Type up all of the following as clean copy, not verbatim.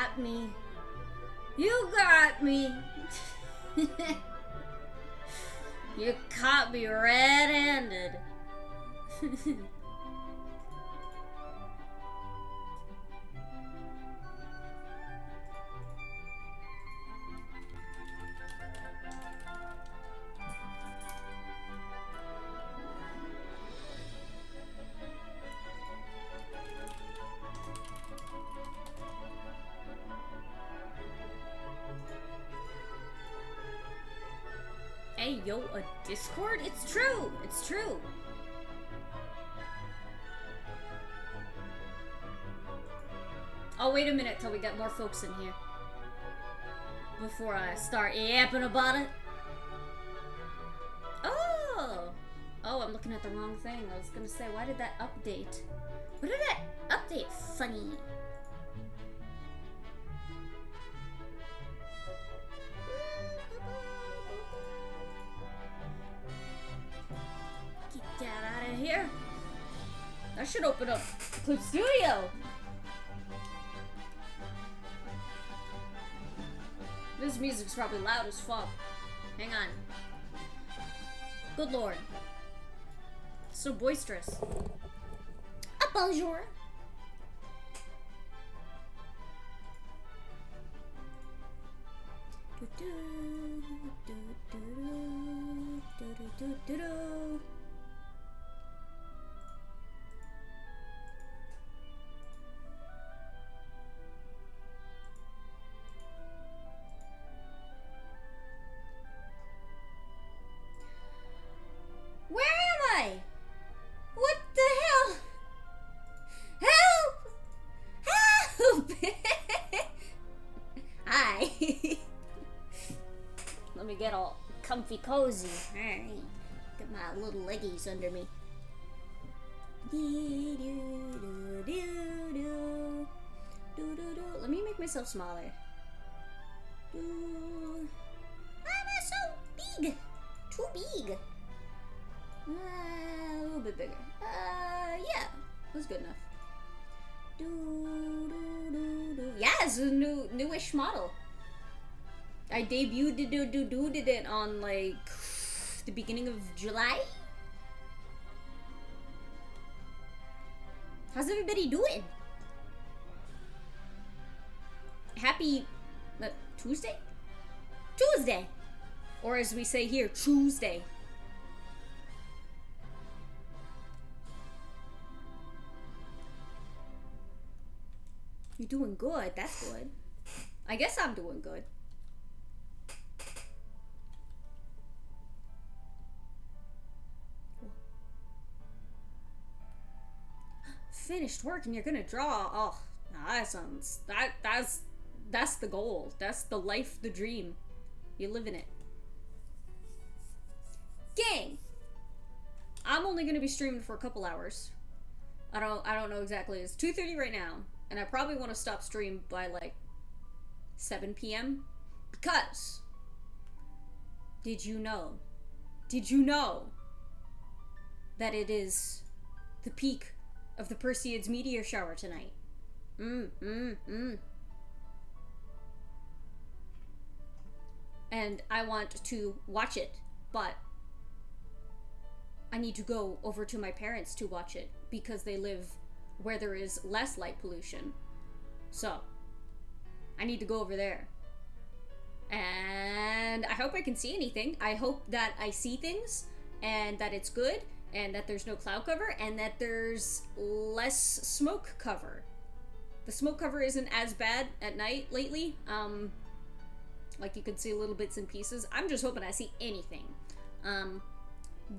got me. You got me. You caught me red-handed. Hey, yo, a Discord? It's true! It's true! Oh, wait a minute till we get more folks in here. Before I start yapping about it. Oh! Oh, I'm looking at the wrong thing. I was gonna say, why did that update? What did that update funny? Get out of here. That should open up Clip Studio. This music's probably loud as fuck. Hang on. Good lord. So boisterous. Ah, bonjour. Where am I? What the hell? Help! Help! Hi. Let me get all comfy cozy. Alright. Get my little leggies under me. Let me make myself smaller. I'm so big. Too big. A little bit bigger. Yeah. That's good enough. Yeah, it's a newish model. I debuted it on like the beginning of July. How's everybody doing? Happy Tuesday? Tuesday! Or as we say here, Tuesday. You're doing good. That's good. I guess I'm doing good. Finished work and you're gonna draw. Oh, that sounds that's the goal. That's the life, the dream. You live in it. Gang! I'm only gonna be streaming for a couple hours. I don't know exactly. It's 2:30 right now. And I probably want to stop stream by like 7 p.m. Because did you know that it is the peak of the Perseids meteor shower tonight? And I want to watch it, but I need to go over to my parents to watch it because they live where there is less light pollution. So I need to go over there. And I hope I can see anything. I hope that I see things and that it's good and that there's no cloud cover and that there's less smoke cover. The smoke cover isn't as bad at night lately. Like you can see little bits and pieces. I'm just hoping I see anything.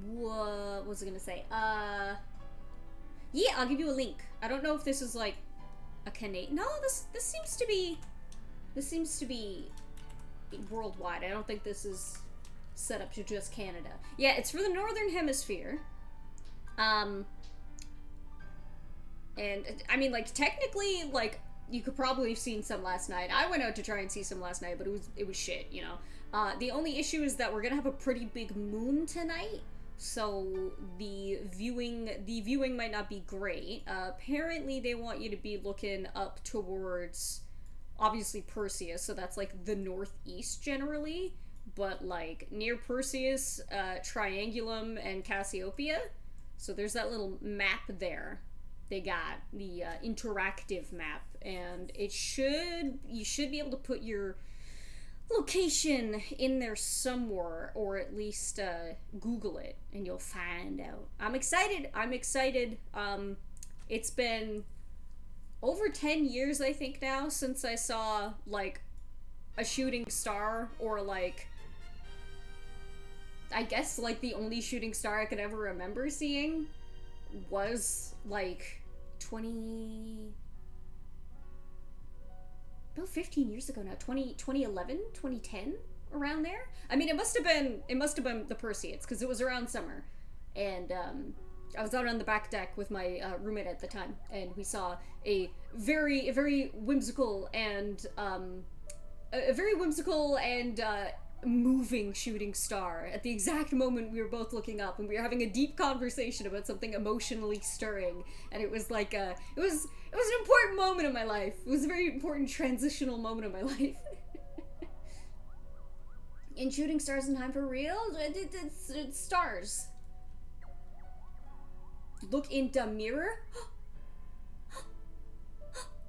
What was I gonna say? Yeah, I'll give you a link. I don't know if this is like a Canadian. No, this seems to be worldwide. I don't think this is set up to just Canada. Yeah, it's for the Northern Hemisphere. And I mean, like technically, like you could probably have seen some last night. I went out to try and see some last night, but it was shit, you know. The only issue is that we're gonna have a pretty big moon tonight. So the viewing might not be great. Apparently they want you to be looking up towards obviously Perseus, so that's like the northeast generally, but like near Perseus, Triangulum, and Cassiopeia. So there's that little map there. They got the interactive map, and you should be able to put your location in there somewhere, or at least Google it, and you'll find out. I'm excited. It's been over 10 years, I think, now, since I saw, like, a shooting star, or, like, I guess, like, the only shooting star I could ever remember seeing was, like, 15 years ago now. 2011, 2010, around there. I mean, it must have been the Perseids, because it was around summer, and I was out on the back deck with my roommate at the time, and we saw a very whimsical and moving shooting star at the exact moment we were both looking up, and we were having a deep conversation about something emotionally stirring, and it was like it was an important moment in my life. It was a very important transitional moment in my life. In shooting stars in time for real? It's stars. Look in the mirror.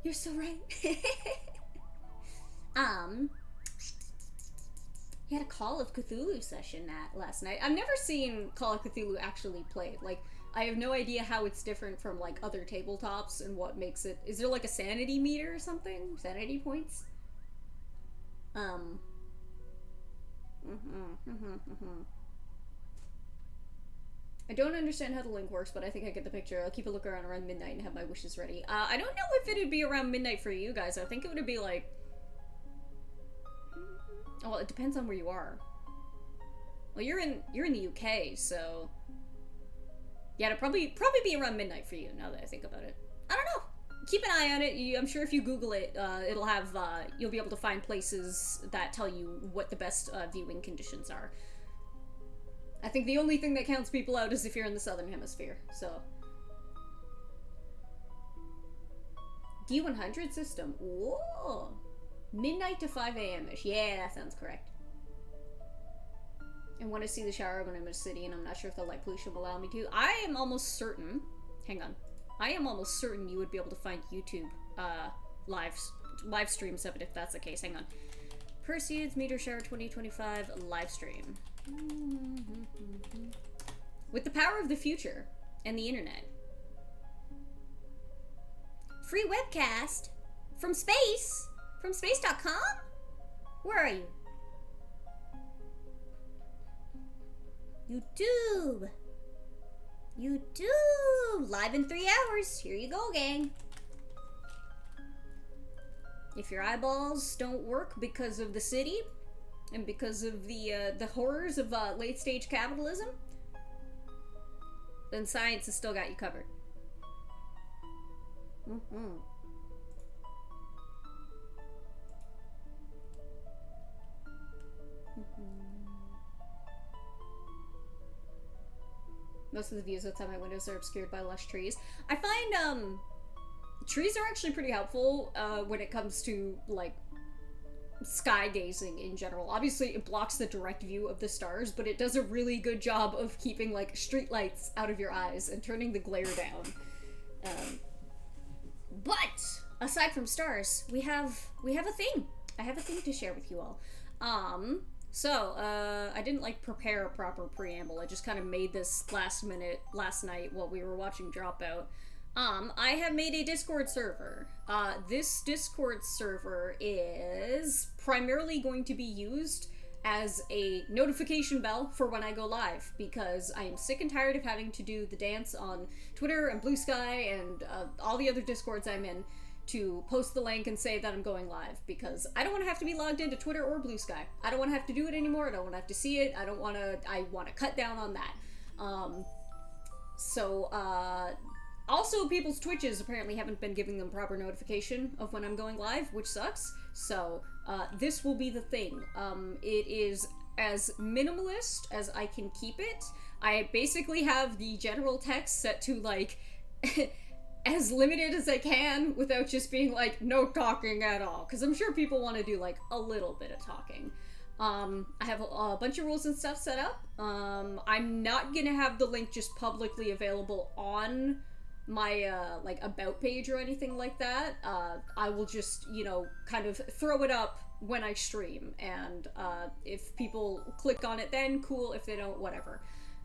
You're so right. He had a Call of Cthulhu session last night. I've never seen Call of Cthulhu actually played. Like, I have no idea how it's different from, like, other tabletops and what makes it... Is there, like, a sanity meter or something? Sanity points? I don't understand how the link works, but I think I get the picture. I'll keep a look around midnight and have my wishes ready. I don't know if it'd be around midnight for you guys. I think it would be, like... Oh, well, it depends on where you are. Well, you're in the UK, so... Yeah, it'd probably be around midnight for you, now that I think about it. I don't know. Keep an eye on it. I'm sure if you Google it, it'll have, you'll be able to find places that tell you what the best viewing conditions are. I think the only thing that counts people out is if you're in the Southern Hemisphere, so... D100 system. Whoa! Midnight to 5 a.m.-ish. Yeah, that sounds correct. I want to see the shower when I'm in a city, and I'm not sure if the light pollution will allow me to. I am almost certain... Hang on. I am almost certain you would be able to find YouTube live streams of it if that's the case. Hang on. Perseids Meteor Shower 2025 live stream. With the power of the future and the internet. Free webcast from space? From space.com? Where are you? YouTube! YouTube! Live in 3 hours. Here you go, gang. If your eyeballs don't work because of the city and because of the horrors of late-stage capitalism, then science has still got you covered. Most of the views outside my windows are obscured by lush trees. I find, trees are actually pretty helpful, when it comes to, like, sky gazing in general. Obviously, it blocks the direct view of the stars, but it does a really good job of keeping, like, street lights out of your eyes and turning the glare down. But, aside from stars, we have a thing. I have a thing to share with you all. So, I didn't, like, prepare a proper preamble. I just kind of made this last night while we were watching Dropout. I have made a Discord server. This Discord server is primarily going to be used as a notification bell for when I go live, because I am sick and tired of having to do the dance on Twitter and Blue Sky and all the other Discords I'm in to post the link and say that I'm going live, because I don't want to have to be logged into Twitter or Blue Sky. I don't want to have to do it anymore. I don't want to have to see it. I want to cut down on that. Also, people's Twitches apparently haven't been giving them proper notification of when I'm going live, which sucks. So, this will be the thing. It is as minimalist as I can keep it. I basically have the general text set to, like, as limited as I can without just being like, no talking at all. Because I'm sure people want to do like a little bit of talking. I have a bunch of rules and stuff set up. I'm not gonna have the link just publicly available on my like about page or anything like that. I will just, you know, kind of throw it up when I stream, and if people click on it then cool, if they don't, whatever.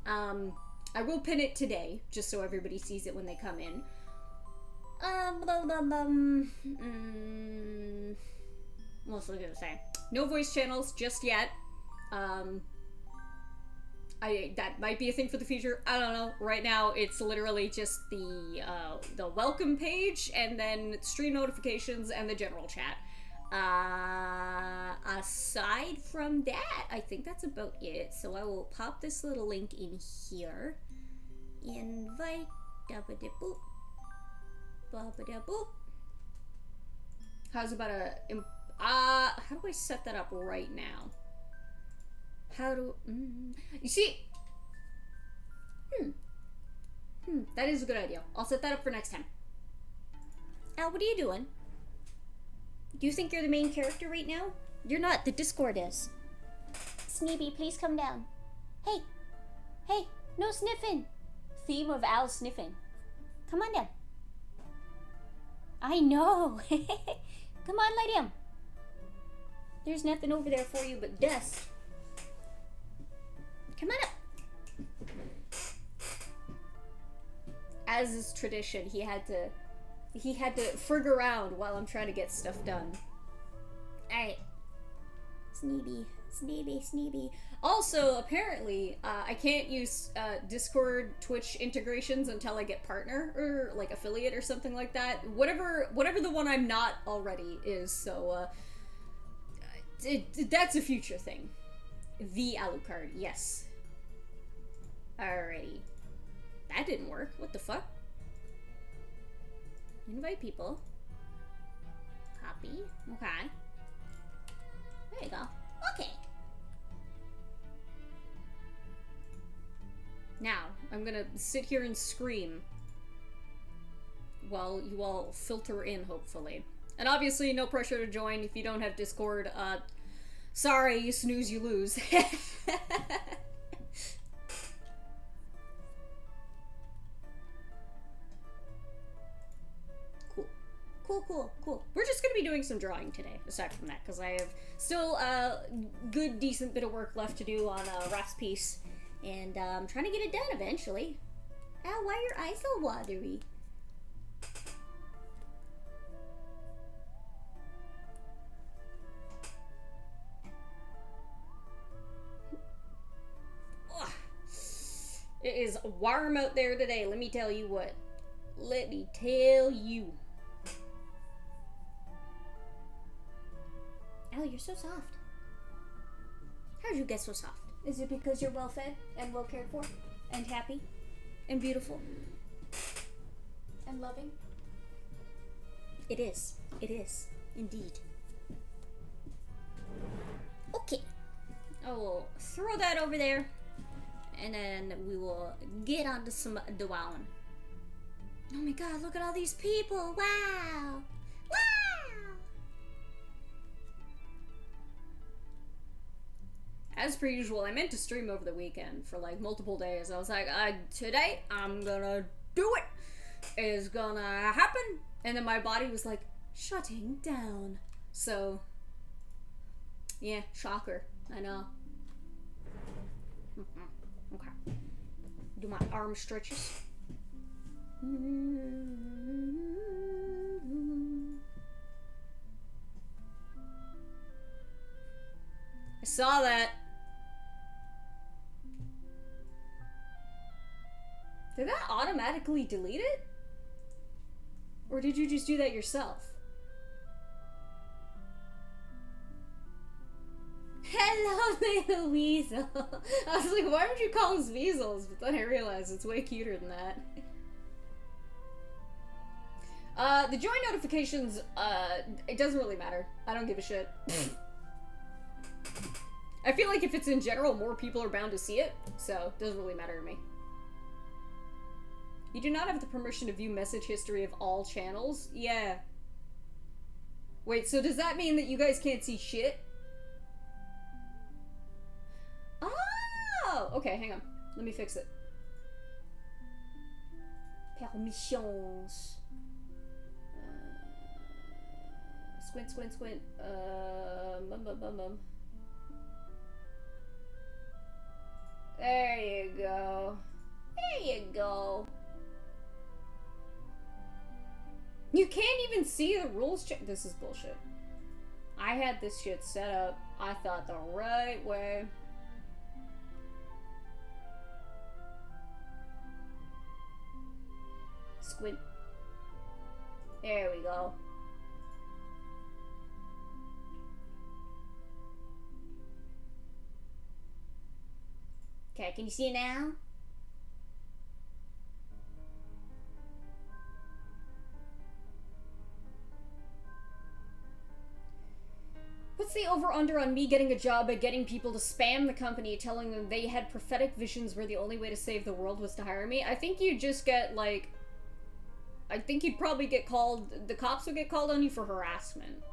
I will pin it today just so everybody sees it when they come in. What was I gonna say? No voice channels just yet. That might be a thing for the future. I don't know. Right now, it's literally just the welcome page, and then stream notifications and the general chat. Aside from that, I think that's about it. So I will pop this little link in here. Invite. Dabba-da-boop. Babba-da-boop. How's about how do I set that up right now? How do... You see... That is a good idea. I'll set that up for next time. Al, what are you doing? Do you think you're the main character right now? You're not. The Discord is. Sneeby, please come down. Hey. Hey. No sniffing. Theme of Al sniffing. Come on down. I know. Come on, lay down. There's nothing over there for you but dust. Come on up. As is tradition, he had to frig around while I'm trying to get stuff done. Alright. Sneeby. Sneeby, Sneeby. Also, apparently, I can't use Discord, Twitch integrations until I get partner or like affiliate or something like that. Whatever the one I'm not already is. So that's a future thing. The Alucard, yes. Alrighty. That didn't work. What the fuck? Invite people. Copy. Okay. There you go. Okay. Now, I'm gonna sit here and scream while you all filter in, hopefully. And obviously, no pressure to join if you don't have Discord. Sorry, you snooze, you lose. Cool. We're just gonna be doing some drawing today, aside from that, because I have still a good, decent bit of work left to do on Raph's piece, and I'm trying to get it done eventually. Ow, why are your eyes so watery? Ugh. It is warm out there today, let me tell you what. Let me tell you. Oh, you're so soft. How'd you get so soft? Is it because you're well fed and well cared for and happy and beautiful and loving? It is. It is. Indeed. Okay. I will throw that over there, and then we will get onto some drawing. Oh my god, look at all these people. Wow. As per usual, I meant to stream over the weekend for like multiple days. I was like, today I'm gonna do it. It's gonna happen. And then my body was like, shutting down. So, yeah, shocker. I know. Okay. Do my arm stretches. I saw that. Did that automatically delete it? Or did you just do that yourself? Hello, little weasel. I was like, why would you call us weasels? But then I realized it's way cuter than that. The join notifications, it doesn't really matter. I don't give a shit. I feel like if it's in general, more people are bound to see it, so it doesn't really matter to me. You do not have the permission to view message history of all channels? Yeah. Wait, so does that mean that you guys can't see shit? Oh! Okay, hang on. Let me fix it. Permissions. Squint, squint, squint. There you go. There you go. You can't even see the rules check. This is bullshit. I had this shit set up, I thought, the right way. Squint. There we go. Okay, can you see it now? What's the over-under on me getting a job at getting people to spam the company, telling them they had prophetic visions where the only way to save the world was to hire me? I think you'd just get, like... I think you'd probably get called... The cops would get called on you for harassment.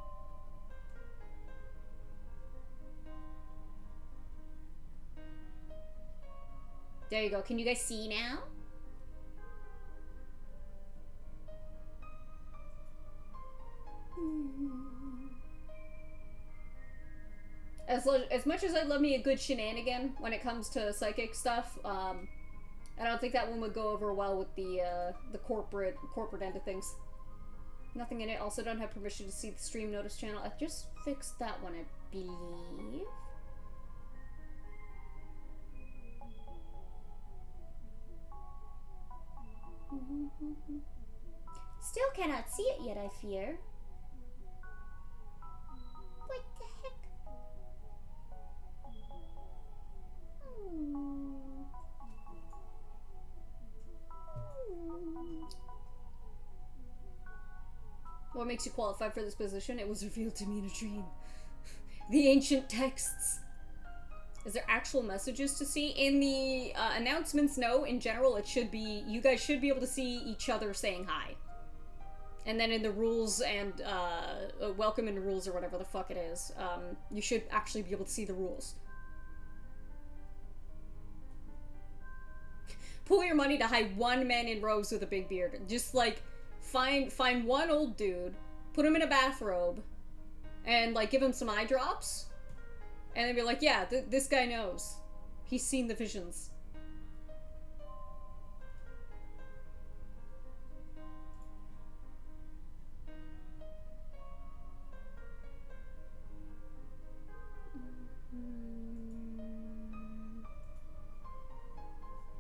There you go. Can you guys see now? As much as I love me a good shenanigan when it comes to psychic stuff, I don't think that one would go over well with the corporate end of things. Nothing in it. Also don't have permission to see the stream notice channel. I just fixed that one, I believe. Still cannot see it yet, I fear. What the heck? What makes you qualified for this position? It was revealed to me in a dream. The ancient texts. Is there actual messages to see? In the announcements, no. In general, it should be... You guys should be able to see each other saying hi. And then in the rules and... welcome in rules or whatever the fuck it is, you should actually be able to see the rules. Pool your money to hide one man in robes with a big beard. Just, like, find one old dude, put him in a bathrobe, and, like, give him some eye drops. And then be like, yeah, this guy knows. He's seen the visions.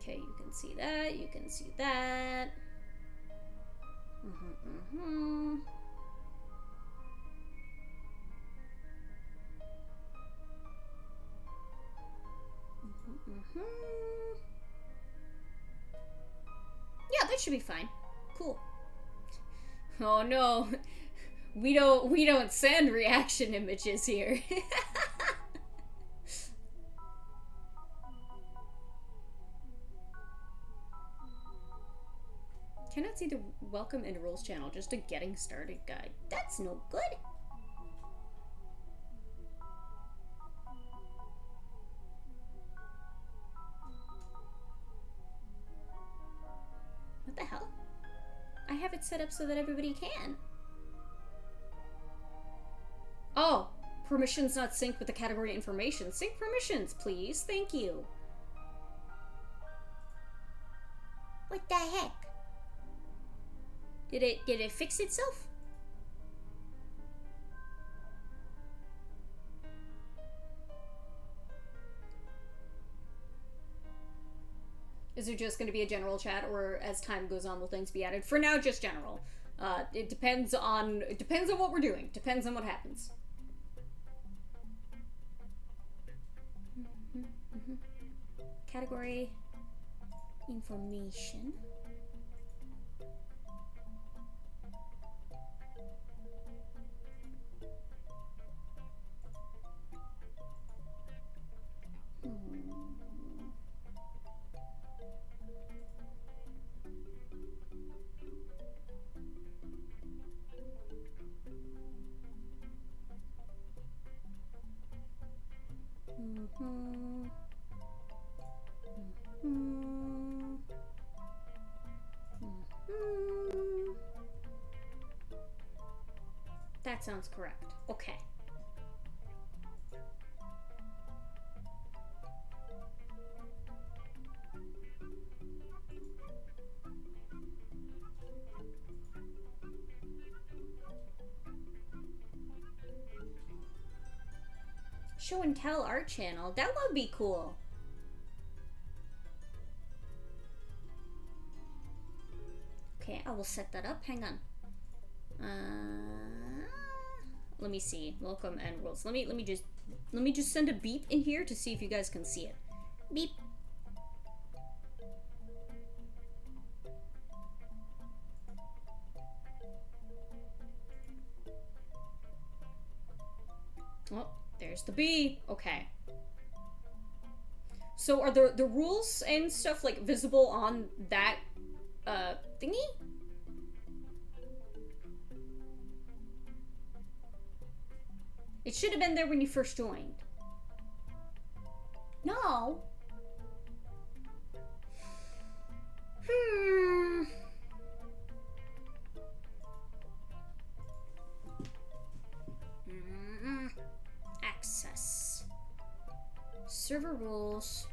Okay, you can see that, you can see that. Yeah, that should be fine. Cool. Oh no. We don't send reaction images here. Cannot see the welcome and rules channel, just a getting started guide. That's no good. What the hell? I have it set up so that everybody can. Oh, permissions not synced with the category information. Sync permissions, please. Thank you. What the heck? Did it fix itself? Is there just going to be a general chat, or as time goes on will things be added? For now, just general. It depends on what we're doing. Depends on what happens. Category information. That sounds correct. Okay. Show and tell art channel. That would be cool. Okay, I will set that up. Hang on. Let me see. Welcome and rules. Let me just send a beep in here to see if you guys can see it. Beep. Oh, there's the beep. Okay. So are the rules and stuff like visible on that thingy? It should have been there when you first joined. No. Access. Server rules.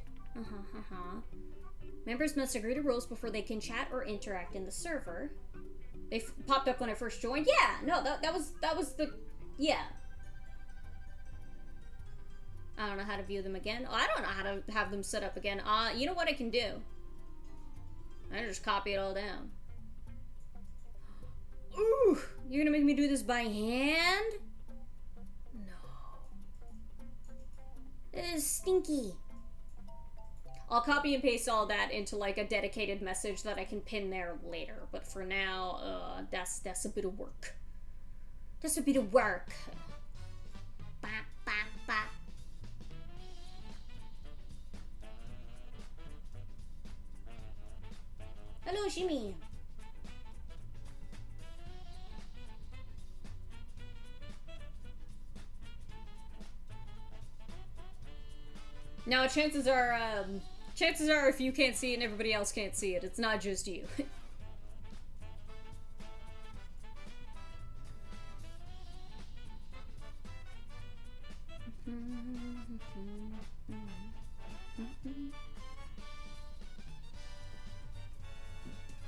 Members must agree to rules before they can chat or interact in the server. They popped up when I first joined. Yeah, no, that was the, yeah. I don't know how to view them again. Oh, I don't know how to have them set up again. You know what I can do? I just copy it all down. Ooh, you're gonna make me do this by hand? No. This is stinky. I'll copy and paste all that into like a dedicated message that I can pin there later. But for now, that's a bit of work. That's a bit of work. Ba, ba, ba. Hello, Shimmy. Now, chances are if you can't see it and everybody else can't see it, it's not just you.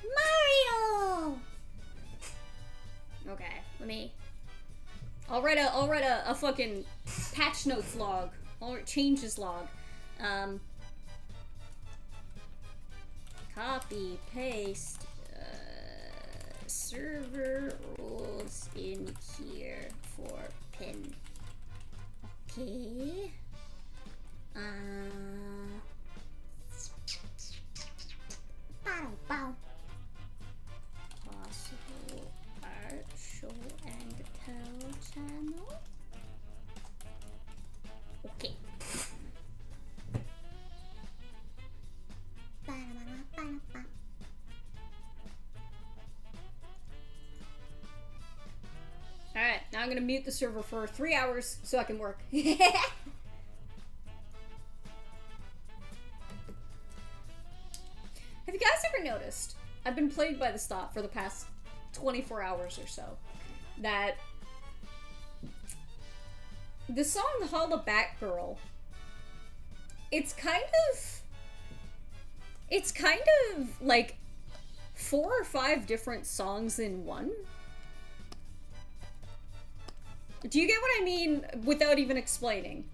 Mario! Okay, I'll write a fucking patch notes log. I'll write changes log. Copy, paste, server rules in here for pin. Okay. Bow. Possible art show and tell channel. Okay. Alright, now I'm gonna mute the server for 3 hours so I can work. Have you guys ever noticed? I've been plagued by this thought for the past 24 hours or so. That the song Holla Back Girl, it's kind of like 4 or 5 different songs in one. Do you get what I mean without even explaining?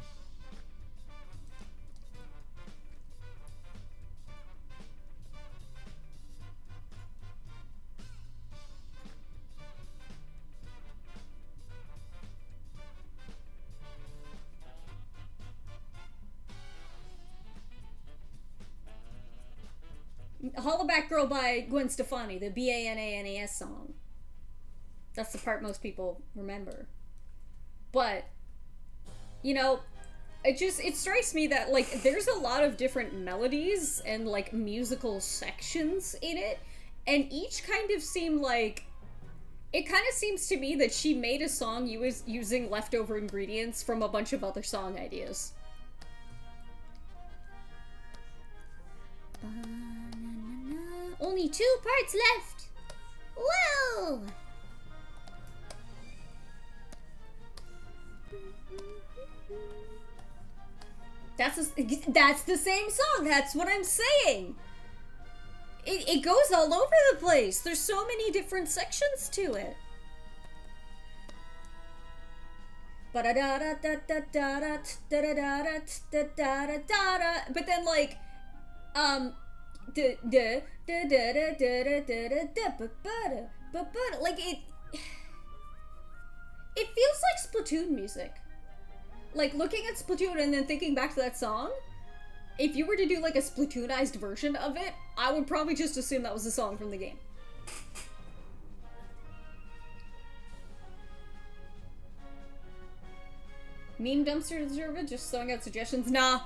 Hollaback Girl by Gwen Stefani, the B-A-N-A-N-A-S song. That's the part most people remember. But, you know, it strikes me that, like, there's a lot of different melodies and, like, musical sections in it, and each kind of seem like... It kind of seems to me that she made a song using leftover ingredients from a bunch of other song ideas. Only 2 parts left! Whoa! That's the same song. That's what I'm saying. It goes all over the place. There's so many different sections to it. But then like like it feels like Splatoon music. Like, looking at Splatoon and then thinking back to that song, if you were to do, like, a Splatoonized version of it, I would probably just assume that was a song from the game. Meme dumpster server just throwing out suggestions? Nah,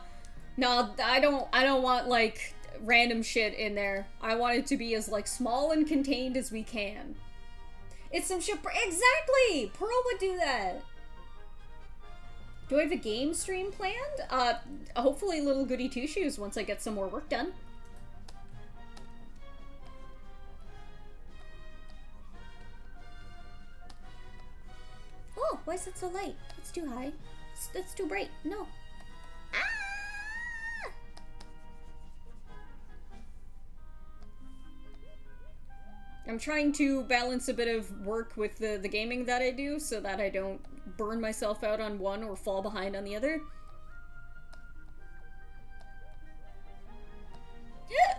I don't want, like, random shit in there. I want it to be as, like, small and contained as we can. It's some shit. Exactly! Pearl would do that. Do I have a game stream planned? Hopefully Little Goody Two Shoes once I get some more work done. Oh, why is it so light? It's too high. It's too bright. No. Ah! I'm trying to balance a bit of work with the gaming that I do so that I don't burn myself out on one or fall behind on the other. Yeah.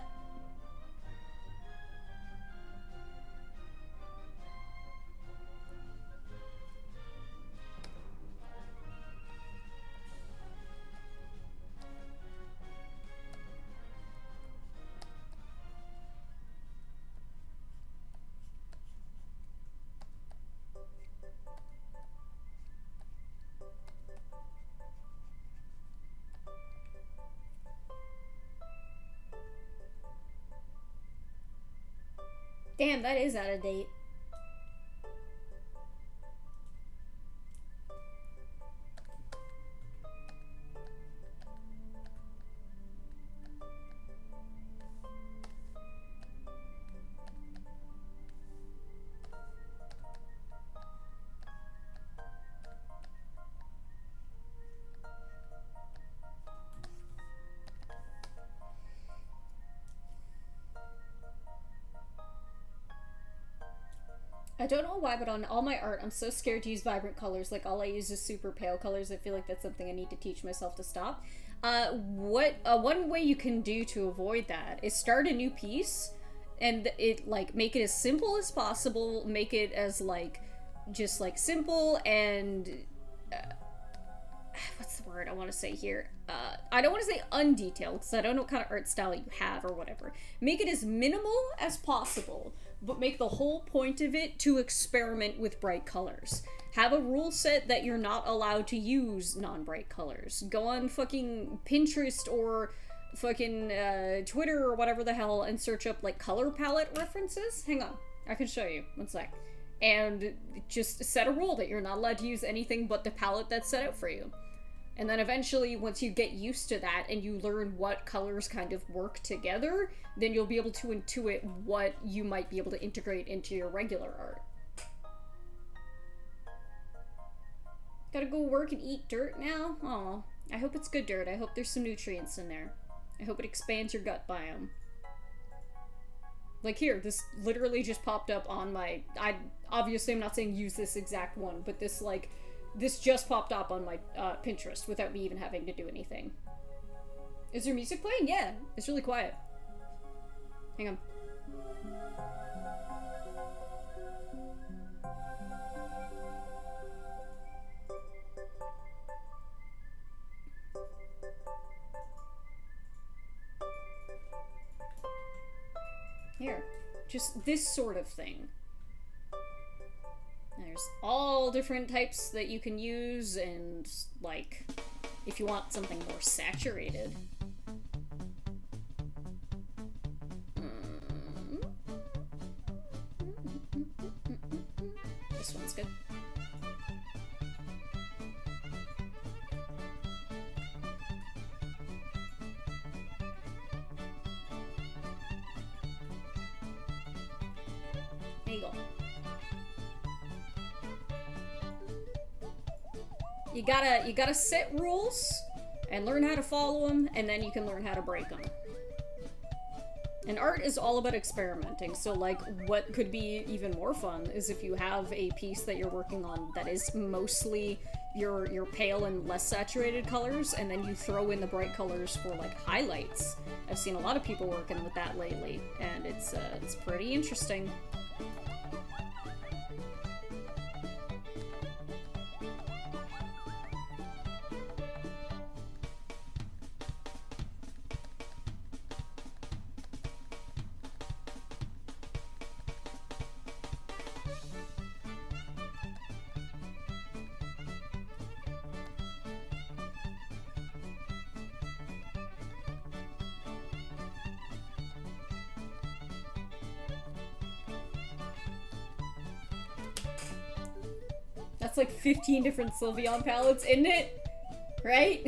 Damn, that is out of date. I don't know why, but on all my art, I'm so scared to use vibrant colors. Like, all I use is super pale colors. I feel like that's something I need to teach myself to stop. One way you can do to avoid that is start a new piece and make it as simple as possible. Make it as, just, simple and... what's the word I want to say here? I don't want to say undetailed, because I don't know what kind of art style you have or whatever. Make it as minimal as possible, but make the whole point of it to experiment with bright colors. Have a rule set that you're not allowed to use non-bright colors. Go on fucking Pinterest or fucking Twitter or whatever the hell and search up, color palette references. Hang on, I can show you. One sec. And just set a rule that you're not allowed to use anything but the palette that's set out for you. And then eventually, once you get used to that and you learn what colors kind of work together, then you'll be able to intuit what you might be able to integrate into your regular art. Gotta go work and eat dirt now? Aw, I hope it's good dirt. I hope there's some nutrients in there. I hope it expands your gut biome. Like here, this literally just popped up on my... obviously I'm not saying use this exact one, but this just popped up on my Pinterest without me even having to do anything. Is there music playing? Yeah, it's really quiet. Hang on. Here, just this sort of thing. There's all different types that you can use, and if you want something more saturated. This one's good. There you go. You gotta set rules and learn how to follow them, and then you can learn how to break them. And art is all about experimenting, so like what could be even more fun is if you have a piece that you're working on that is mostly your pale and less saturated colors, and then you throw in the bright colors for like highlights. I've seen a lot of people working with that lately, and it's pretty interesting. That's like 15 different Sylveon palettes, isn't it? Right?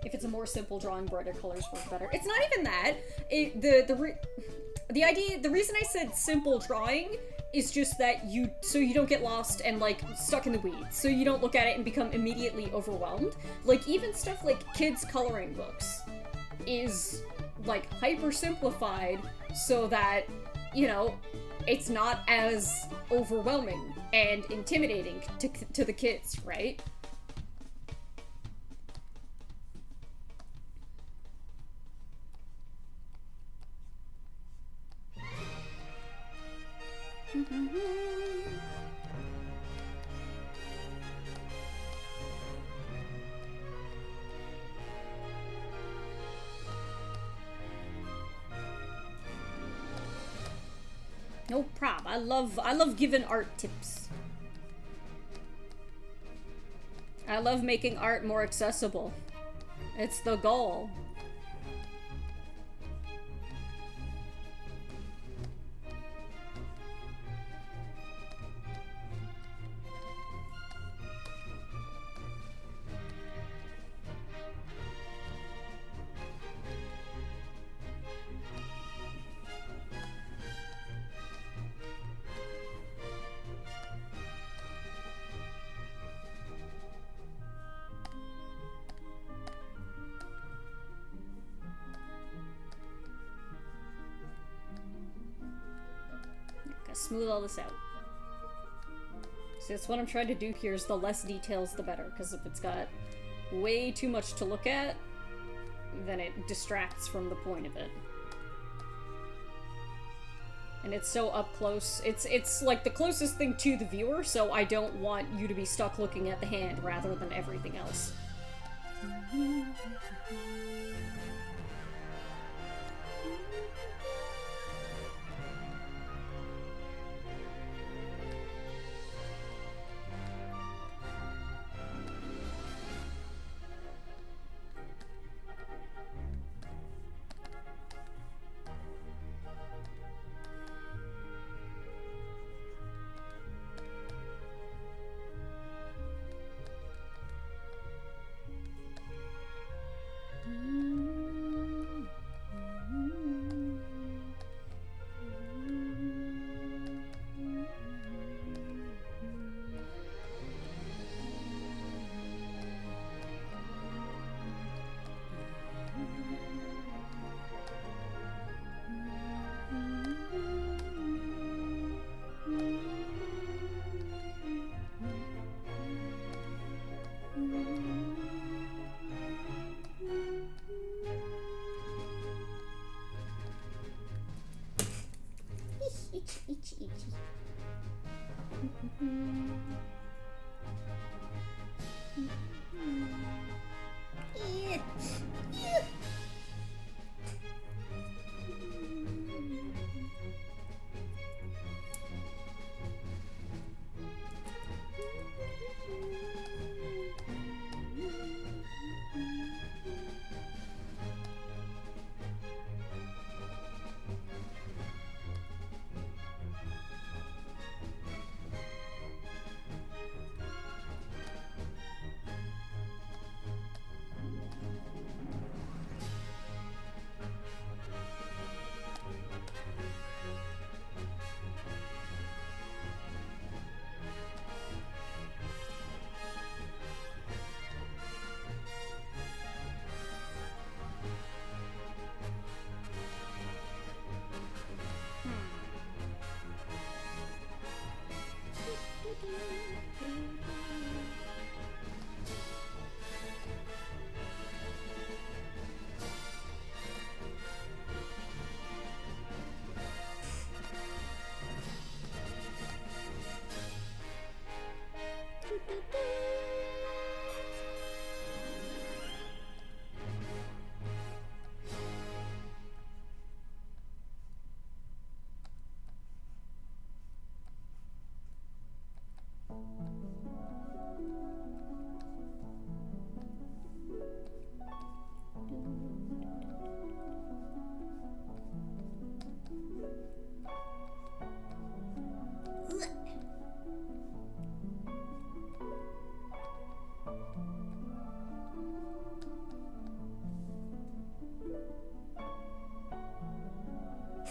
If it's a more simple drawing, brighter colors work better. It's not even that. The reason I said simple drawing is just that you don't get lost and like stuck in the weeds. So you don't look at it and become immediately overwhelmed. Like even stuff like kids' coloring books is like hyper simplified so that, you know, it's not as overwhelming and intimidating to the kids, right? No problem. I love giving art tips. I love making art more accessible. It's the goal. Smooth all this out. So that's what I'm trying to do here, is the less details the better, because if it's got way too much to look at, then it distracts from the point of it. And it's so up close. It's like the closest thing to the viewer, so I don't want you to be stuck looking at the hand rather than everything else.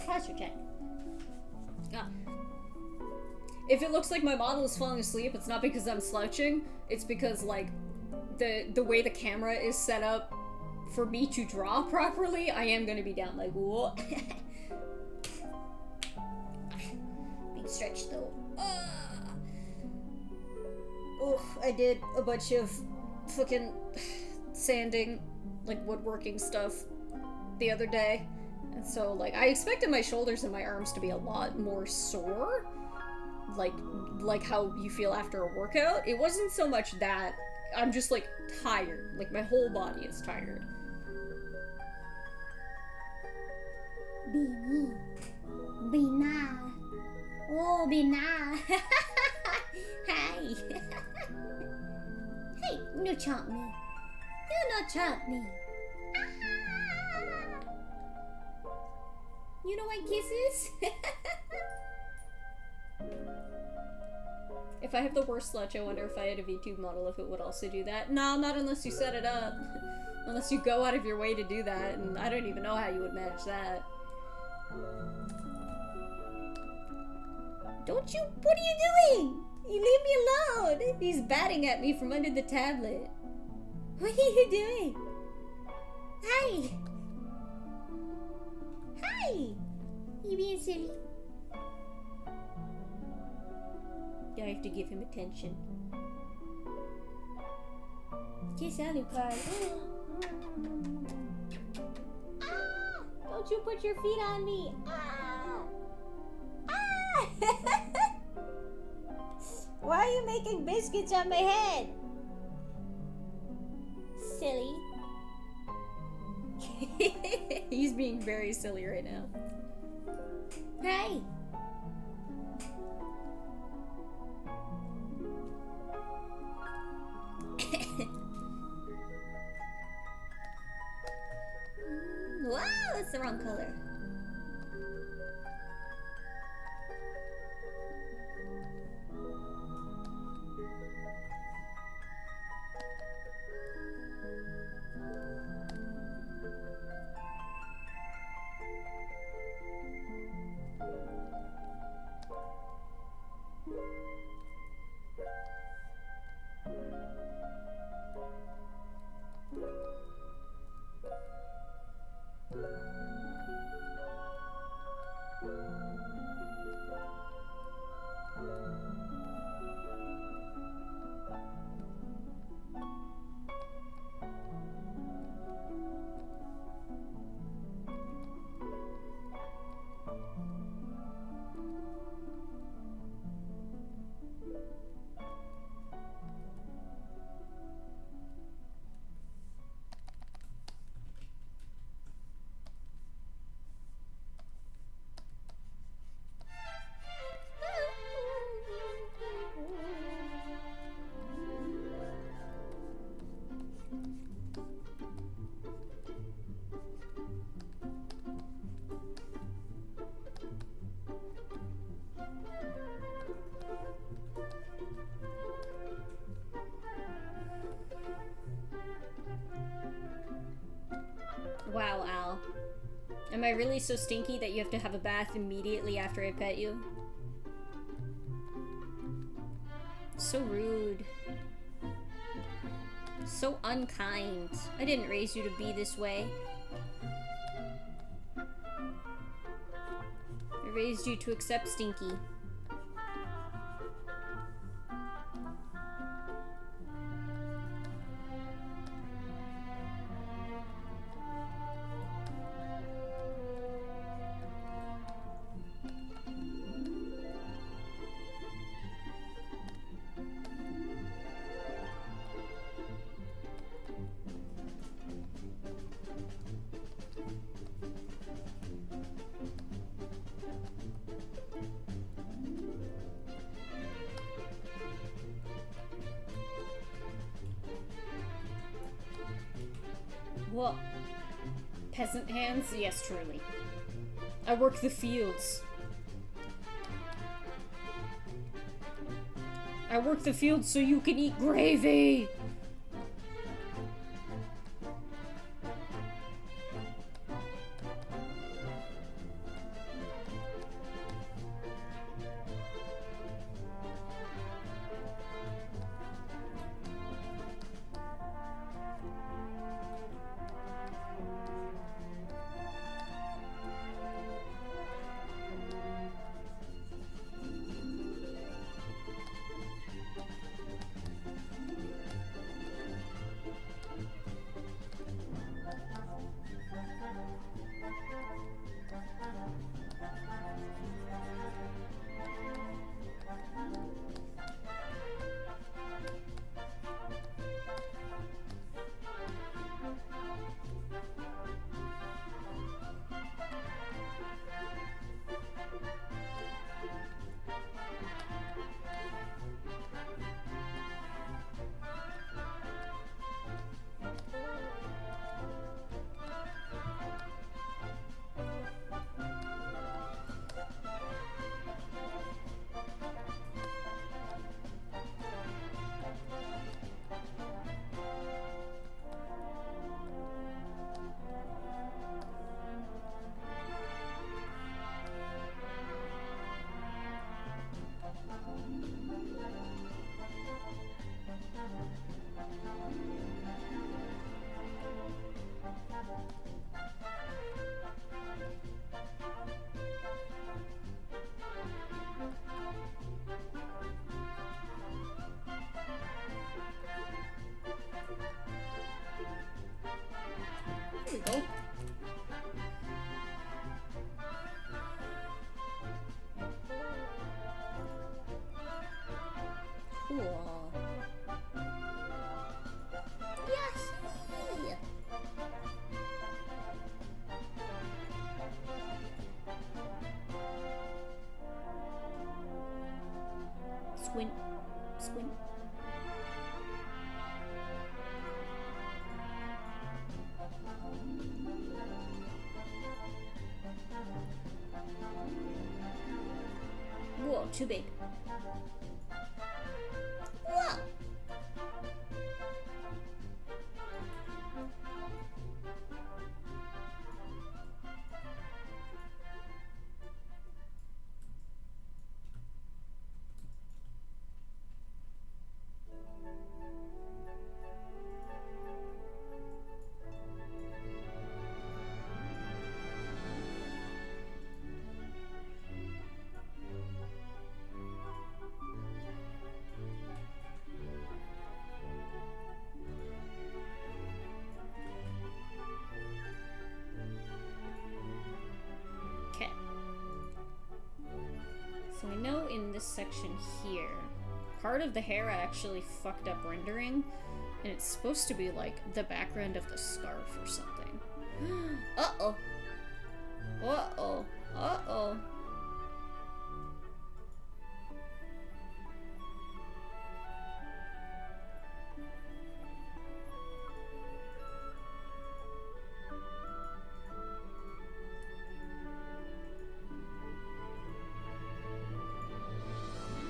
Posture check. Ah. If it looks like my model is falling asleep, it's not because I'm slouching. It's because, like, the way the camera is set up for me to draw properly, I am gonna be down like, whoa. Big stretch though. Oh, I did a bunch of fucking sanding, like woodworking stuff the other day. And so, like, I expected my shoulders and my arms to be a lot more sore. Like how you feel after a workout. It wasn't so much that. I'm just, like, tired. Like, my whole body is tired. Bini. Bina. Oh, Bina. Hi. Hey, no chomp me. You no chomp me. You don't want kisses? If I have the worst slouch, I wonder if I had a VTube model, if it would also do that. No, not unless you set it up. Unless you go out of your way to do that, and I don't even know how you would manage that. Don't you? What are you doing? You leave me alone. He's batting at me from under the tablet. What are you doing? Hi. Hi. You being silly? I have to give him attention. Kiss Alucard. Ah! Don't you put your feet on me. Ah! Ah! Why are you making biscuits on my head? Silly. He's being very silly right now. Hey. Wow, that's the wrong color. Wow, Al. Am I really so stinky that you have to have a bath immediately after I pet you? So rude. So unkind. I didn't raise you to be this way. I raised you to accept stinky. Well, peasant hands? Yes, truly. I work the fields. I work the fields so you can eat gravy! There we go. Cool. Yes. Squint. Squint. Whoa, too big. Whoa. Okay. So I know in this section here, part of the hair I actually fucked up rendering, and it's supposed to be like the background of the scarf or something. Uh-oh. Uh-oh. Uh-oh.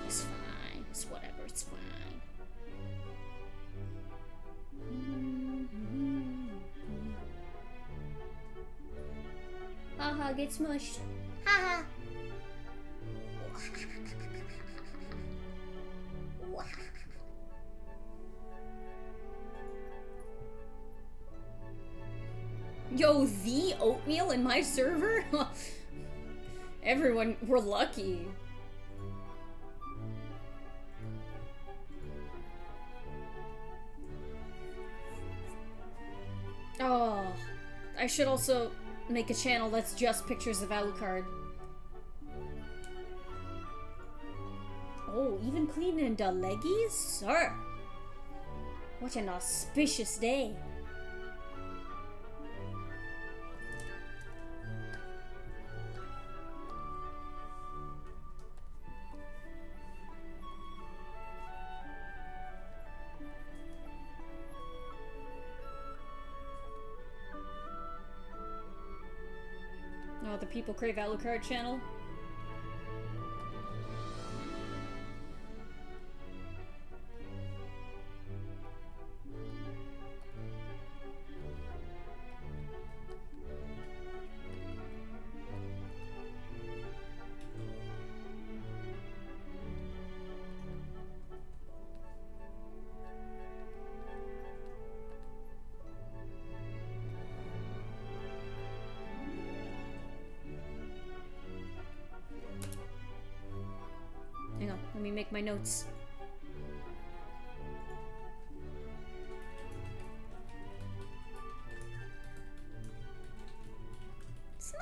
It's fine. It's whatever. It's fine. Haha, get smushed. Haha. Yo, the oatmeal in my server? Everyone, we're lucky. Oh, I should also make a channel that's just pictures of Alucard. Oh, even cleaning the leggies? Sir! What an auspicious day. People Crave Alucard channel. Hang on, let me make my notes. Smile.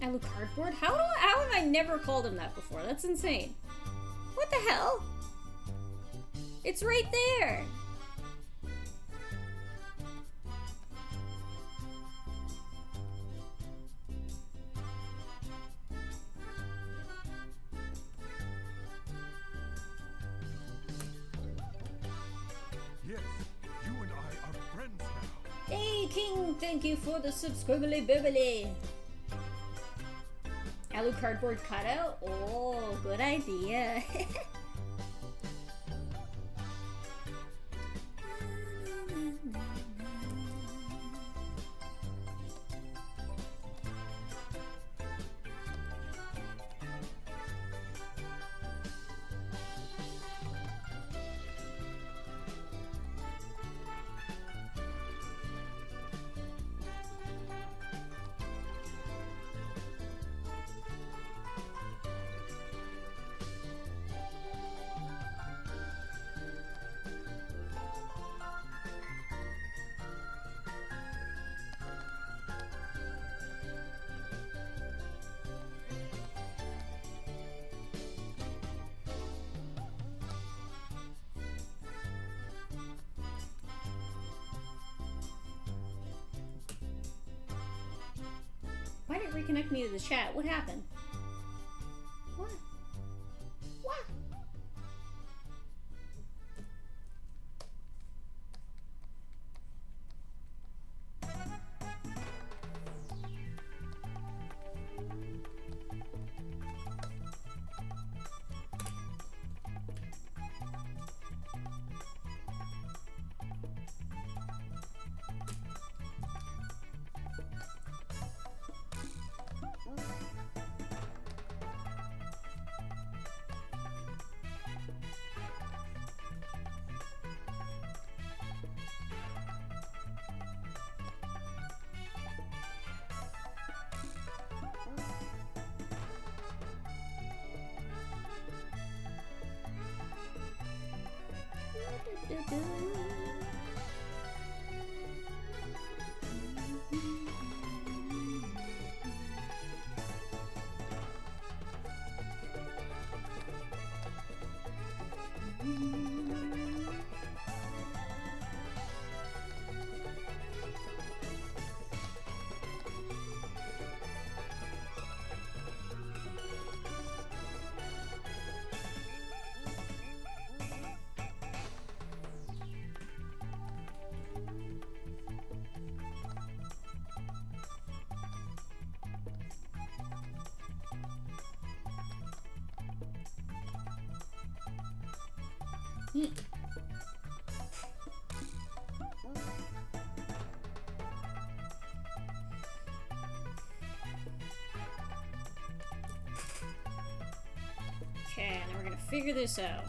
Alucardboard? How have I never called him that before? That's insane. What the hell? It's right there. Yes, you and I are friends now. Hey, King, thank you for the subscribely bibbly. Alucardboard cutout? Oh, good idea. Why did it reconnect me to the chat? What happened? What? What? Okay, now we're gonna figure this out.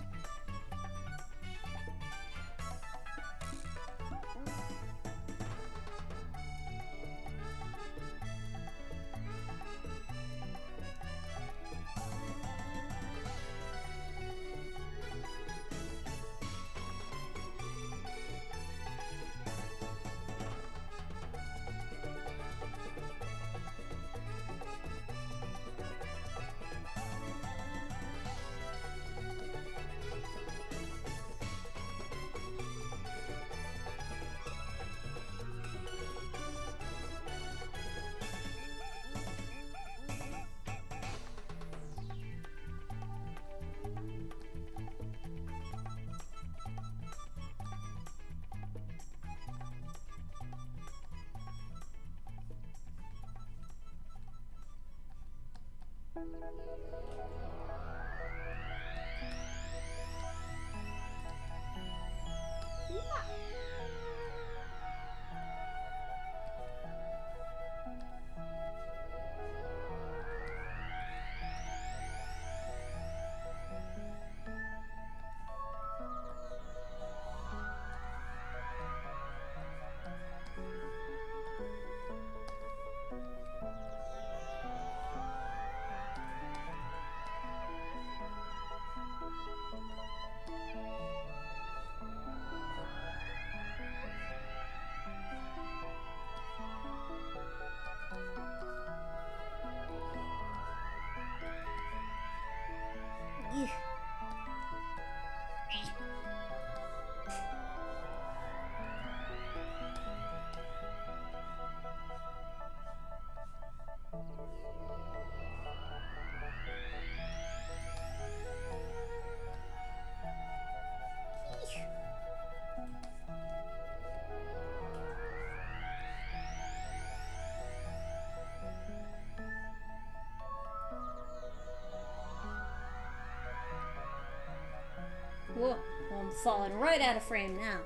Whoa, I'm falling right out of frame now.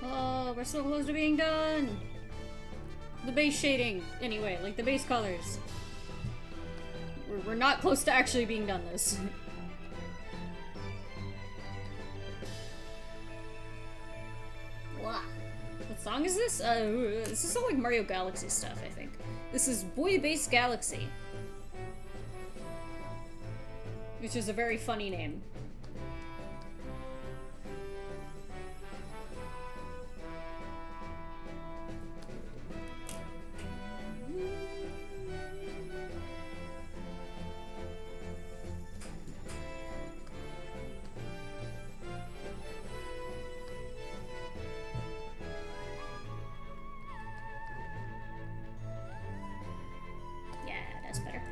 Oh, we're so close to being done! The base shading, anyway, like the base colors. We're not close to actually being done this. song is this? This is all like Mario Galaxy stuff, I think. This is Boy Base Galaxy. Which is a very funny name. Yeah, that's better.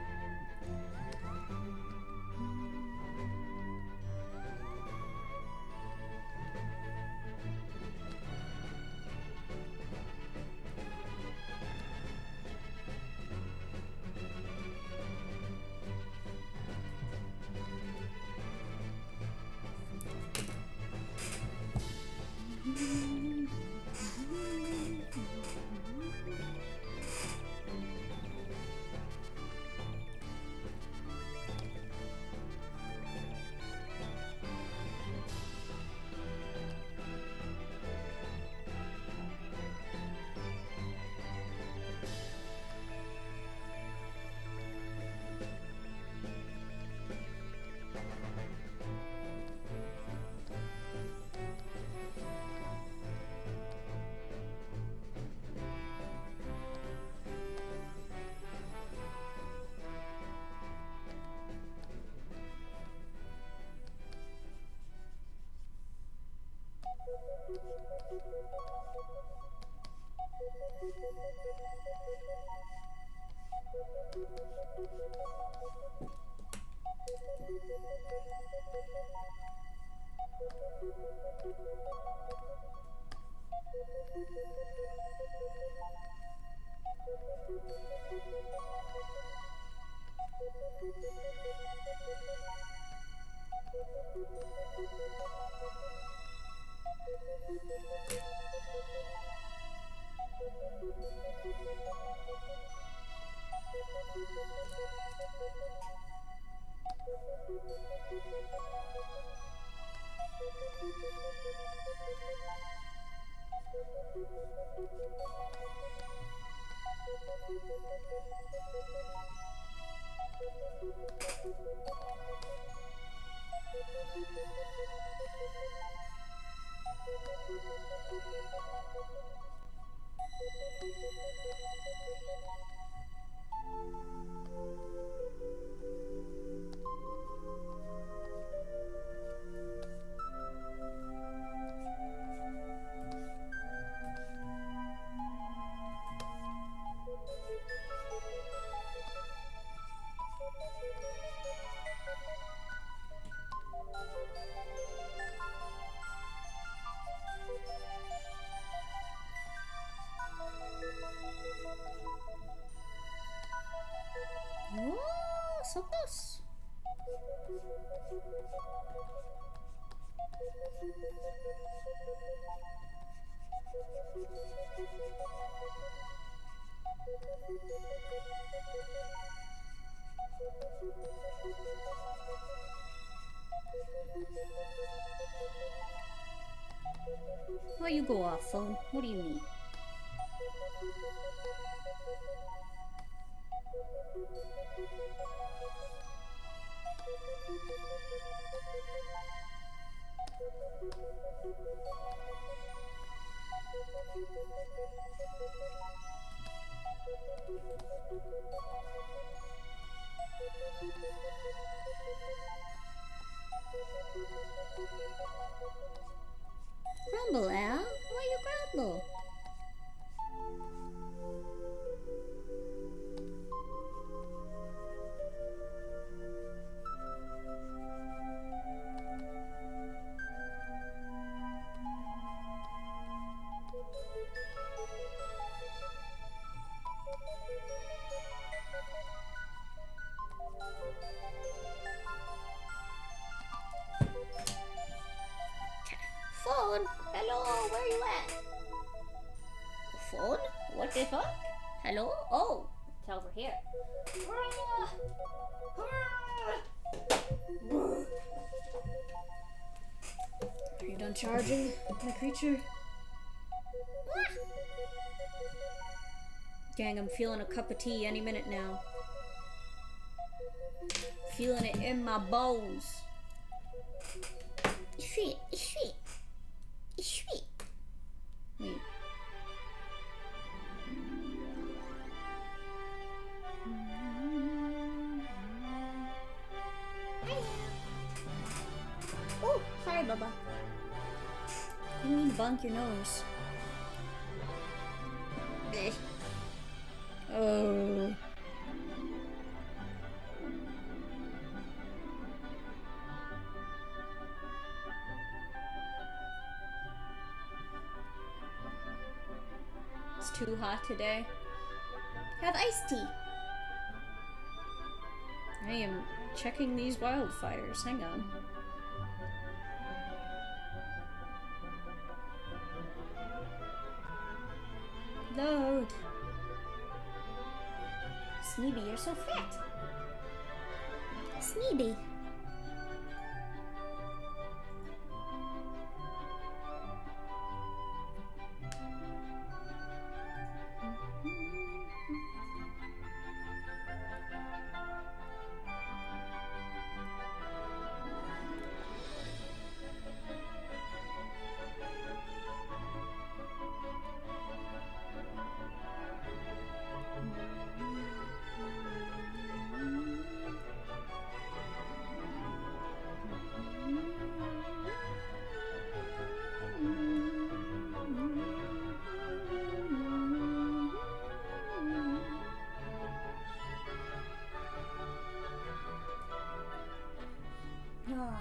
Oh, so close. Why you go off, phone? What do you mean? Grumble, Al? Why you grumble? Phone? Hello, where you at? Phone? What the fuck? Hello? Oh, it's over here. Are you done charging, my creature? Gang, I'm feeling a cup of tea any minute now. Feeling it in my bones. Sweet, sweet, sweet. Wait. Oh, sorry, Bubba. I didn't mean to bonk your nose. Blech. Oh. It's too hot today. Have iced tea. I am checking these wildfires. Hang on. Load. Sneeby, you're so fat. Sneeby. Ah.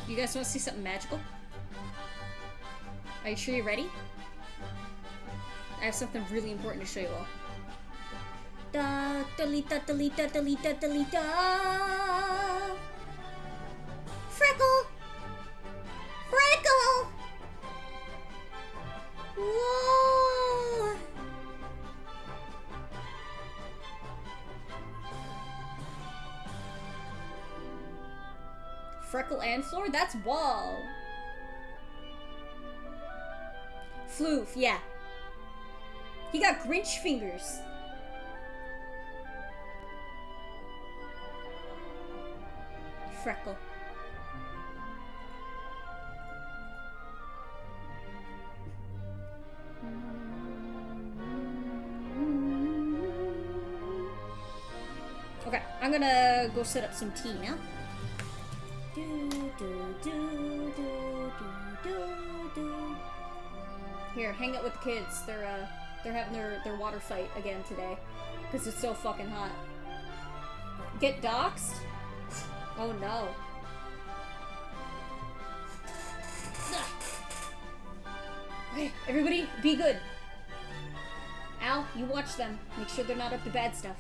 You guys want to see something magical? Are you sure you're ready? I have something really important to show you all. Da da-li-da da-li-da da-li-da da-li-da. Freckle! Freckle! Whoa! Freckle and Floor? That's Wall. Floof, yeah. He got Grinch fingers. Freckle. Okay, I'm gonna go set up some tea now. Do, do, do, do, do, do. Here, hang out with the kids. They're having their water fight again today because it's so fucking hot. Get doxxed? Oh no. Okay, everybody, be good. Al, you watch them. Make sure they're not up to bad stuff.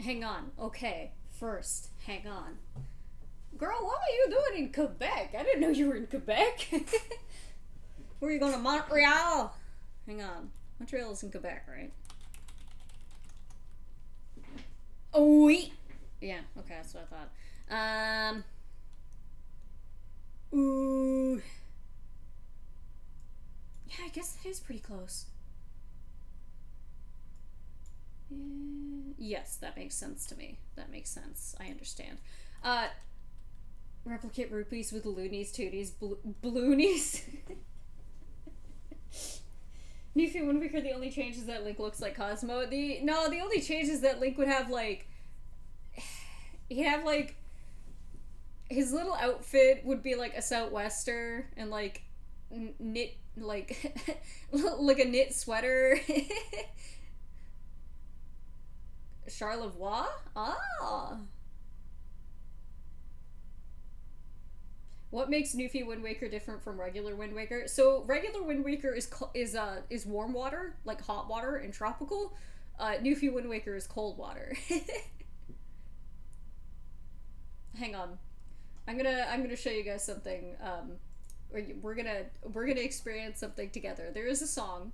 Hang on. Okay. First, hang on. Girl, what were you doing in Quebec? I didn't know you were in Quebec. Were you going to Montreal? Hang on. Montreal is in Quebec, right? Oh, wait. Yeah, okay, that's what I thought. Ooh. Yeah, I guess that is pretty close. Yes, that makes sense to me. That makes sense. I understand. Replicate rupees with loonies, tooties, balloonies. Newfie Wind Waker, the only change is that Link looks like Cosmo. The only change is that Link would have, like... He'd have, like... His little outfit would be, like, a southwester and, like, knit, like... like a knit sweater. Charlevoix? Ah! What makes Newfie Wind Waker different from regular Wind Waker? So regular Wind Waker is warm water, like hot water and tropical. Newfie Wind Waker is cold water. Hang on, I'm gonna show you guys something. We're gonna experience something together. There is a song,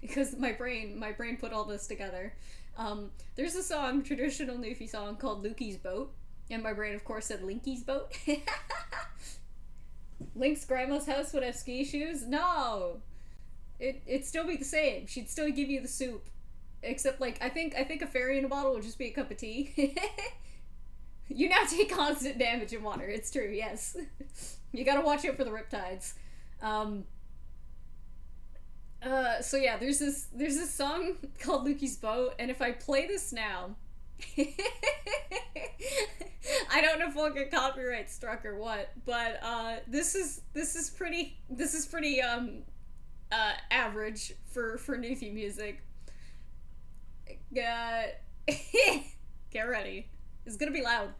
because my brain put all this together. There's a song, traditional Newfie song called Lukey's Boat. And my brain, of course, said Linky's Boat. Link's grandma's house would have ski shoes? No! It'd still be the same. She'd still give you the soup. Except, like, I think a fairy in a bottle would just be a cup of tea. You now take constant damage in water. It's true, yes. You gotta watch out for the riptides. So yeah, there's this song called Lukey's Boat, and if I play this now... I don't know if we'll get copyright struck or what, but this is pretty average for Newfie music. Get ready. It's gonna be loud.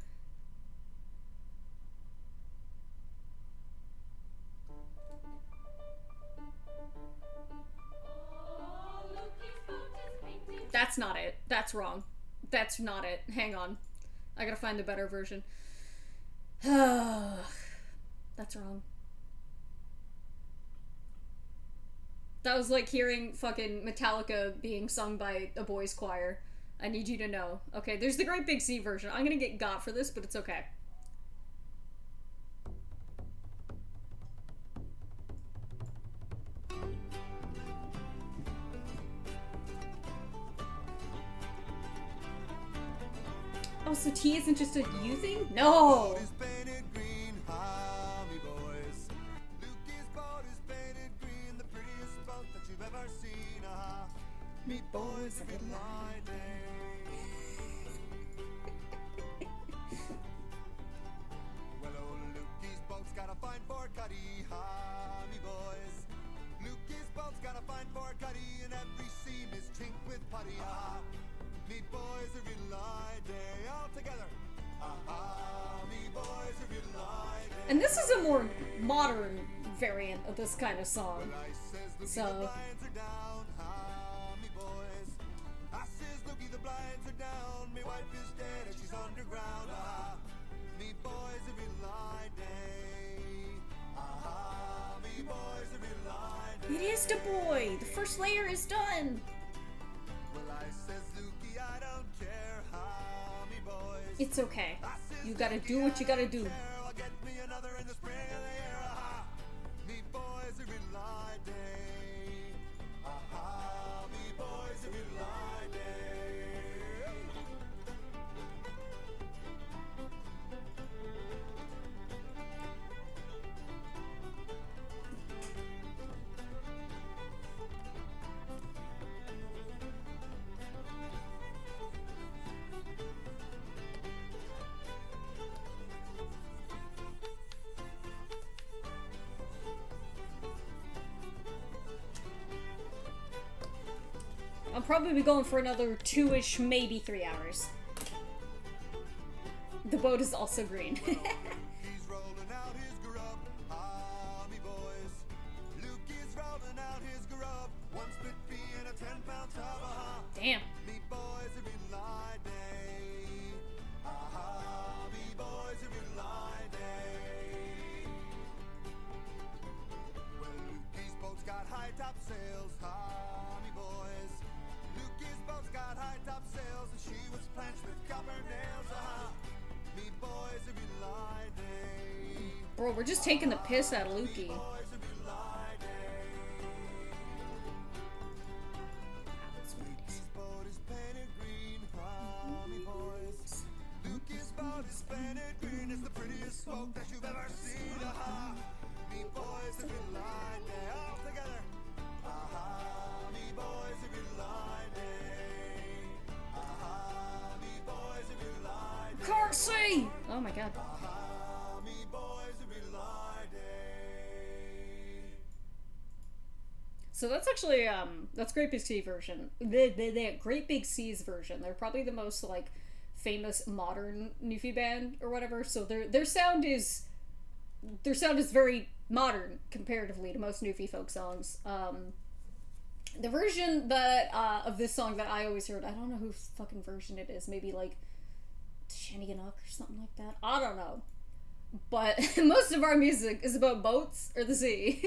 That's not it. That's wrong. That's not it. Hang on. I gotta find a better version. That's wrong. That was like hearing fucking Metallica being sung by a boys' choir. I need you to know. Okay, there's the Great Big Sea version. I'm gonna get got for this, but it's okay. Oh, so tea isn't just a you thing? No! Me boys are good line. Well, old Lukey's boat's got a fine for cuddy, ha, me boys. Lukey's boat's got a fine for cuddy, and every seam is chinked with putty, ha. Me boys are real day all together. Me boys are real day. And this is a more modern variant of this kind of song. So The blinds are down, me wife is dead and she's underground. Me boys are real day. Me boys are real day. it is the boy. The first layer is done. Well, I says, Lukey, I don't care, me boys. It's okay. You gotta do what you gotta do. I'll get me another in the spring of the year. Me boys are real day. Me boys are real day. probably be going for another 2-ish, maybe 3 hours. The boat is also green. He's rolling out his grub, ah, me boys. Luke is rolling out his grub, 1 split pea and a 10-pound tub, ah. Damn. Me boys every lie day, ah, me boys every lie day. Well, Lukey's boat's got high top sails, ah, me boys. Lukey's boat's got high top sails, and she was planched with copper nails, ah. Me boys every lie day. Bro, we're just taking the piss out of Lukey. Boys every lie day. Lukey's boat is painted green, ah, me boys. Lukey's boat is painted green. It's the prettiest smoke that you've ever seen, ah. Me boys every lie day. All together. Ah, me boys every lie day. Ah, me boys every lie day. Can't see! Oh my god. Ah, me boys every lie day. So that's actually, that's Great Big Sea version. The Great Big Sea's version. They're probably the most, like, famous modern Newfie band or whatever, so their sound is very modern comparatively to most Newfie folk songs. The version that, of this song that I always heard, I don't know whose fucking version it is, maybe, like, Shenaniganuk or something like that. I don't know. But most of our music is about boats or the sea.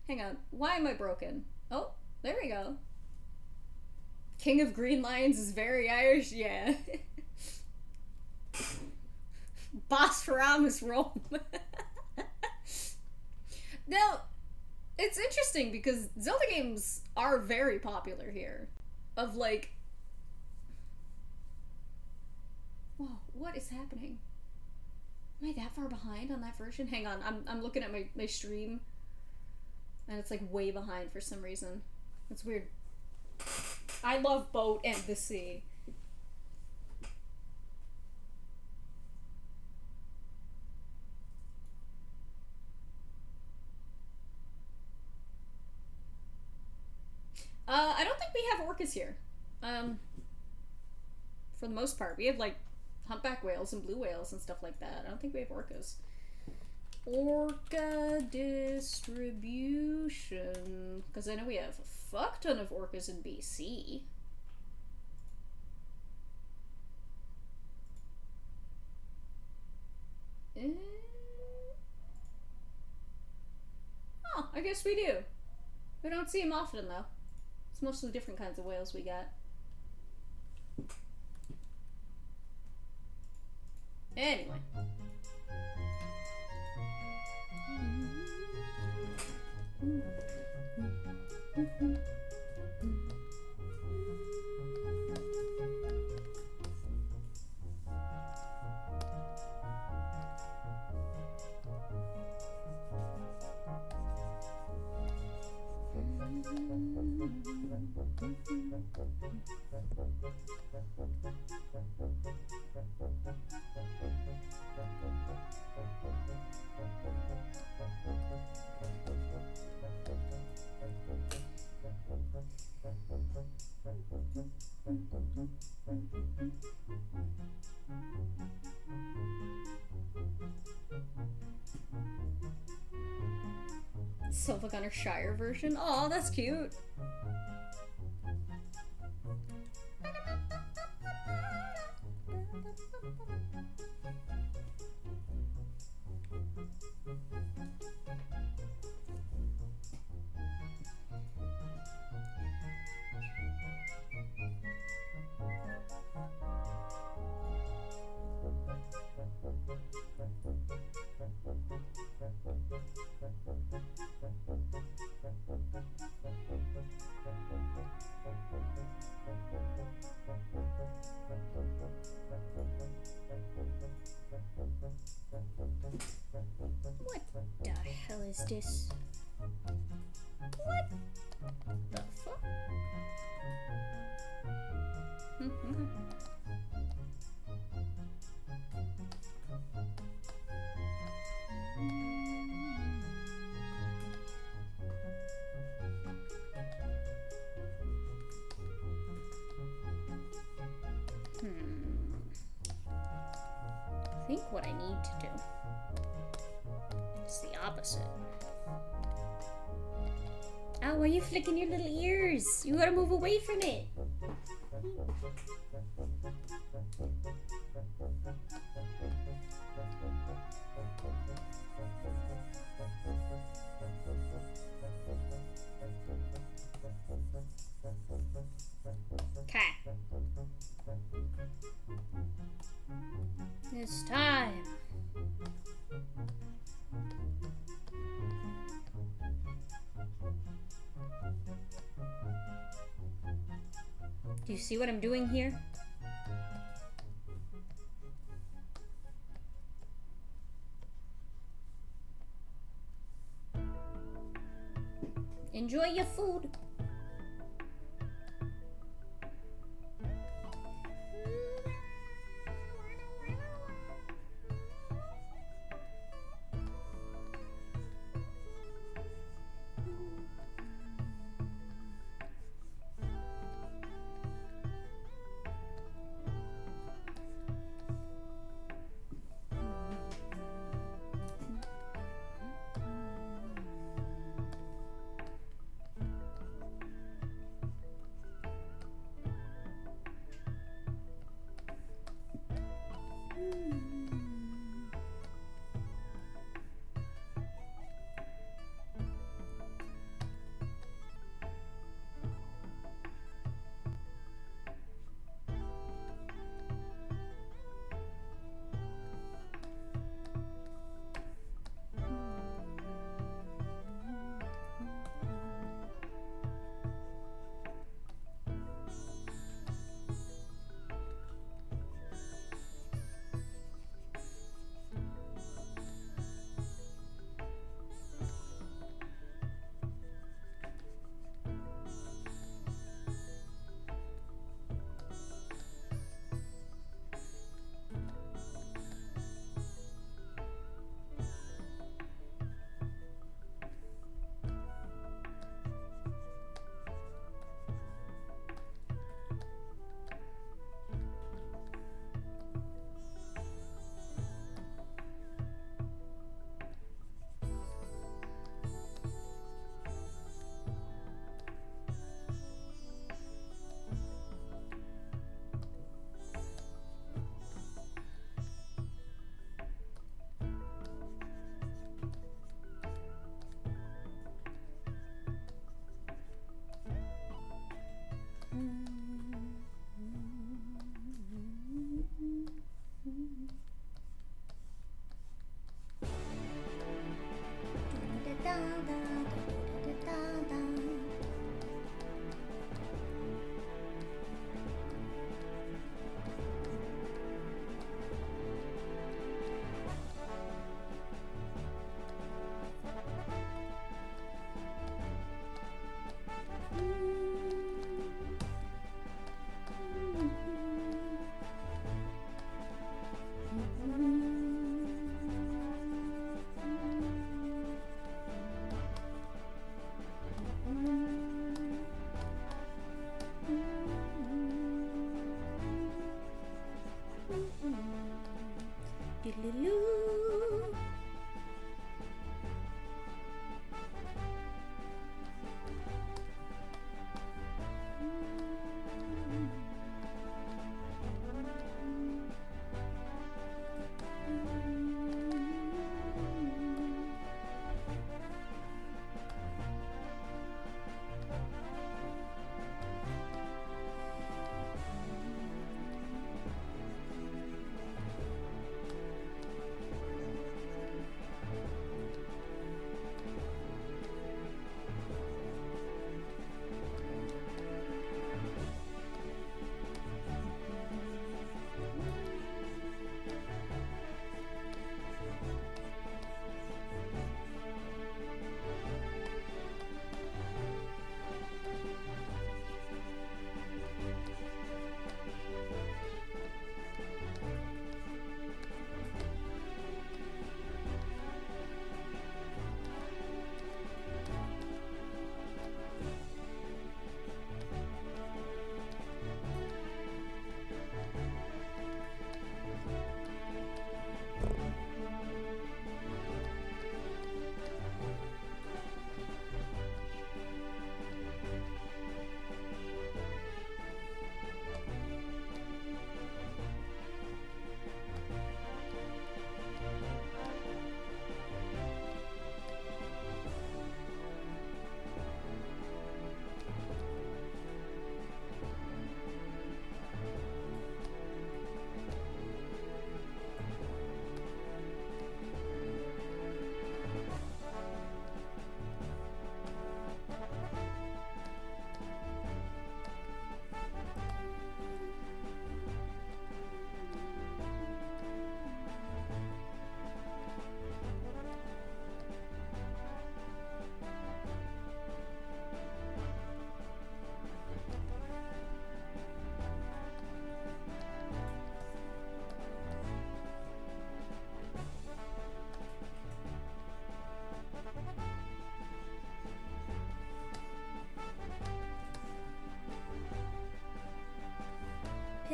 Hang on. Why am I broken? Oh, there we go. King of Green Lions is very Irish, yeah. Bosphorus Rome. Now, it's interesting because Zelda games are very popular here. Of like... Whoa, what is happening? Am I that far behind on that version? Hang on, I'm looking at my stream. And it's like way behind for some reason. It's weird. I love boat and the sea. I don't think we have orcas here. For the most part. We have like humpback whales and blue whales and stuff like that. I don't think we have orcas. Orca distribution. Because I know we have a fuck ton of orcas in BC. Oh, I guess we do. We don't see them often though. It's mostly different kinds of whales we got. Anyway. Silvagunner Shire version. Oh, that's cute. What the hell is this? What the fuck? think what I need to do is the opposite. Ow, why are you flicking your little ears? You gotta move away from it. Okay. It's time. Do you see what I'm doing here? Enjoy your food.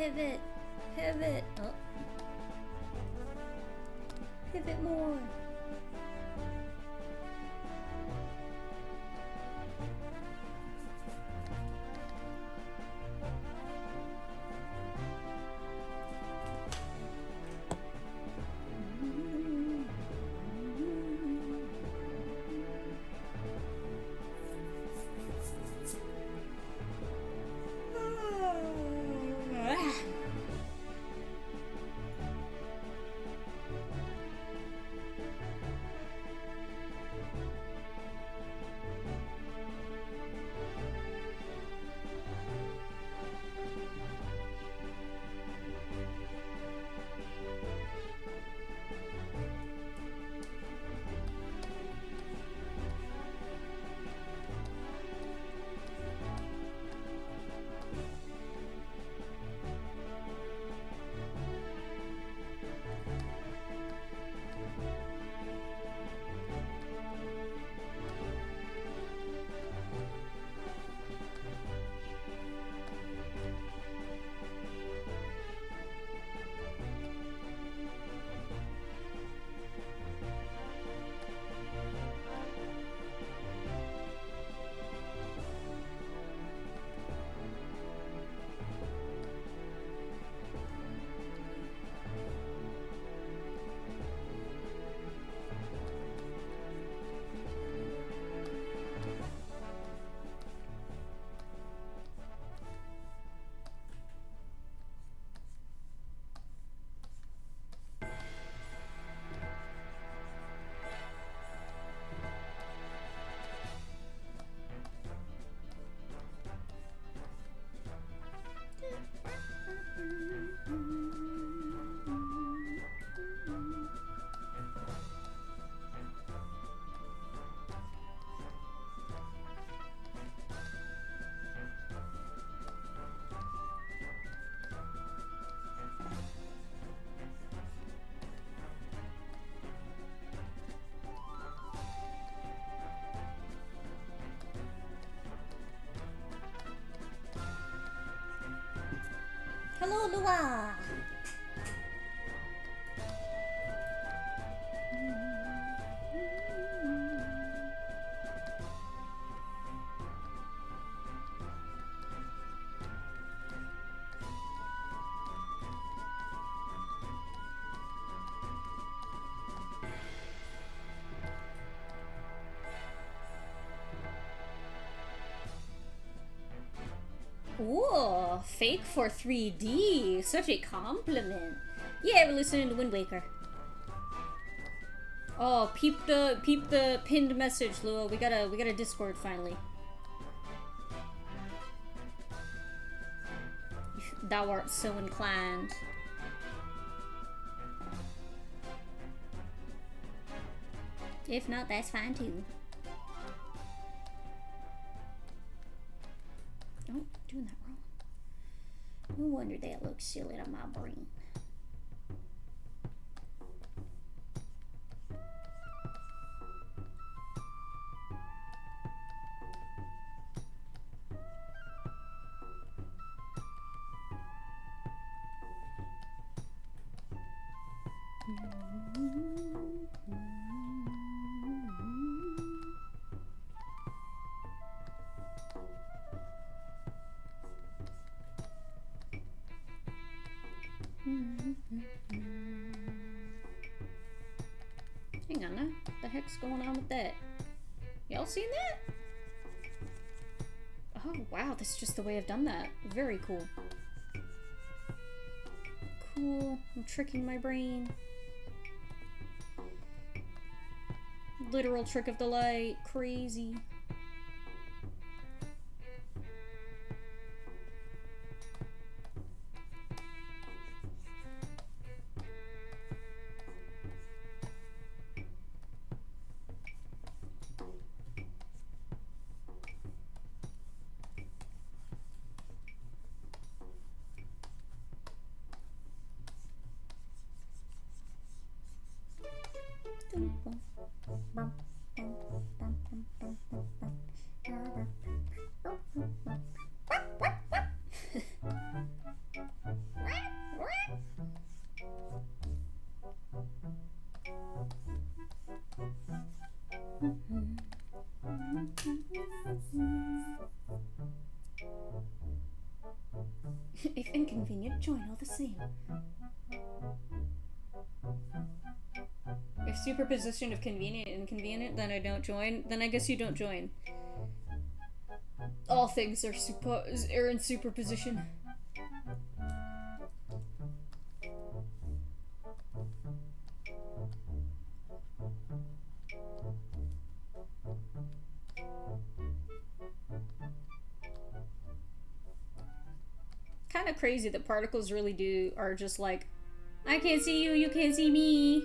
Pivot. Pivot. Oh. Pivot more. Hello, Lua! Ooh, fake for 3D. Such a compliment. Yeah, we're listening to Wind Waker. Oh, peep the pinned message, Lua. We got a Discord finally. If thou art so inclined. If not, that's fine too. Oh, doing that wrong. No wonder that looks silly on my brain. Hang on now. What the heck's going on with that? Y'all seen that? Oh wow, that's just the way I've done that. Very cool. Cool. I'm tricking my brain. Literal trick of the light. Crazy. If inconvenient, join all the same. If superposition of convenient and inconvenient, then I don't join. Then I guess you don't join. All things are in superposition. Kind of crazy that particles really are just like, I can't see you, you can't see me.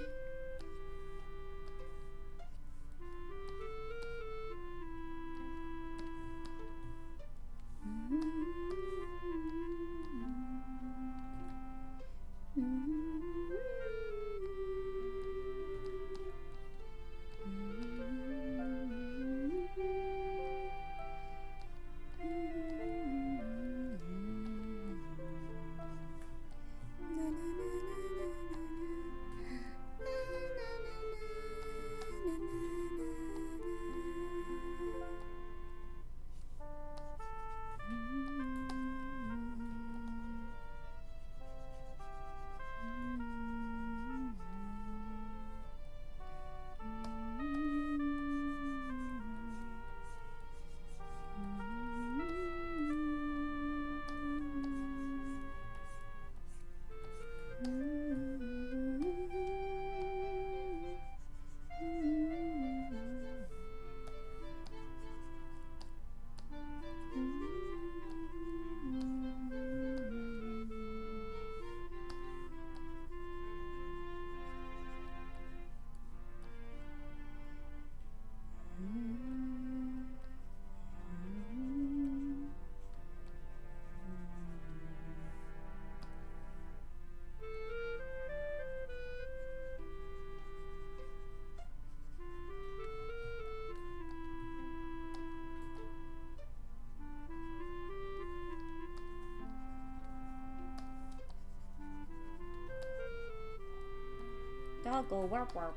Doggo warp warp.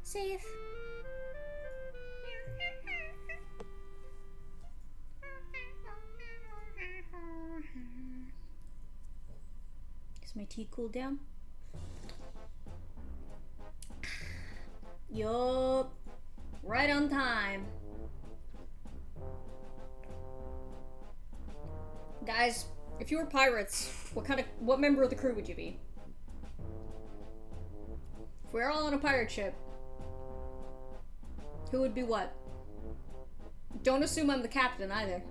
Safe. Is my tea cooled down? Yup. Right on time. Guys, if you were pirates, what member of the crew would you be? If we're all on a pirate ship, who would be what? Don't assume I'm the captain either.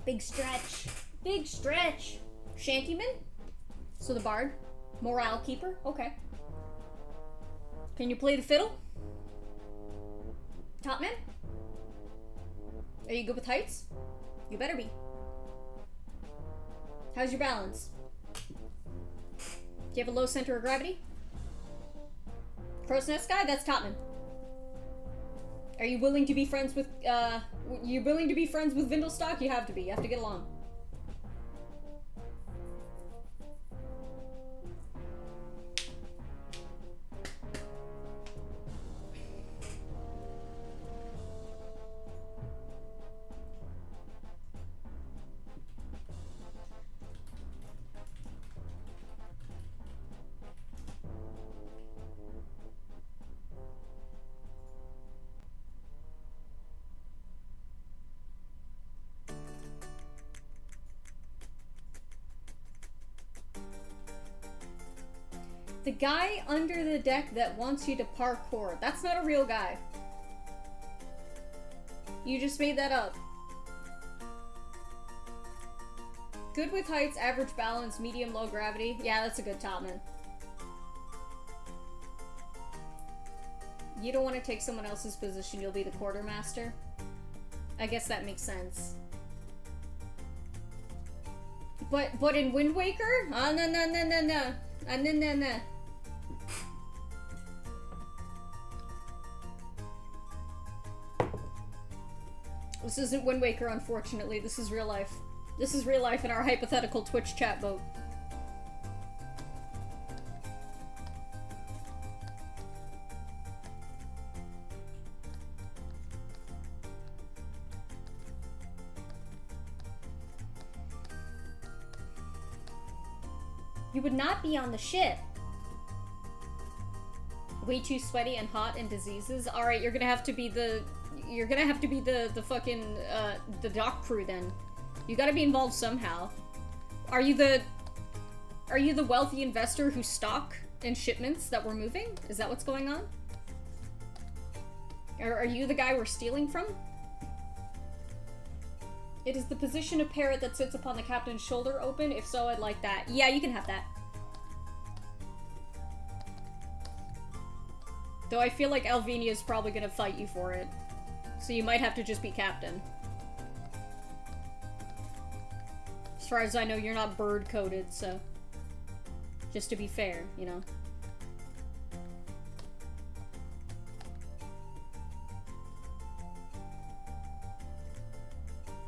Big stretch. Big stretch. Shantyman? So the bard? Morale keeper? Okay. Can you play the fiddle? Top man? Are you good with heights? You better be. How's your balance? Do you have a low center of gravity? Crow's nest guy? That's Topman. Are you willing to be friends with, you willing to be friends with Vindelstock? You have to be. You have to get along. The guy under the deck that wants you to parkour. That's not a real guy. You just made that up. Good with heights, average balance, medium, low gravity. Yeah, that's a good topman. You don't want to take someone else's position, you'll be the quartermaster. I guess that makes sense. But in Wind Waker? Ah, no. No. This isn't Wind Waker, unfortunately. This is real life. This is real life in our hypothetical Twitch chat vote. You would not be on the ship. Way too sweaty and hot and diseases. All right, you're gonna have to be the fucking the dock crew then. You gotta be involved somehow. Are you the wealthy investor who stock in shipments that we're moving? Is that what's going on? Or are you the guy we're stealing from? It is the position of parrot that sits upon the captain's shoulder open. If so, I'd like that. Yeah, you can have that. Though I feel like Alvenia is probably gonna fight you for it. So you might have to just be captain. As far as I know, you're not bird-coded, so... Just to be fair, you know?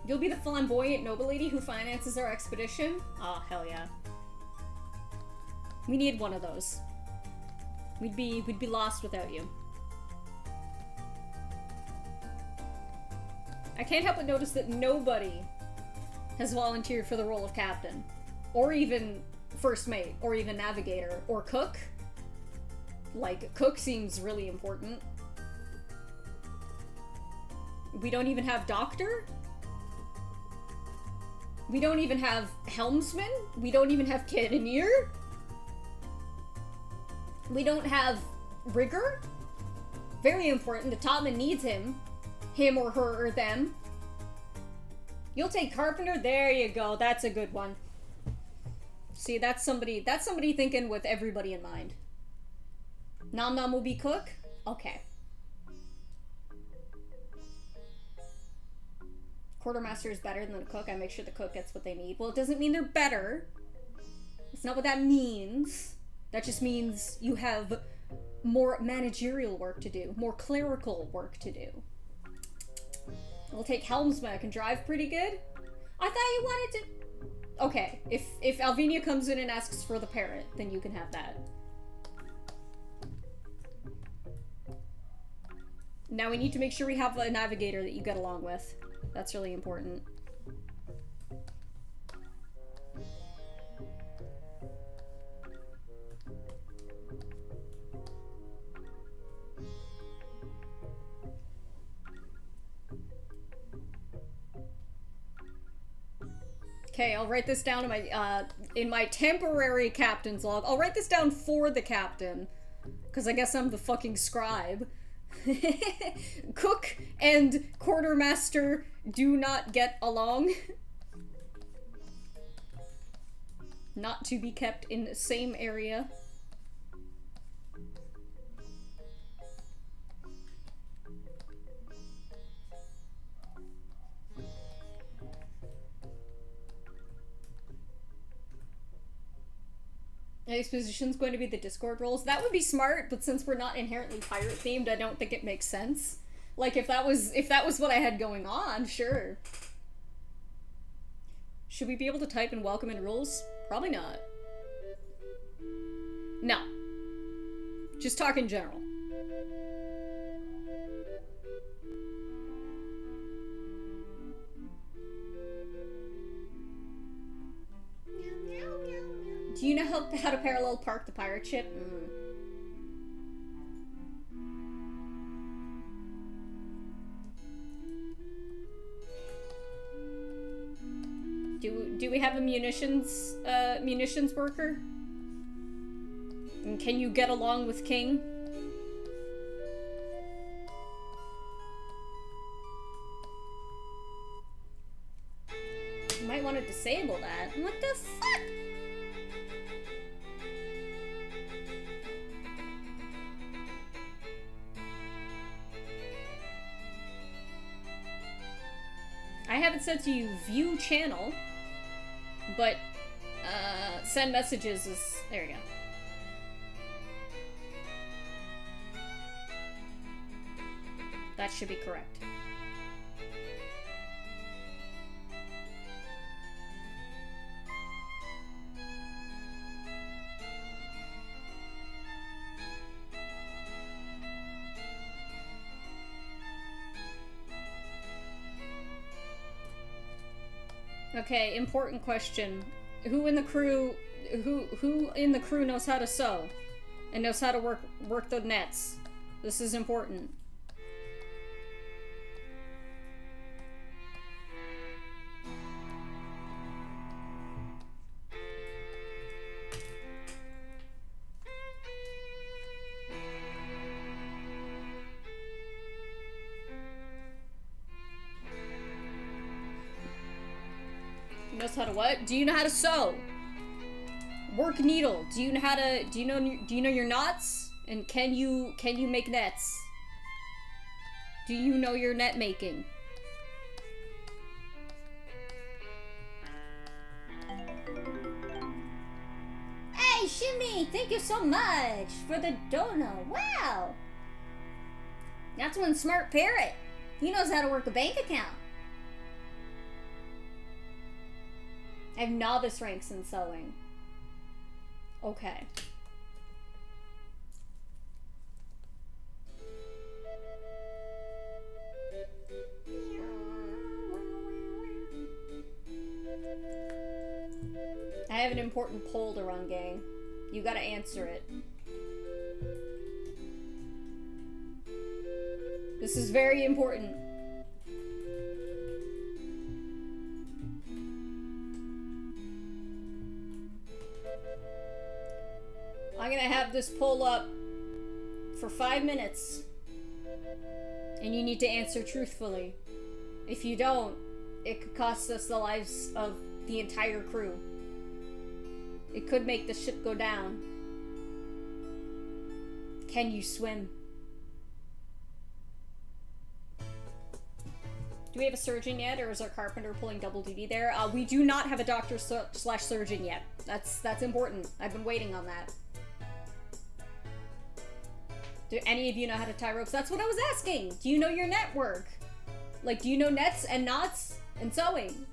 You'll be the flamboyant noble lady who finances our expedition? Oh, hell yeah. We need one of those. We'd be lost without you. I can't help but notice that nobody has volunteered for the role of captain. Or even first mate, or even navigator, or cook. Like, cook seems really important. We don't even have doctor? We don't even have helmsman? We don't even have cannoneer? We don't have rigger? Very important. The topman needs him. Him or her or them. You'll take carpenter? There you go. That's a good one. See, that's somebody thinking with everybody in mind. Nom Nom will be cook? Okay. Quartermaster is better than the cook. I make sure the cook gets what they need. Well, it doesn't mean they're better. That's not what that means. That just means you have more managerial work to do. More clerical work to do. We'll take helmsman. I can drive pretty good. I thought you wanted to... Okay, if Alvenia comes in and asks for the parrot, then you can have that. Now we need to make sure we have a navigator that you get along with. That's really important. Okay, I'll write this down in my temporary captain's log. I'll write this down for the captain, because I guess I'm the fucking scribe. Cook and quartermaster do not get along. Not to be kept in the same area. Next position's going to be the Discord roles. That would be smart, but since we're not inherently pirate themed, I don't think it makes sense. Like if that was what I had going on, sure. Should we be able to type in welcome and rules? Probably not. No. Just talk in general. Do you know how to parallel park the pirate ship? Do we have a munitions worker? And can you get along with King? You might want to disable that. What the fuck? I have it set to you view channel, but send messages is, there we go. That should be correct. Okay, important question. Who in the crew knows how to sew and knows how to work the nets? This is important. Knows how to what? Do you know how to sew? Work needle. Do you know how to? Do you know your knots? And can you make nets? Do you know your net making? Hey, Shimmy! Thank you so much for the dono. Wow! That's one smart parrot. He knows how to work a bank account. I have novice ranks in sewing. Okay. I have an important poll to run, gang. You gotta answer it. This is very important. I'm gonna have this poll up for 5 minutes. And you need to answer truthfully. If you don't, it could cost us the lives of the entire crew. It could make the ship go down. Can you swim? Do we have a surgeon yet, or is our carpenter pulling double duty there? We do not have a doctor slash surgeon yet. That's important. I've been waiting on that. Do any of you know how to tie ropes? That's what I was asking. Do you know your network? Like, do you know nets and knots and sewing?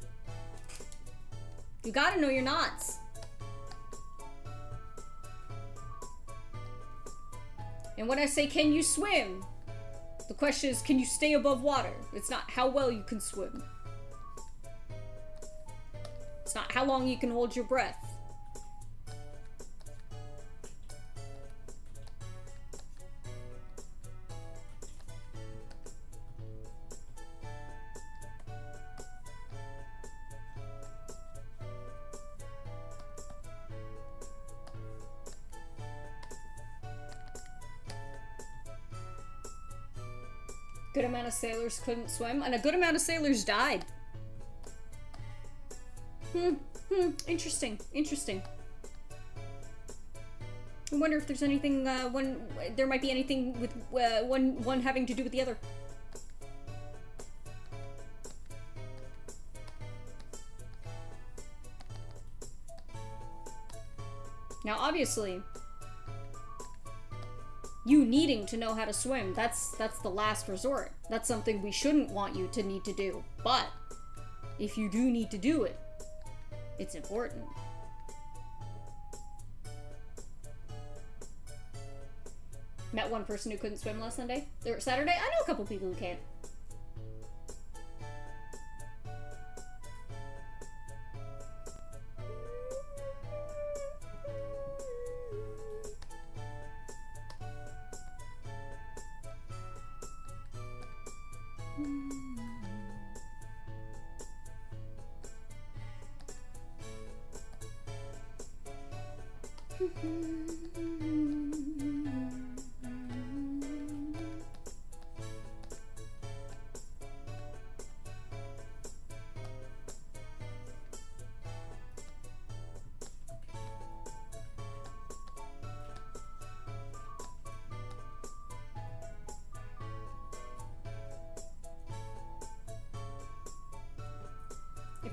You gotta know your knots. And when I say, can you swim? The question is, can you stay above water? It's not how well you can swim. It's not how long you can hold your breath. Good amount of sailors couldn't swim, and a good amount of sailors died. Interesting. I wonder if there's anything, there might be anything with one having to do with the other. Now, obviously, you needing to know how to swim, that's the last resort. That's something we shouldn't want you to need to do. But if you do need to do it, it's important. Met one person who couldn't swim last Sunday or Saturday. I know a couple people who can't.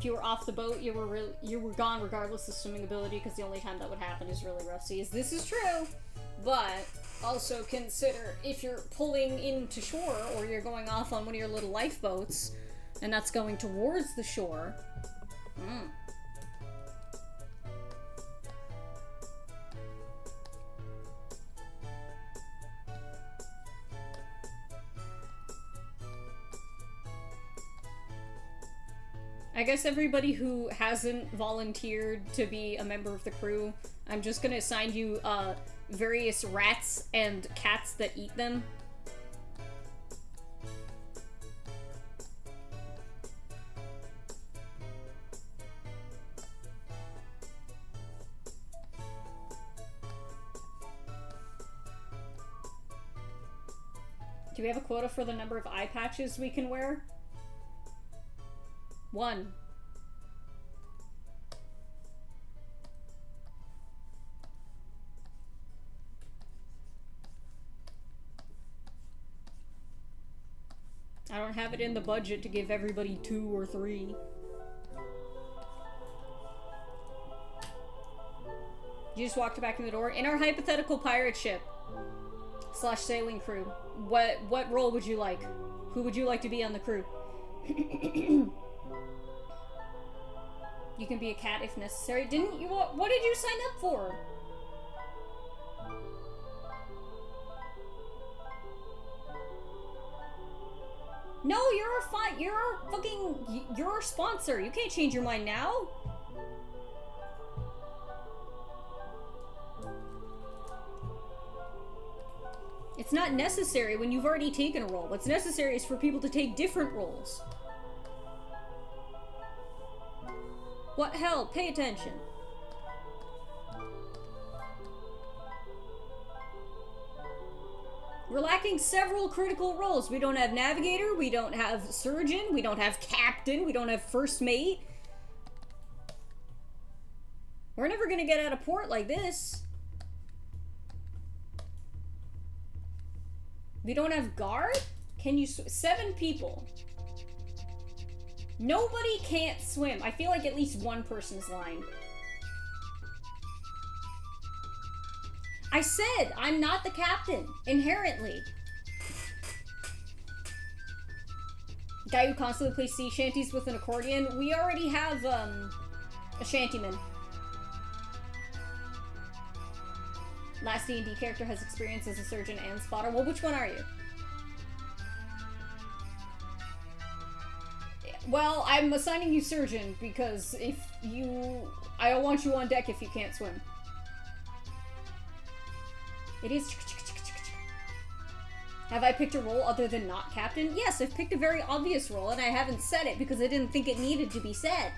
if you were off the boat, you were gone regardless of swimming ability, because the only time that would happen is really rough seas. This is true, but also consider if you're pulling into shore, or you're going off on one of your little lifeboats, and that's going towards the shore. I guess everybody who hasn't volunteered to be a member of the crew, I'm just gonna assign you, various rats and cats that eat them. Do we have a quota for the number of eye patches we can wear? 1. I don't have it in the budget to give everybody 2 or 3. You just walked back in the door. In our hypothetical pirate ship / sailing crew, what role would you like? Who would you like to be on the crew? You can be a cat if necessary. Didn't you? What did you sign up for? No, you're our sponsor. You can't change your mind now. It's not necessary when you've already taken a role. What's necessary is for people to take different roles. What hell? Pay attention. We're lacking several critical roles. We don't have navigator, we don't have surgeon, we don't have captain, we don't have first mate. We're never gonna get out of port like this. We don't have guard? Can you 7 people. Nobody can't swim. I feel like at least one person's lying. I said I'm not the captain, inherently. Guy who constantly plays sea shanties with an accordion. We already have, a shantyman. Last D&D character has experience as a surgeon and spotter. Well, which one are you? Well, I'm assigning you surgeon because I don't want you on deck if you can't swim. It is. Have I picked a role other than not captain? Yes, I've picked a very obvious role, and I haven't said it because I didn't think it needed to be said.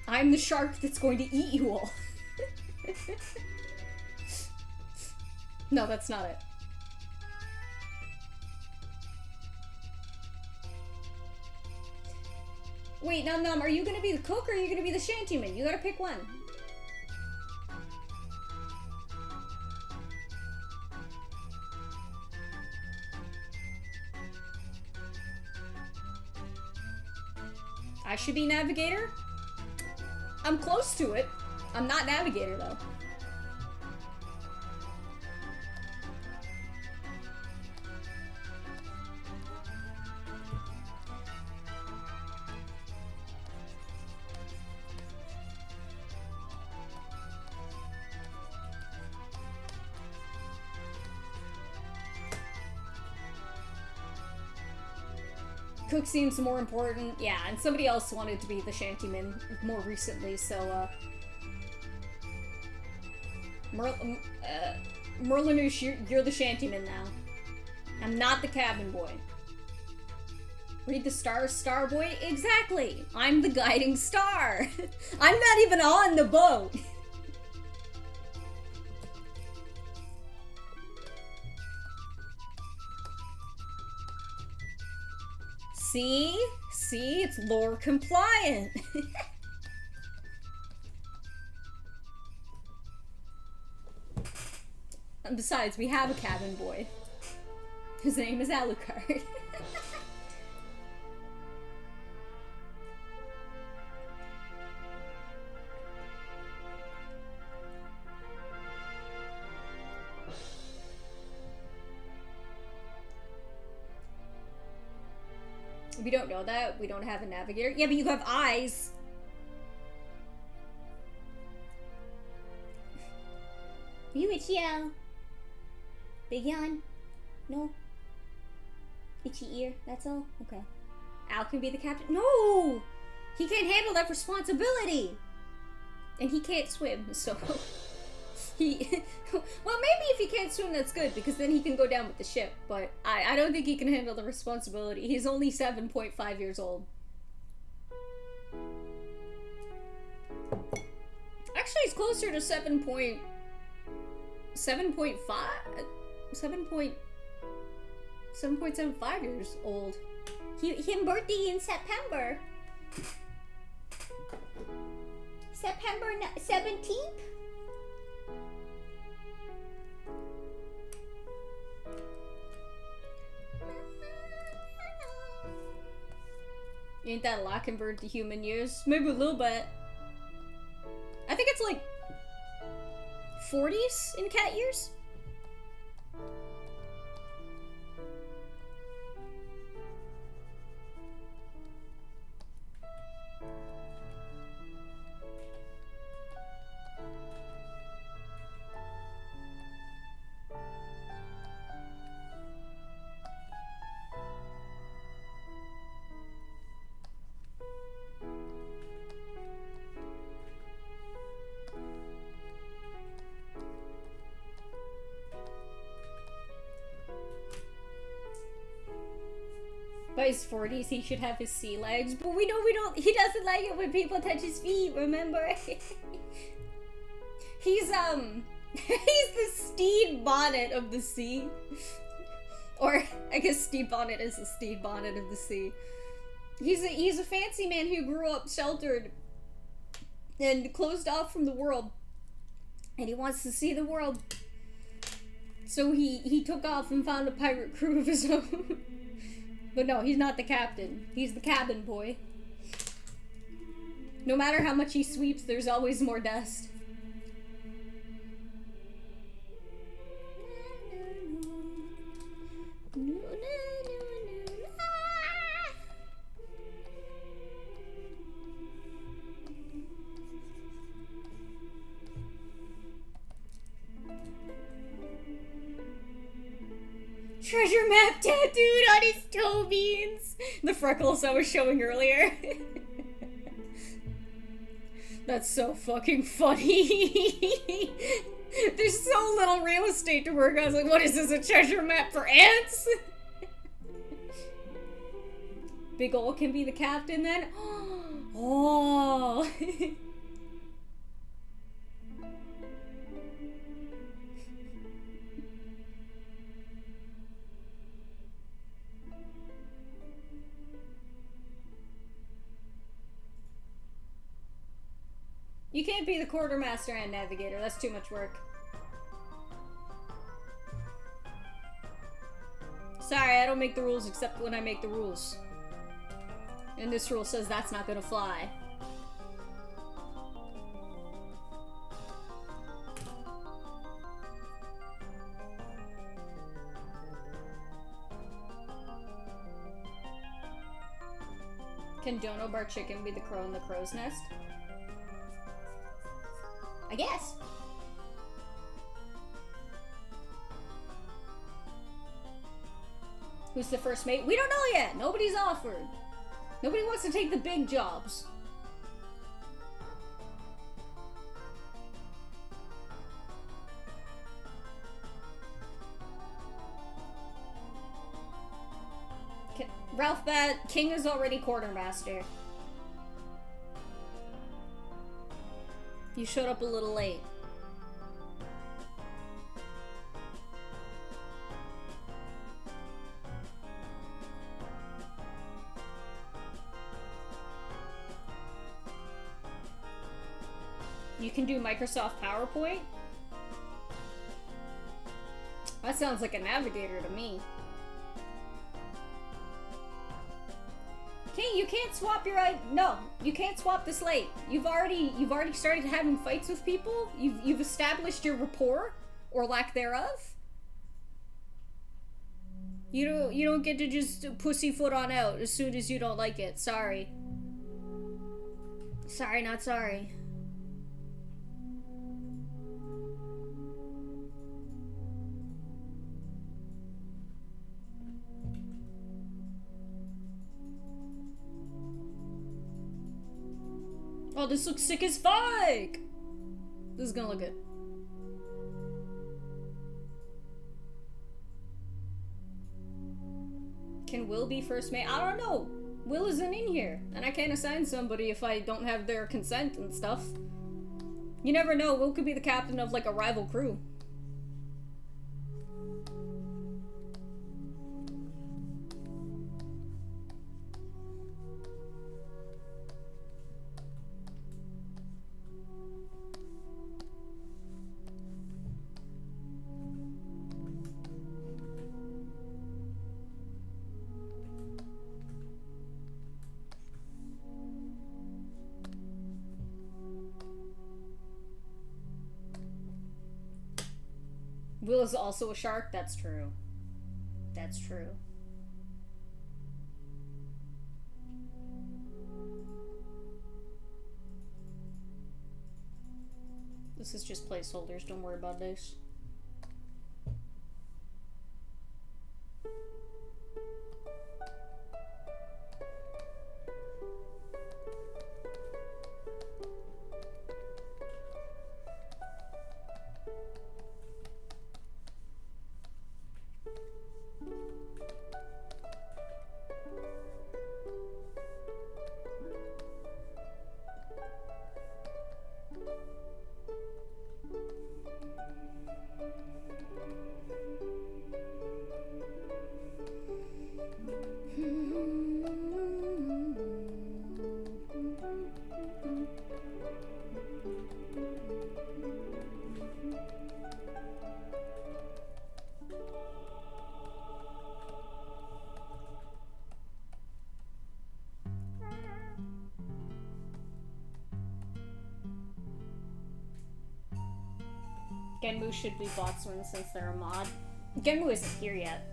I'm the shark that's going to eat you all. No, that's not it. Wait, Num, are you gonna be the cook or are you gonna be the shantyman? You gotta pick one. I should be navigator? I'm close to it. I'm not navigator, though. Cook seems more important. Yeah, and somebody else wanted to be the shantyman more recently, so, Merlinoosh, you're the shantyman now. I'm not the cabin boy. Read the stars, star boy? Exactly! I'm the guiding star! I'm not even on the boat! See? See? It's lore compliant! And besides, we have a cabin boy. His name is Alucard. We don't know that. We don't have a navigator. Yeah, but you have eyes. You itchy, Al? Big yawn? No? Itchy ear, that's all? Okay. Al can be the captain. No! He can't handle that responsibility! And he can't swim, so... he... well, maybe if he can't swim, that's good, because then he can go down with the ship. But I don't think he can handle the responsibility. He's only 7.5 years old. Actually, he's closer to 7.5? 7.75 years old. Him birthday in September. September 17th? Ain't that a lot converted to human years? Maybe a little bit. I think it's like 40s in cat years? By his 40s, he should have his sea legs, but we know he doesn't like it when people touch his feet, remember? He's the Steed Bonnet of the sea. Or, I guess Steed Bonnet is the Steed Bonnet of the sea. He's a fancy man who grew up sheltered and closed off from the world. And he wants to see the world. So he took off and found a pirate crew of his own. But no, he's not the captain. He's the cabin boy. No matter how much he sweeps, there's always more dust. Treasure map tattooed on his toe beans! The freckles I was showing earlier. That's so fucking funny. There's so little real estate to work on. I was like, what is this, a treasure map for ants? Big ol' can be the captain then? Oh! You can't be the quartermaster and navigator. That's too much work. Sorry, I don't make the rules except when I make the rules. And this rule says that's not gonna fly. Can Dono Bar Chicken be the crow in the crow's nest? I guess. Who's the first mate? We don't know yet. Nobody's offered. Nobody wants to take the big jobs. Ralph Bat, King is already quartermaster. You showed up a little late. You can do Microsoft PowerPoint? That sounds like a navigator to me. King, you can't swap your no, you can't swap the slate. You've already started having fights with people. You've established your rapport or lack thereof. You don't get to just pussyfoot on out as soon as you don't like it. Sorry. Sorry, not sorry. Oh, this looks sick as fuck! This is gonna look good. Can Will be first mate? I don't know. Will isn't in here, and I can't assign somebody if I don't have their consent and stuff. You never know, Will could be the captain of like a rival crew. Will is also a shark? That's true. That's true. This is just placeholders, don't worry about this. Genmu should be Botswan since they're a mod. Genmu isn't here yet.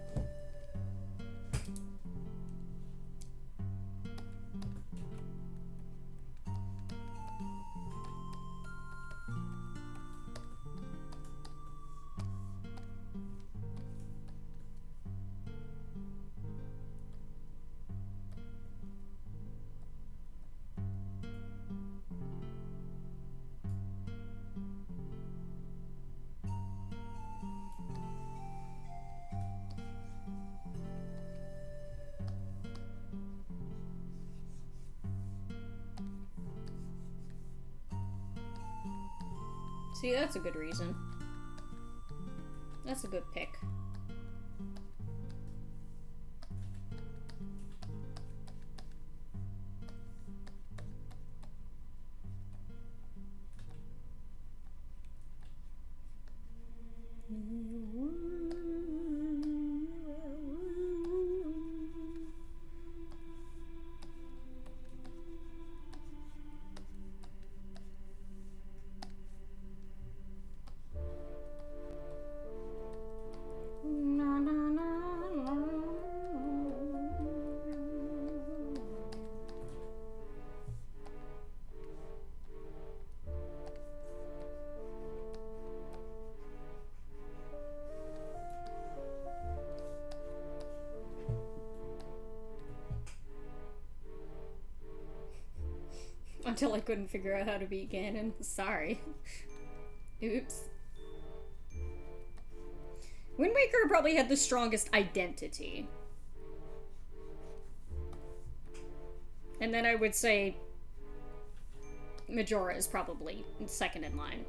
See, that's a good reason. That's a good pick. Until I couldn't figure out how to beat Ganon. Sorry. Oops. Wind Waker probably had the strongest identity. And then I would say Majora is probably second in line.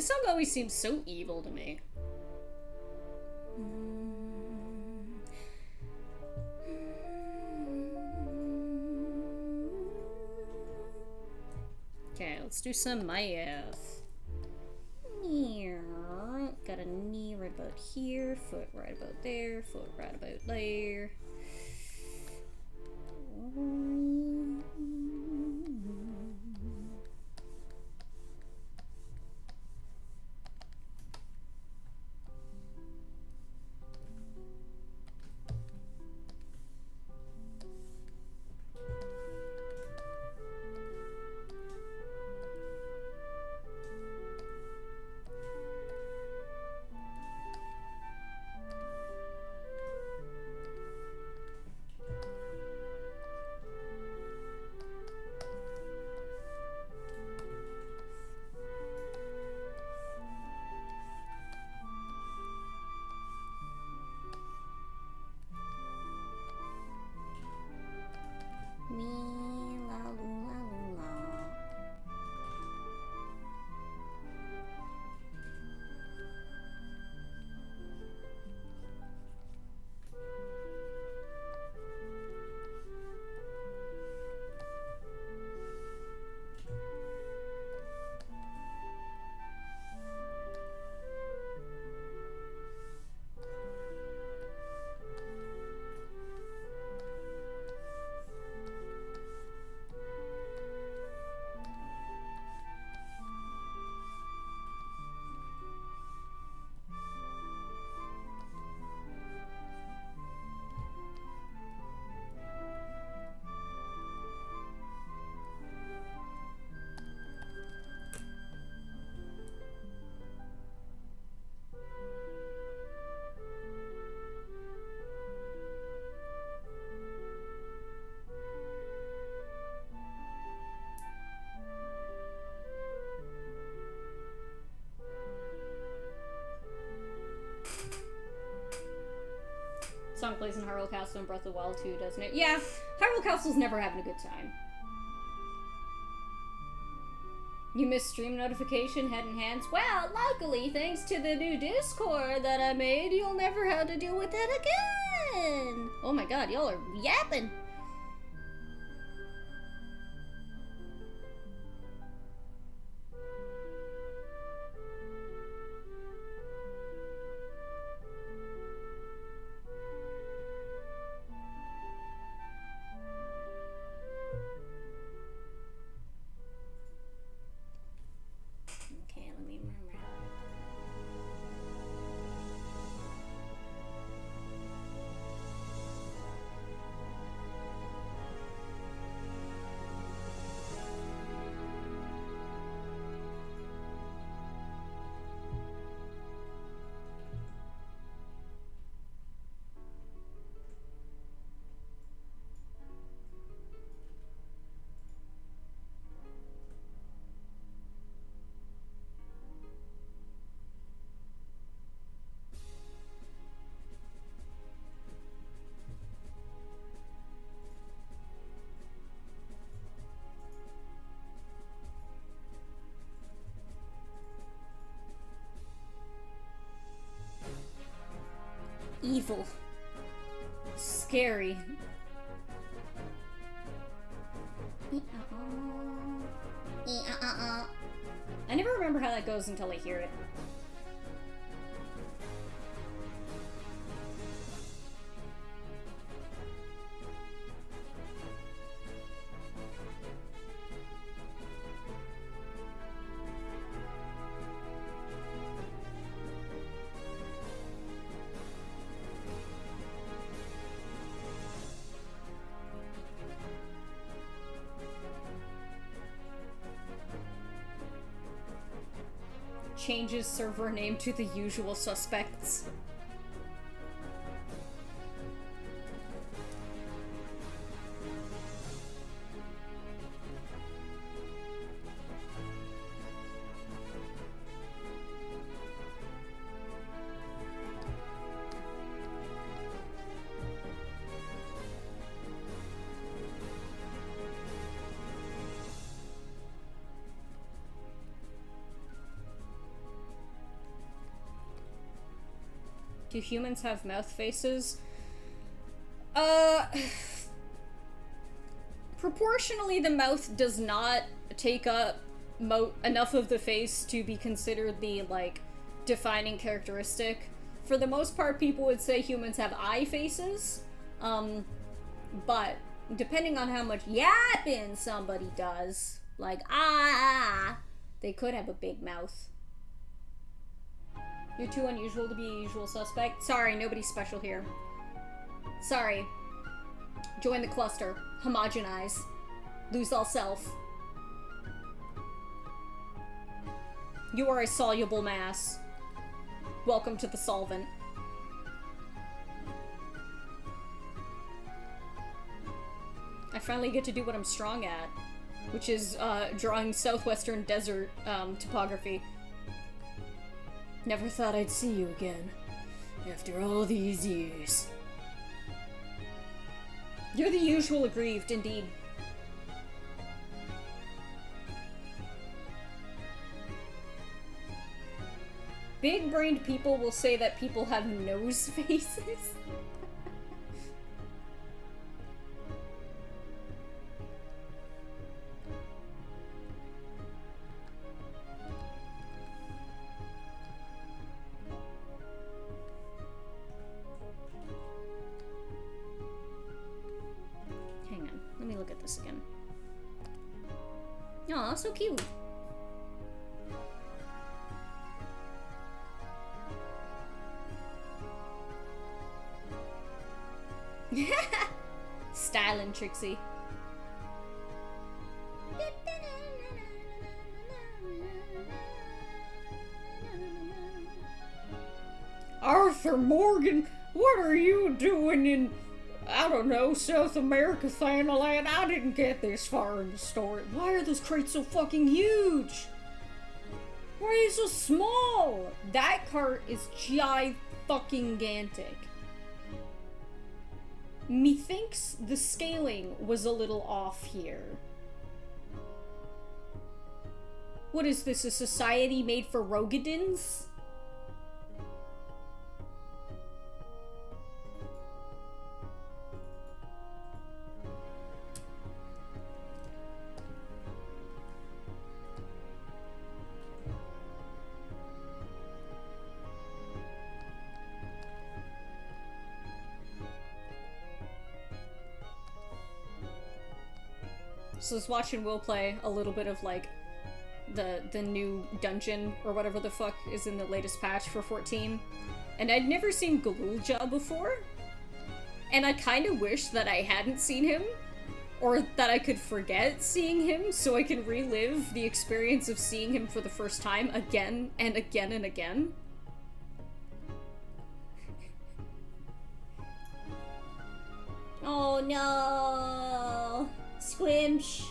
This song always seems so evil to me. Okay, let's do some math. Got a knee right about here, foot right about there, foot right about there. Song plays in Hyrule Castle and Breath of the Wild too, doesn't it? Yeah, Hyrule Castle's never having a good time. You missed stream notification, head and hands. Well, luckily, thanks to the new Discord that I made, you'll never have to deal with that again. Oh my god, y'all are yapping. Okay, let me remember. Evil. Scary. I never remember how that goes until I hear it. Changes server name to the usual suspects. Do humans have mouth faces? Proportionally, the mouth does not take up enough of the face to be considered the, like, defining characteristic. For the most part, people would say humans have eye faces, but depending on how much yapping somebody does, like, they could have a big mouth. You're too unusual to be a usual suspect. Sorry, nobody's special here. Sorry. Join the cluster. Homogenize. Lose all self. You are a soluble mass. Welcome to the solvent. I finally get to do what I'm strong at, which is drawing southwestern desert topography. Never thought I'd see you again, after all these years. You're the usual aggrieved, indeed. Big-brained people will say that people have nose faces. Hang on, let me look at this again. Aw, so cute. Styling Trixie. Arthur Morgan, what are you doing in, I don't know, South America, Thanaland? I didn't get this far in the story. Why are those crates so fucking huge? Why are you so small? That cart is fucking-gantic. Methinks the scaling was a little off here. What is this, a society made for Rogadins? So I was watching Will play a little bit of, like, the new dungeon, or whatever the fuck is in the latest patch for 14. And I'd never seen Galulja before. And I kind of wish that I hadn't seen him, or that I could forget seeing him, so I can relive the experience of seeing him for the first time again and again and again. Oh no! Squimsh.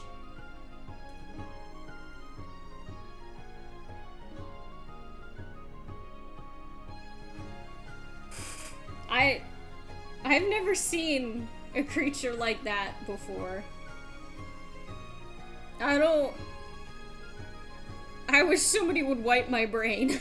I've never seen a creature like that before. I wish somebody would wipe my brain.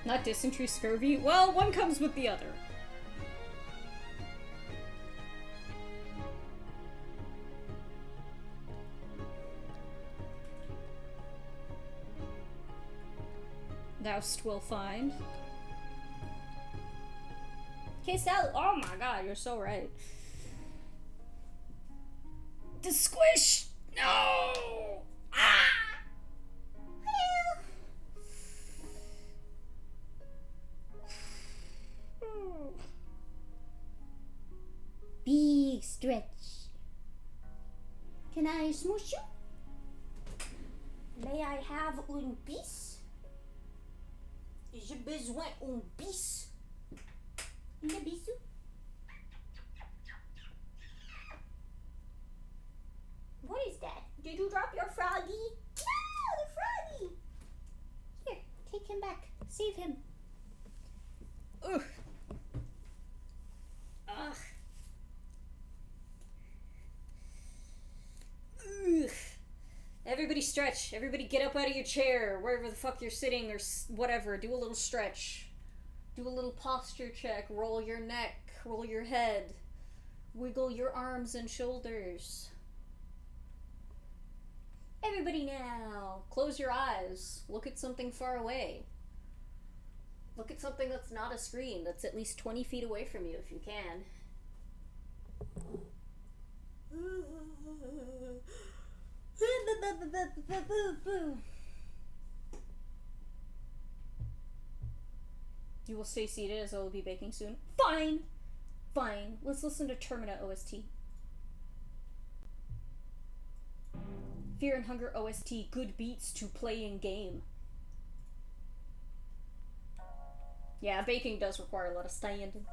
Not dysentery, scurvy? Well, one comes with the other. Thou'st will find. Okay, Sally. Oh my god, you're so right. The squish! No! Ah! Big stretch. Can I smoosh you? May I have un bis? J'ai besoin un bis. Le bisou. What is that? Did you drop your froggy? No, the froggy. Here, take him back. Save him. stretch. Everybody get up out of your chair, wherever the fuck you're sitting or whatever. Do a little stretch. Do a little posture check. Roll your neck. Roll your head. Wiggle your arms and shoulders. Everybody now, close your eyes. Look at something far away. Look at something that's not a screen, that's at least 20 feet away from you if you can. You will stay seated as I will be baking soon. Fine! Fine. Let's listen to Termina OST. Fear and Hunger OST, good beats to playing game. Yeah, baking does require a lot of standing.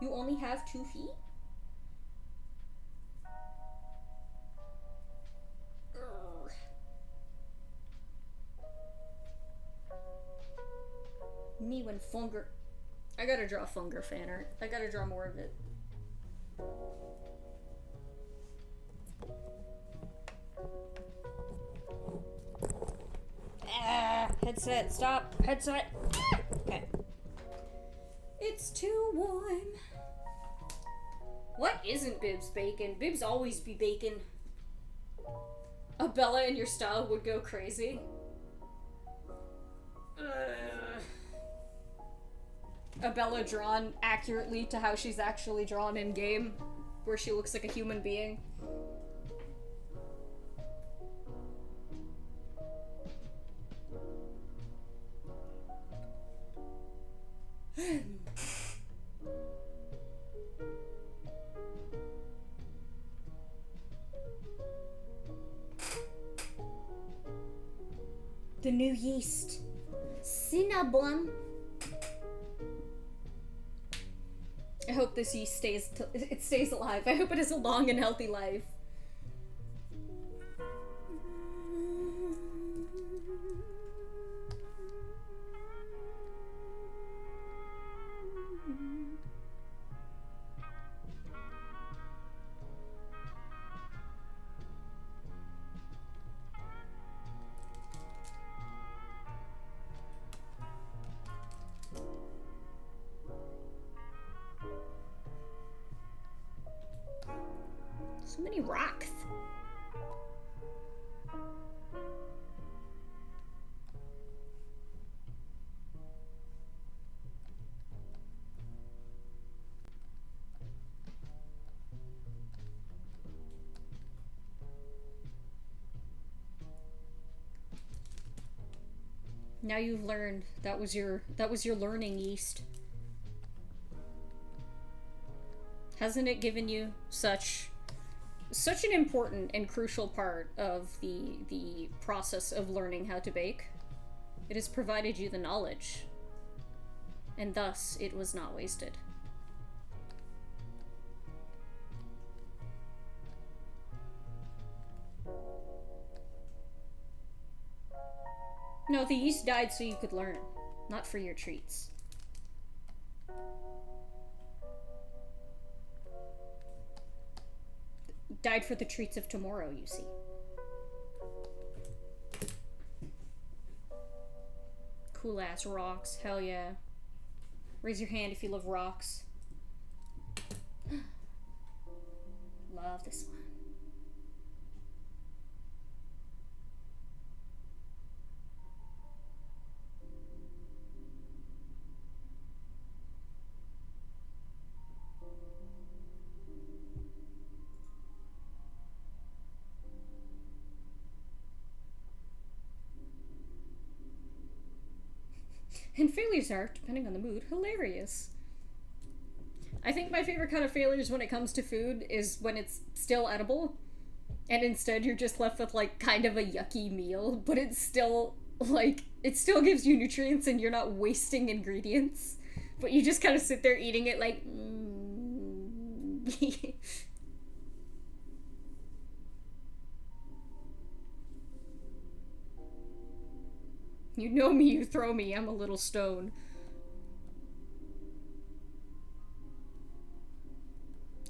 You only have 2 feet? Urgh. Me when Funger... I gotta draw Funger fan art. I gotta draw more of it. Headset, stop. Headset. Okay. It's too warm. What isn't Bib's bacon? Bib's always be bacon. A Bella in your style would go crazy. A Bella drawn accurately to how she's actually drawn in game, where she looks like a human being. The new yeast. Cinnabon. I hope this yeast stays alive. I hope it has a long and healthy life. So many rocks. Now you've learned. That was your learning yeast. Hasn't it given you such an important and crucial part of the process of learning how to bake? It has provided you the knowledge, and thus it was not wasted. No, the yeast died so you could learn, not for your treats. Died for the treats of tomorrow, you see. Cool ass rocks, hell yeah. Raise your hand if you love rocks. Love this one. And failures are, depending on the mood, hilarious. I think my favorite kind of failures when it comes to food is when it's still edible, and instead you're just left with, like, kind of a yucky meal, but it's still, like, it still gives you nutrients and you're not wasting ingredients, but you just kind of sit there eating it like, You know me, you throw me, I'm a little stone.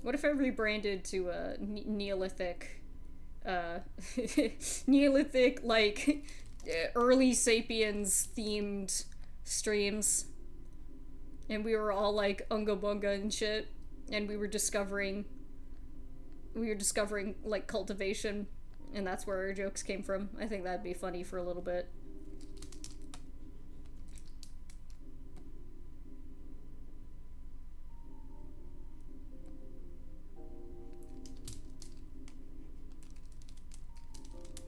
What if I rebranded to Neolithic Neolithic, like, early Sapiens themed streams. And we were all like unga bunga and shit. And we were discovering like cultivation. And that's where our jokes came from. I think that'd be funny for a little bit.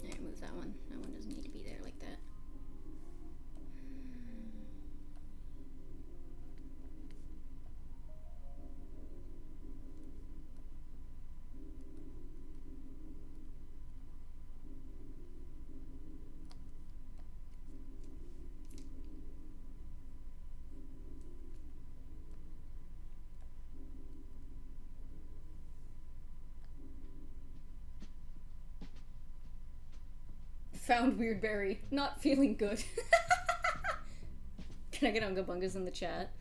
Alright, move that one. That one doesn't need to be there like that. Found weird berry. Not feeling good. Can I get Unga Bungas in the chat?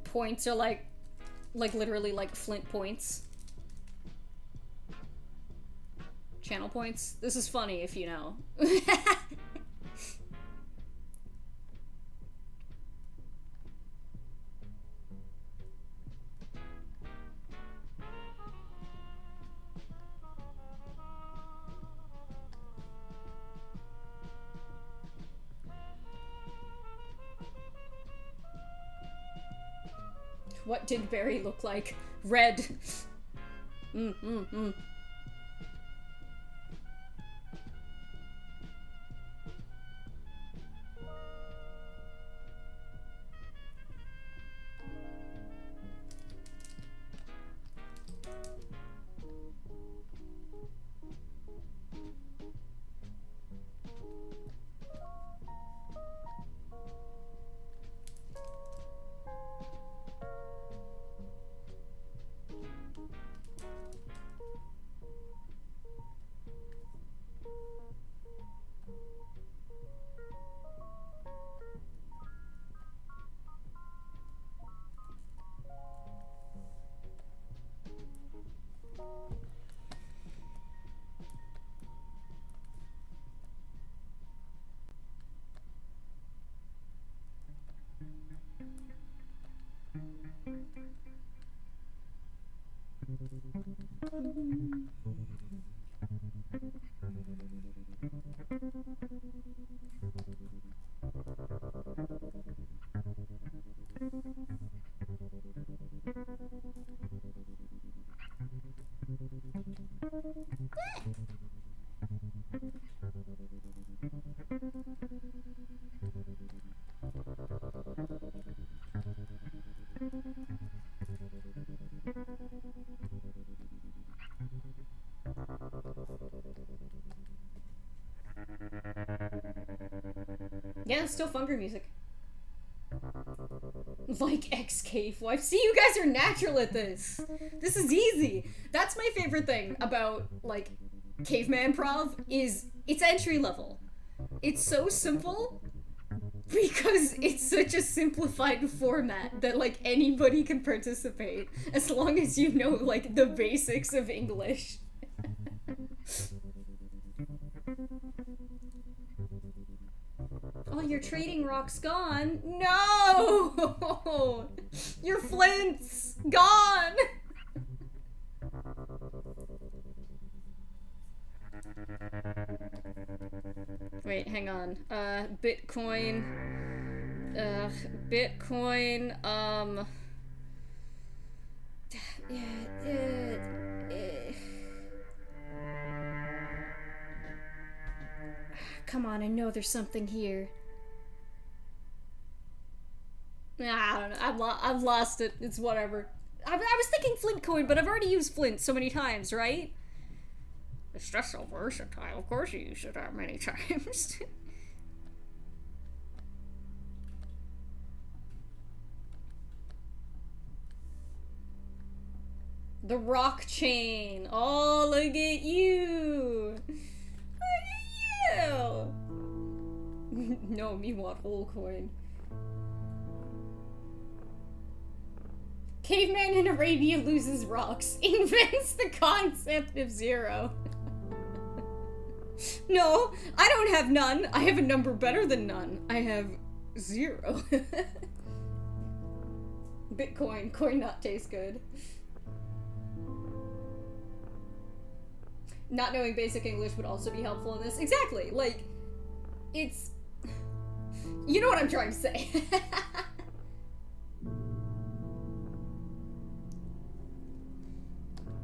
Points are like literally like flint points. Channel points. This is funny if you know. What did Barry look like? Red. Mm. Yeah, it's still Funger music. Like X-Cave wife. See, you guys are natural at this. This is easy. That's my favorite thing about, like, caveman prov, is it's entry level. It's so simple because it's such a simplified format that, like, anybody can participate as long as you know, like, the basics of English. Oh, your trading rock's gone. No! Your flint's gone! Wait, hang on. Bitcoin. Bitcoin, Come on, I know there's something here. I don't know. I've lost it. It's whatever. I was thinking Flint coin, but I've already used Flint so many times, right? It's just so versatile. Of course you use it that many times. The rock chain. Oh, look at you. Look at you. No, me want whole coin. Caveman in Arabia loses rocks. Invents the concept of zero. No, I don't have none. I have a number better than none. I have 0. Bitcoin. Coin not taste good. Not knowing basic English would also be helpful in this. Exactly. Like, it's... You know what I'm trying to say.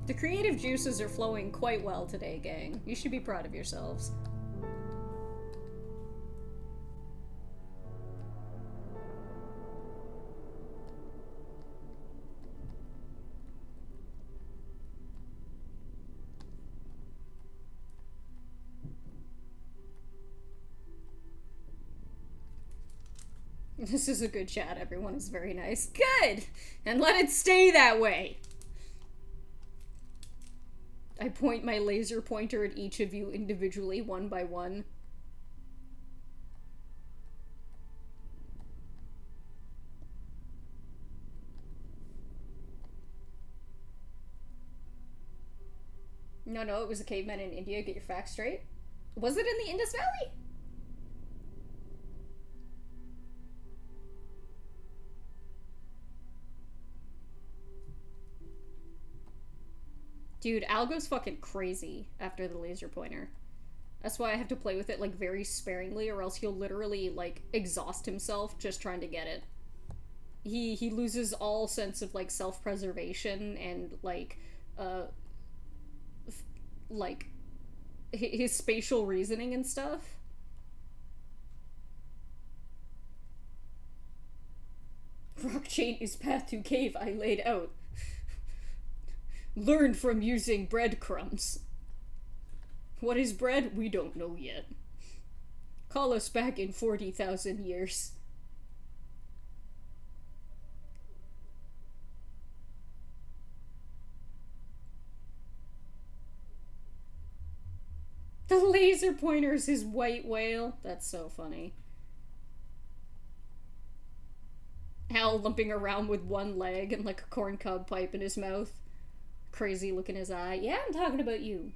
The creative juices are flowing quite well today, gang. You should be proud of yourselves. This is a good chat. Everyone is very nice. Good! And let it stay that way! I point my laser pointer at each of you individually, one by one. No, it was the cavemen in India. Get your facts straight. Was it in the Indus Valley? Dude, Al goes fucking crazy after the laser pointer. That's why I have to play with it, like, very sparingly, or else he'll literally, like, exhaust himself just trying to get it. He loses all sense of, like, self-preservation and, like, his spatial reasoning and stuff. Rock chain is path to cave I laid out. Learn from using breadcrumbs. What is bread? We don't know yet. Call us back in 40,000 years. The laser pointer is his white whale. That's so funny. Hal limping around with one leg and like a corncob pipe in his mouth. Crazy look in his eye. Yeah, I'm talking about you.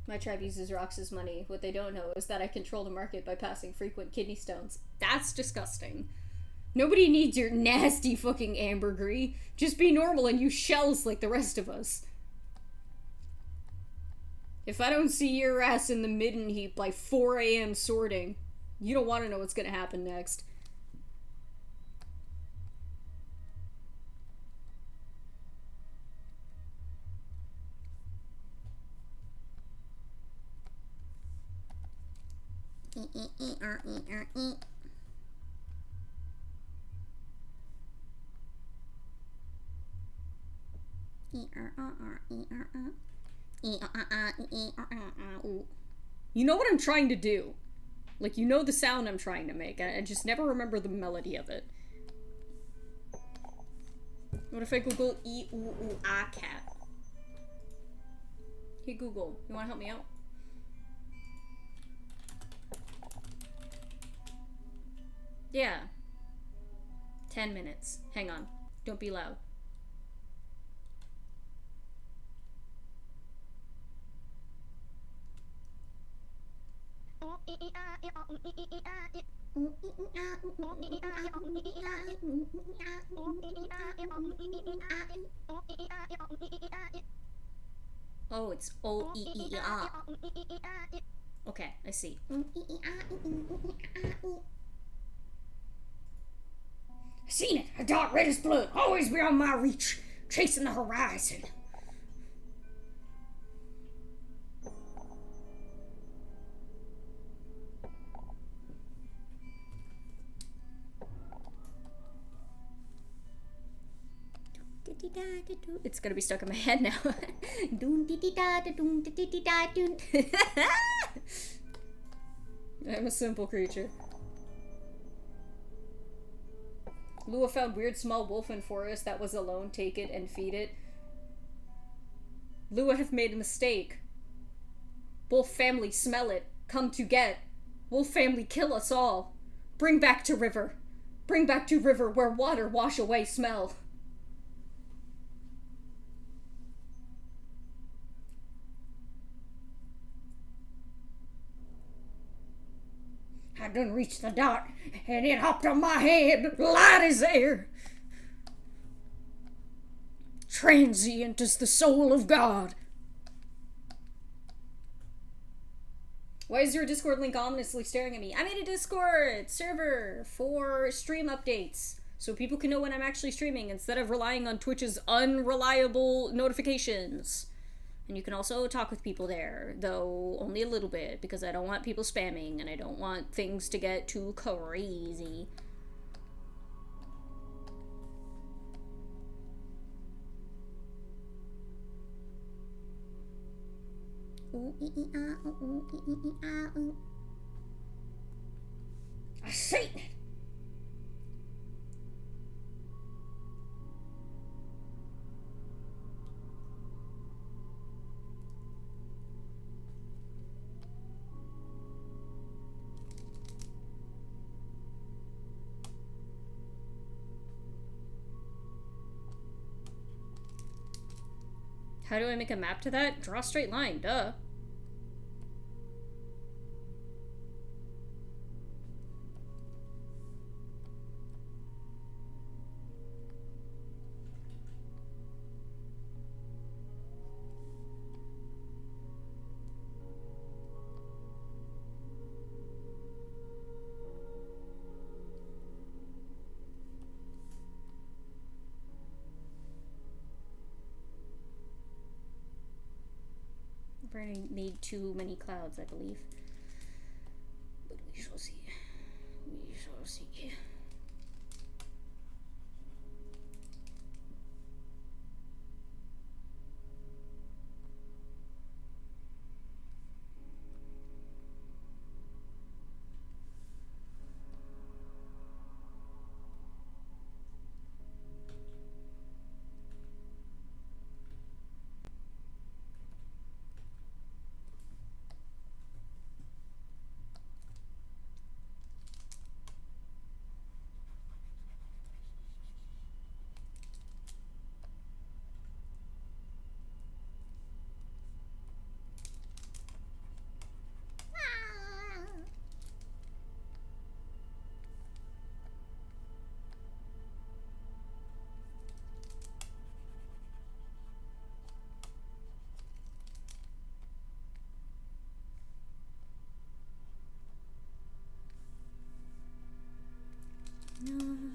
My tribe uses rocks as money. What they don't know is that I control the market by passing frequent kidney stones. That's disgusting. Nobody needs your nasty fucking ambergris. Just be normal and use shells like the rest of us. If I don't see your ass in the midden heap by 4 a.m. sorting, you don't want to know what's gonna happen next. You know what I'm trying to do. Like, you know the sound I'm trying to make. I just never remember the melody of it. What if I Google E-oo-oo-ah cat? Hey Google, you wanna help me out? Yeah. 10 minutes. Hang on. Don't be loud. Oh, it's O-E-E-A. Okay, I see. Seen it! A dark red as blood, always beyond my reach, chasing the horizon. It's gonna be stuck in my head now. I'm a simple creature. Lua found weird small wolf in forest that was alone. Take it and feed it. Lua have made a mistake. Wolf family smell it. Come to get. Wolf family kill us all. Bring back to river. Bring back to river where water wash away smell. I done reached the dot, and it hopped on my head, light as air. Transient is the soul of God. Why is your Discord link ominously staring at me? I made a Discord server for stream updates, so people can know when I'm actually streaming instead of relying on Twitch's unreliable notifications. And you can also talk with people there, though only a little bit, because I don't want people spamming, and I don't want things to get too crazy. I seen it! How do I make a map to that? Draw a straight line, duh. I've already made too many clouds, I believe. But we shall see. We shall see. No. No.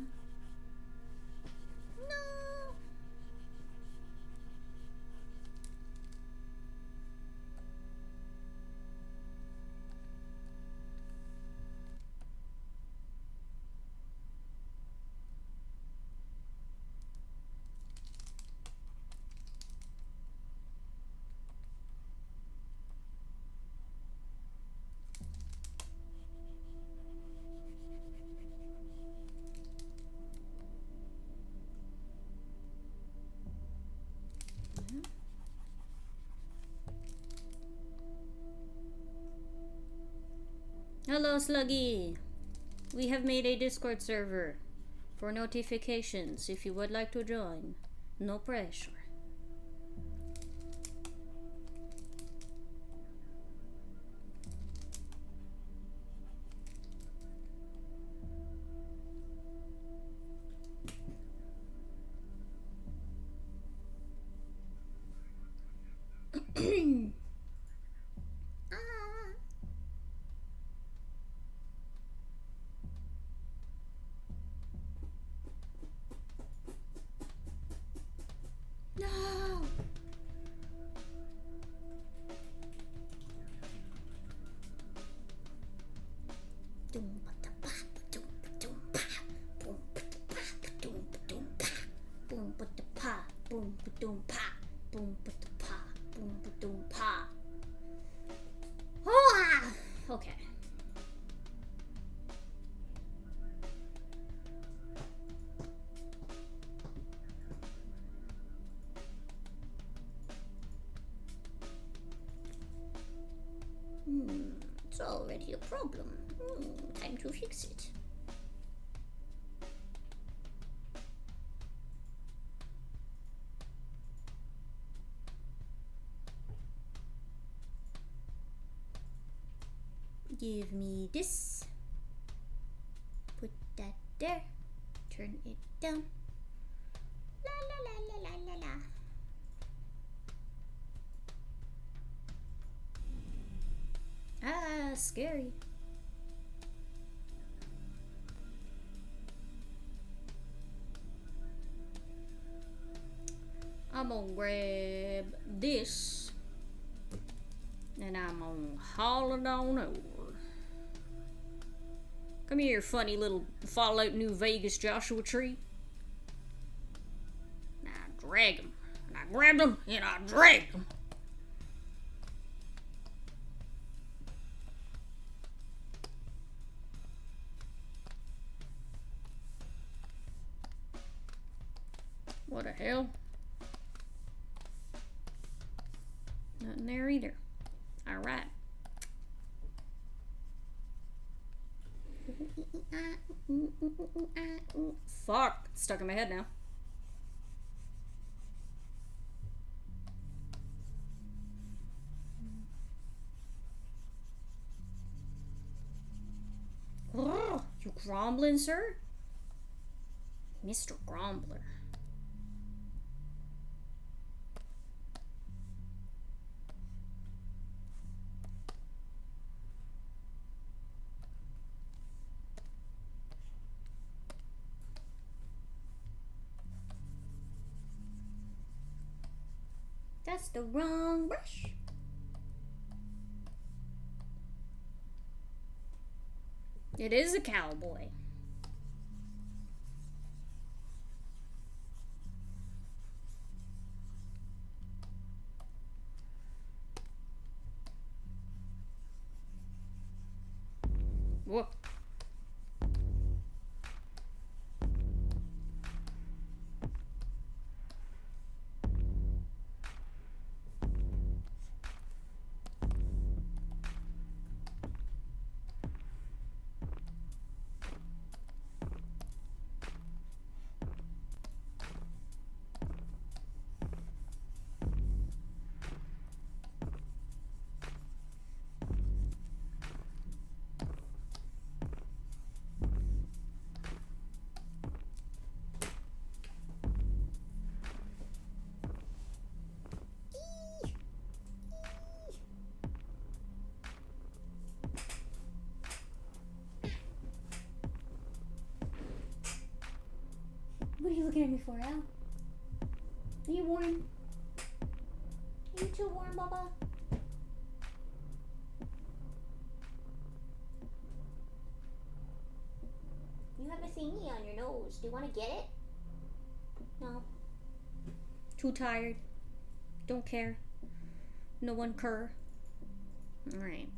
Hello, Sluggy. We have made a Discord server for notifications if you would like to join. No pressure. No! Okay. So already a problem. Time to fix it. Give me this. Put that there. Turn it down. La la la la la la la. Ah, scary. I'm gonna grab this and I'm gonna haul it on over. Come here, funny little Fallout New Vegas Joshua Tree. And I drag him. And I grabbed him and I dragged him. What the hell? Nothing there either. Alright. Fuck. It's stuck in my head now. Oh, you grumbling, sir? Mr. Grumbler. That's the wrong brush. It is a cowboy. Whoa. What are you looking at me for, Al? Are you warm? Are you too warm, Baba? You have a thingy on your nose. Do you want to get it? No. Too tired. Don't care. No one cur. Alright.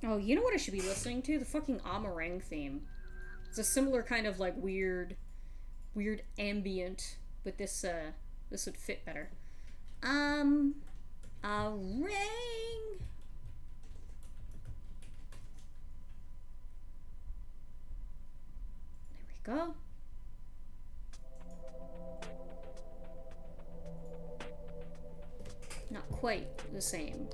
Oh, you know what I should be listening to? The fucking Amarang theme. It's a similar kind of like weird ambient, but this would fit better. A ring. There we go. Not quite the same.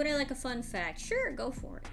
Would I like a fun fact? Sure, go for it.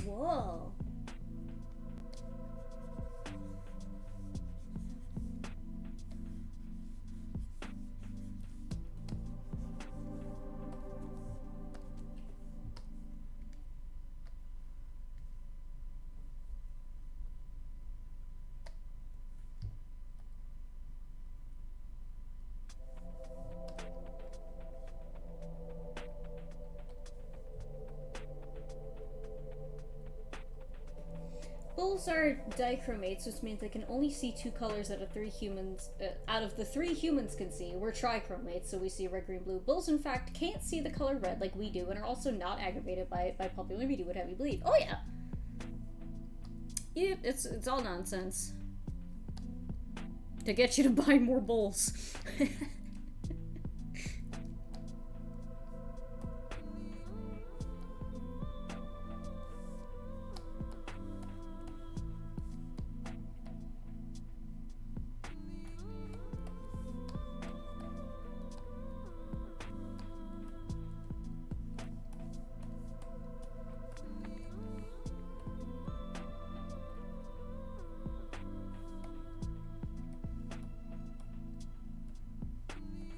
Whoa. Bulls are dichromates, which means they can only see two colors out of the three humans can see. We're trichromates, so we see red, green, blue. Bulls, in fact, can't see the color red like we do, and are also not aggravated by popular media, would have you believe. Oh yeah! Yeah, it's all nonsense. To get you to buy more bulls.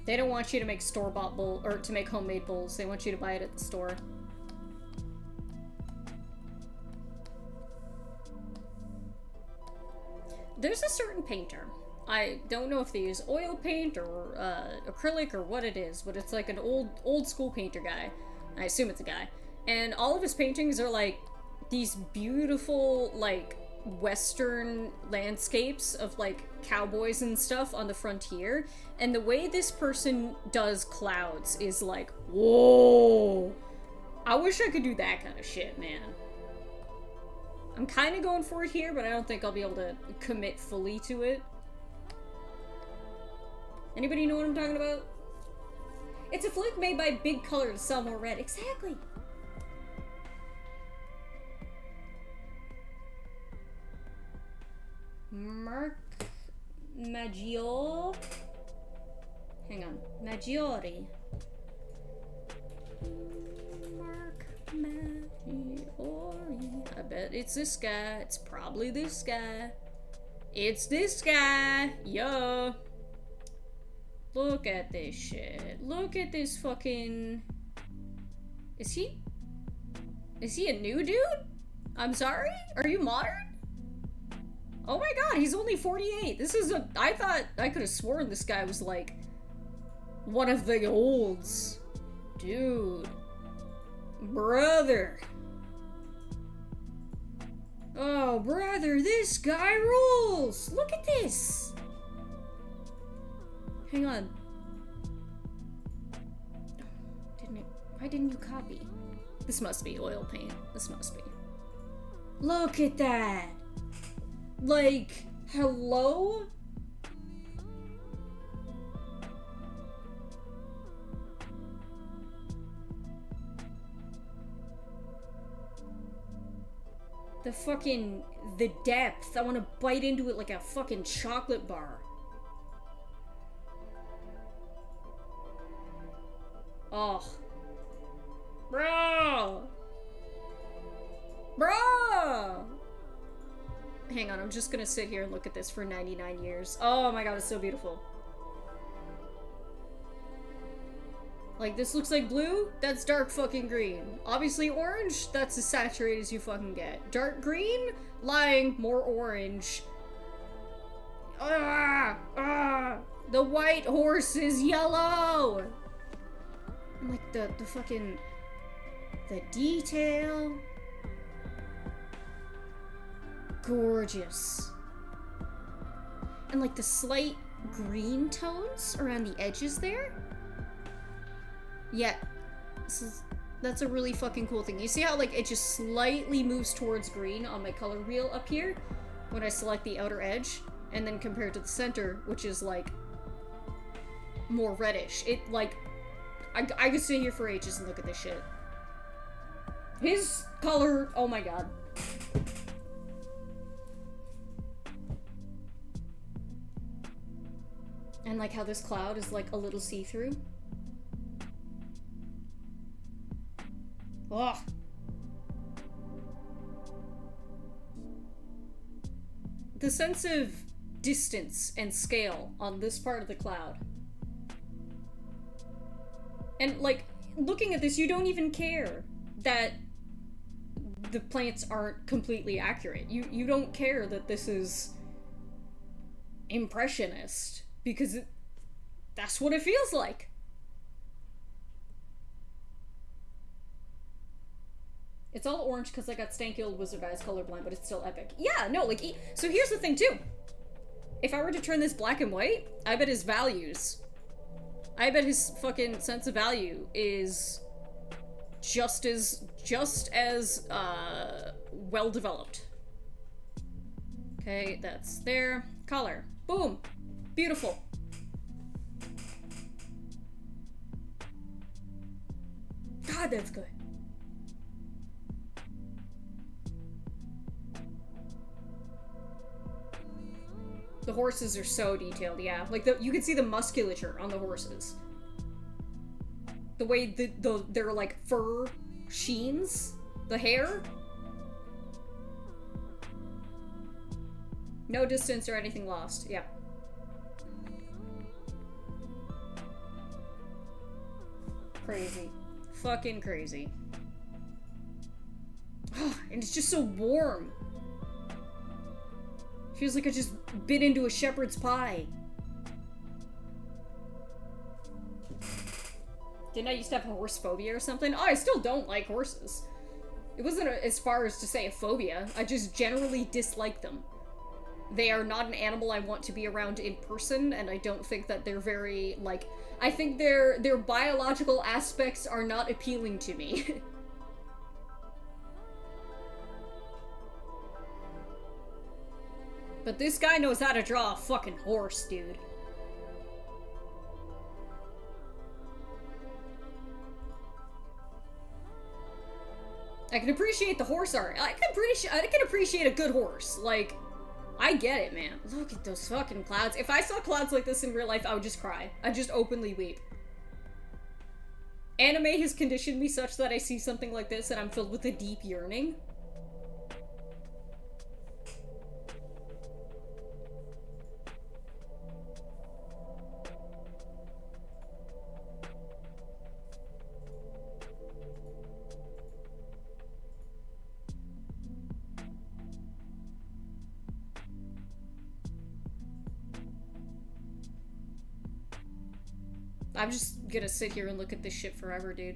They don't want you to make store-bought bull or to make homemade bowls. They want you to buy it at the store. There's a certain painter. I don't know if they use oil paint or acrylic or what it is, but it's like an old school painter guy. I assume it's a guy. And all of his paintings are like these beautiful like western landscapes of like cowboys and stuff on the frontier, and the way this person does clouds is like, whoa, I wish I could do that kind of shit, man. I'm kind of going for it here, but I don't think I'll be able to commit fully to it. Anybody know what I'm talking about? It's a fluke made by Big Color to sell more red. Exactly. Mark Maggiore. Hang on. Maggiore. Mark Maggiore. I bet it's this guy. It's probably this guy. It's this guy. Yeah. Look at this shit. Look at this fucking... Is he a new dude? I'm sorry? Are you modern? Oh my god, he's only 48. This is I thought I could have sworn this guy was like One of the olds. Dude. Brother. Oh, brother, this guy rules! Look at this! Hang on. Why didn't you copy? This must be oil paint. This must be. Look at that! Like, hello? The depth. I want to bite into it like a fucking chocolate bar. Oh. Bro! Bro! Hang on, I'm just gonna sit here and look at this for 99 years. Oh my god, it's so beautiful. Like, this looks like blue? That's dark fucking green. Obviously orange? That's as saturated as you fucking get. Dark green? Lying. More orange. Ah! Ah! The white horse is yellow! And like, the fucking... the detail... gorgeous. And like, the slight green tones around the edges there? Yeah, that's a really fucking cool thing. You see how, like, it just slightly moves towards green on my color wheel up here when I select the outer edge, and then compared to the center, which is, like, more reddish. It, like, I could stay here for ages and look at this shit. His color, oh my god. And, like, how this cloud is, like, a little see-through. Ugh. The sense of distance and scale on this part of the cloud. And, like, looking at this, you don't even care that the plants aren't completely accurate. You don't care that this is impressionist, because that's what it feels like. It's all orange because I got stanky old wizard eyes colorblind, but it's still epic. Yeah, no, like, so here's the thing, too. If I were to turn this black and white, I bet his values, I bet his fucking sense of value is just as well developed. Okay, that's there. Color. Boom. Beautiful. God, that's good. The horses are so detailed, yeah. Like, you can see the musculature on the horses. The way their, like, fur sheens, the hair. No distance or anything lost, yeah. Crazy. Fucking crazy. And it's just so warm. Feels like I just bit into a shepherd's pie. Didn't I used to have a horse phobia or something? Oh, I still don't like horses. It wasn't as far as to say a phobia. I just generally dislike them. They are not an animal I want to be around in person, and I don't think that they're very, like... I think their biological aspects are not appealing to me. But this guy knows how to draw a fucking horse, dude. I can appreciate the horse art. I can appreciate a good horse. Like, I get it, man. Look at those fucking clouds. If I saw clouds like this in real life, I would just cry. I'd just openly weep. Anime has conditioned me such that I see something like this and I'm filled with a deep yearning. I'm just gonna sit here and look at this shit forever, dude.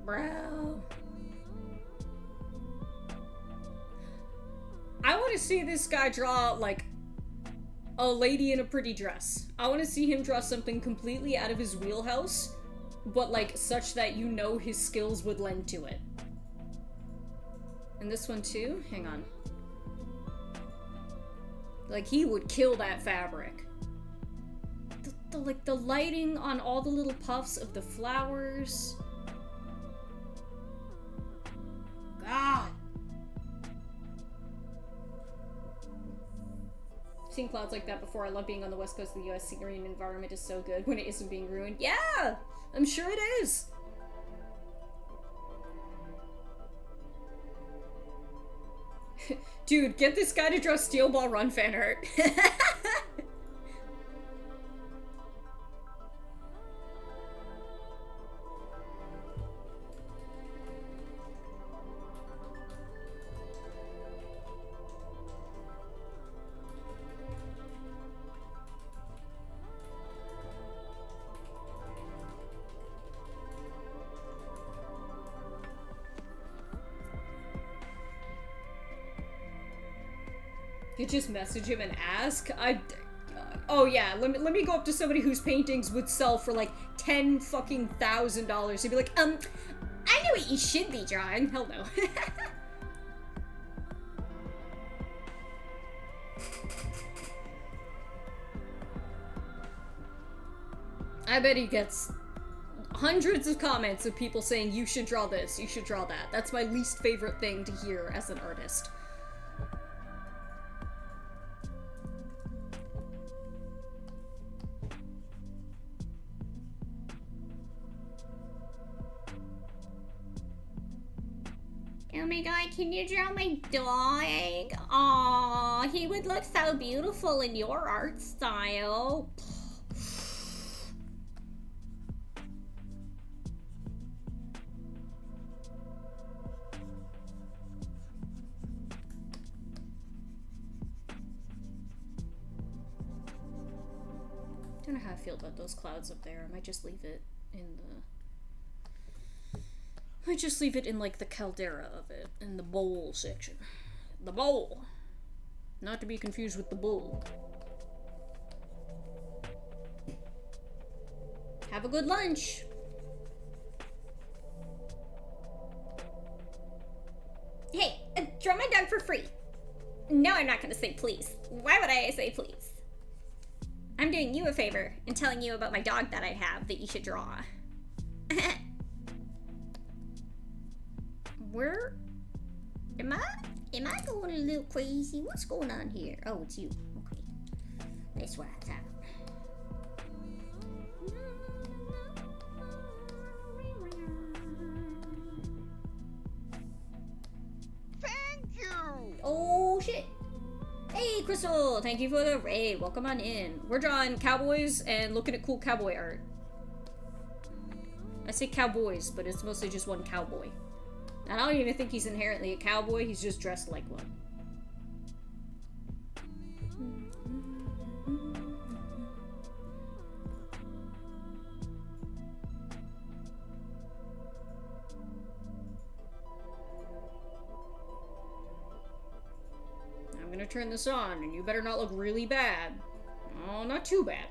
Bro. I want to see this guy draw, like, a lady in a pretty dress. I want to see him draw something completely out of his wheelhouse, but, like, such that you know his skills would lend to it. And this one, too? Hang on. Like, he would kill that fabric. Like, the lighting on all the little puffs of the flowers. God. I've seen clouds like that before. I love being on the west coast of the US. Scenery and environment is so good when it isn't being ruined. Yeah! I'm sure it is! Dude, get this guy to draw Steel Ball Run fan art. You just message him and ask? Oh yeah, let me go up to somebody whose paintings would sell for like $10 fucking thousand. He'd be like, I know what you should be drawing. Hell no. I bet he gets hundreds of comments of people saying, you should draw this, you should draw that. That's my least favorite thing to hear as an artist. Oh my god, can you draw my dog? Aww, he would look so beautiful in your art style. Don't know how I feel about those clouds up there. I might just leave it in the... I just leave it in, like, the caldera of it, in the bowl section. The bowl! Not to be confused with the bull. Have a good lunch! Hey, draw my dog for free! No, I'm not gonna say please. Why would I say please? I'm doing you a favor and telling you about my dog that I have that you should draw. Where am I going a little crazy? What's going on here? Oh, it's you. Okay. That's what I thought. Thank you! Oh, shit. Hey, Crystal! Thank you for the raid. Welcome on in. We're drawing cowboys and looking at cool cowboy art. I say cowboys, but it's mostly just one cowboy. I don't even think he's inherently a cowboy, he's just dressed like one. I'm gonna turn this on, and you better not look really bad. Oh, not too bad.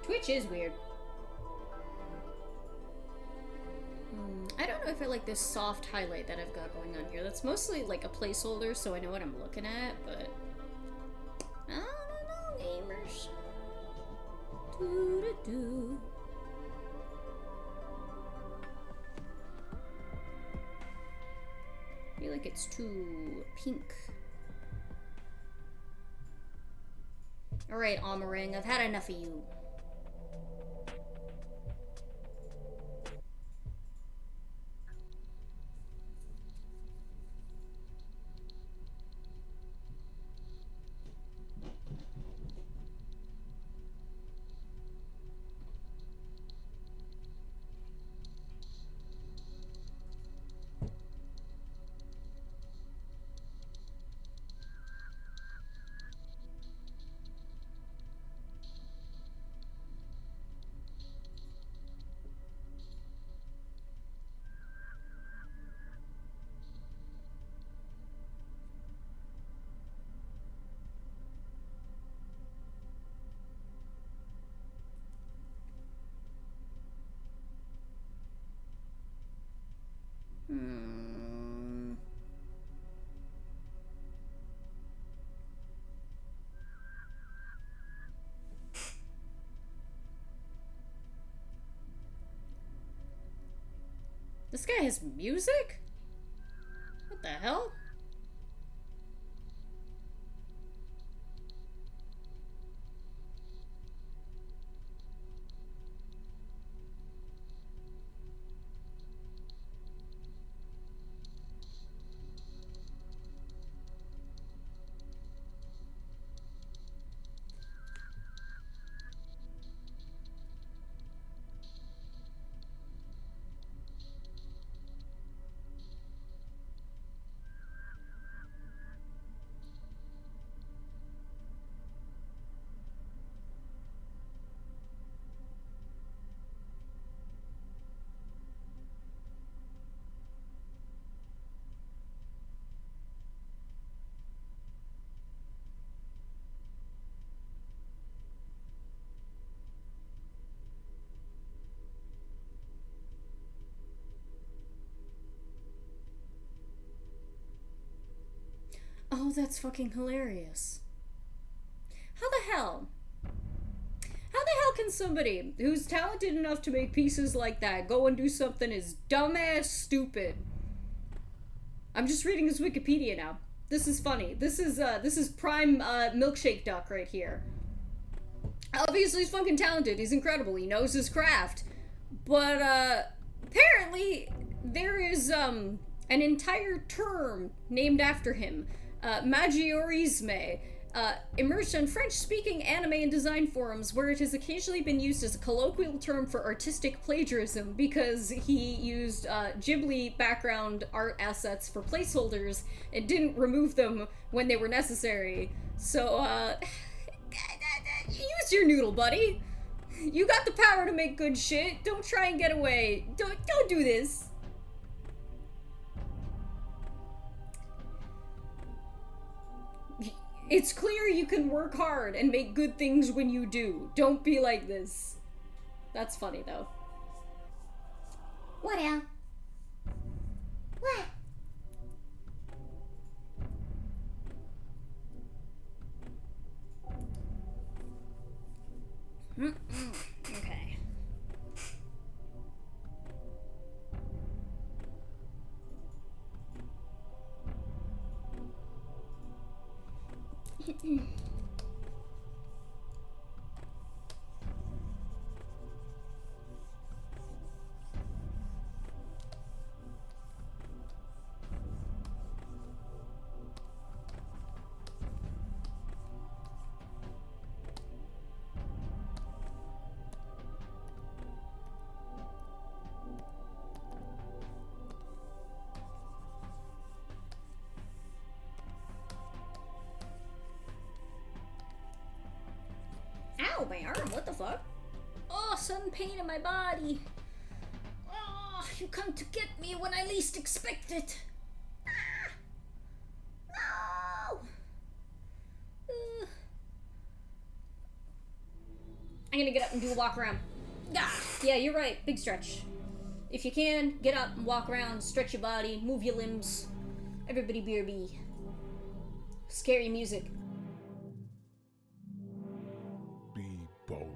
Twitch is weird. I don't know if I like this soft highlight that I've got going on here. That's mostly like a placeholder, so I know what I'm looking at, but I don't know, gamers. Doo-doo-doo. I feel like it's too pink. Alright, Amarang, I've had enough of you. This guy has music? What the hell? Oh, that's fucking hilarious. How the hell? How the hell can somebody who's talented enough to make pieces like that go and do something as dumbass stupid? I'm just reading his Wikipedia now. This is funny. This is prime milkshake duck right here. Obviously he's fucking talented. He's incredible. He knows his craft. But apparently there is an entire term named after him. Magiorisme, emerged on French-speaking anime and design forums where it has occasionally been used as a colloquial term for artistic plagiarism because he used Ghibli background art assets for placeholders and didn't remove them when they were necessary. So, use your noodle, buddy. You got the power to make good shit. Don't try and get away. Don't do this. It's clear you can work hard and make good things when you do. Don't be like this. That's funny, though. What, Al? What? Okay. Ow, my arm, what the fuck? Oh, sudden pain in my body. Oh, you come to get me when I least expect it. Ah! No! I'm gonna get up and do a walk around. Ah, yeah, you're right, big stretch. If you can, get up and walk around, stretch your body, move your limbs. Everybody BRB. Scary music. Be bold.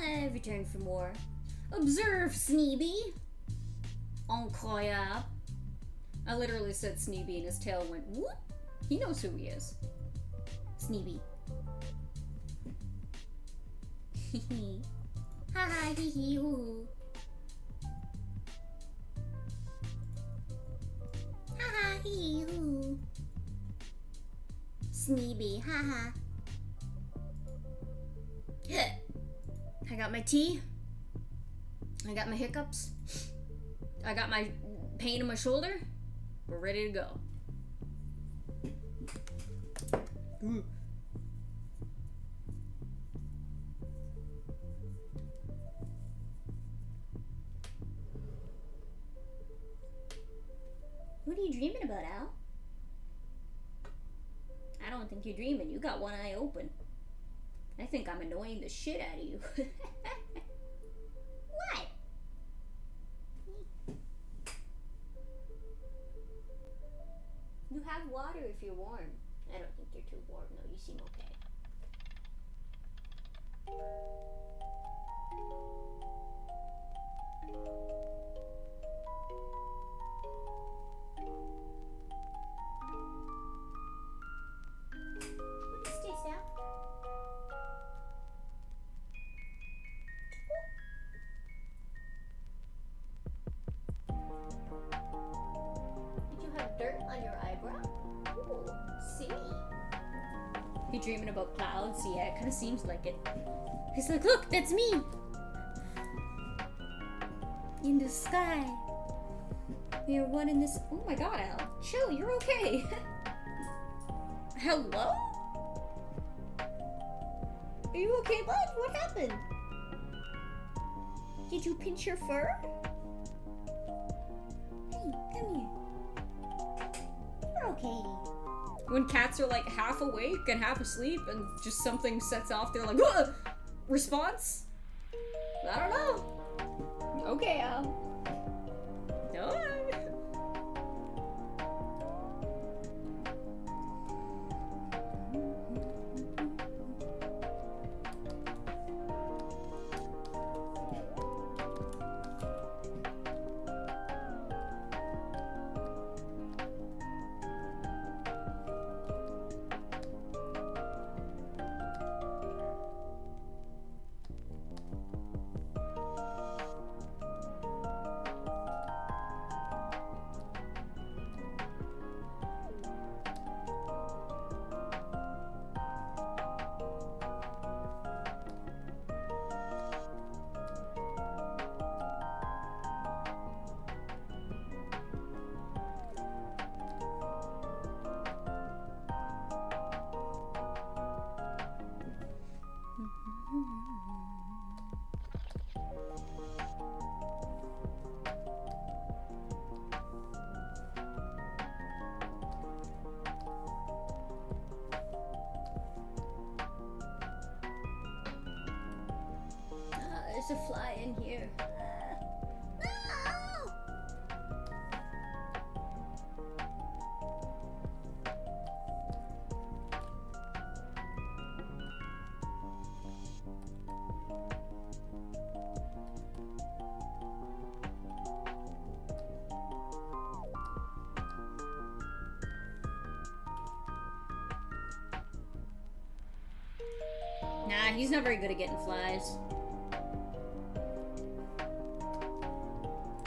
I've returned for more. Observe, Sneeby! Incroyable. I literally said Sneeby and his tail went whoop. He knows who he is. Sneeby. Hee hee. Ha ha hee hee hoo hoo. Ha ha hee hee hoo. Sneeby, ha ha. I got my tea. I got my hiccups. I got my pain in my shoulder. We're ready to go. Ooh. What are you dreaming about, Al? I don't think you're dreaming. You got one eye open. I think I'm annoying the shit out of you. What? You have water if you're warm. I don't think you're too warm. No, you seem okay. What is this, Al? Did you have dirt on your eyebrow? Ooh, silly. You dreaming about clouds? Yeah, it kind of seems like it. He's like, look, that's me! In the sky. We are one in this. Oh my god, Al. Chill, you're okay. Hello? Are you okay, bud? What happened? Did you pinch your fur? Hey, come here. You're okay. When cats are like half awake and half asleep and just something sets off, they're like, "Whoa!" Response? I don't know. Okay, Al. No. There's a fly in here. No! Nah, he's not very good at getting flies.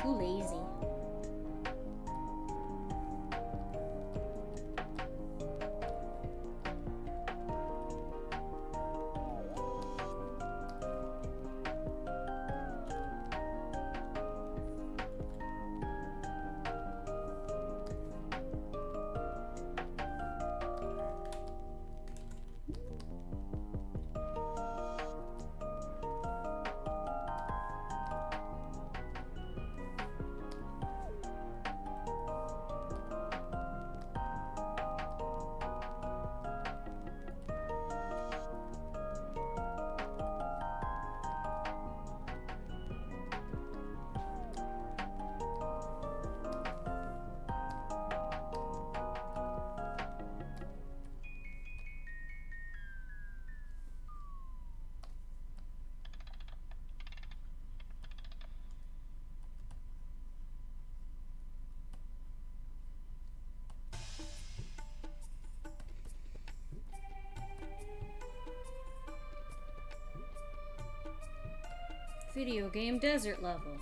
Too lazy. Video game desert level.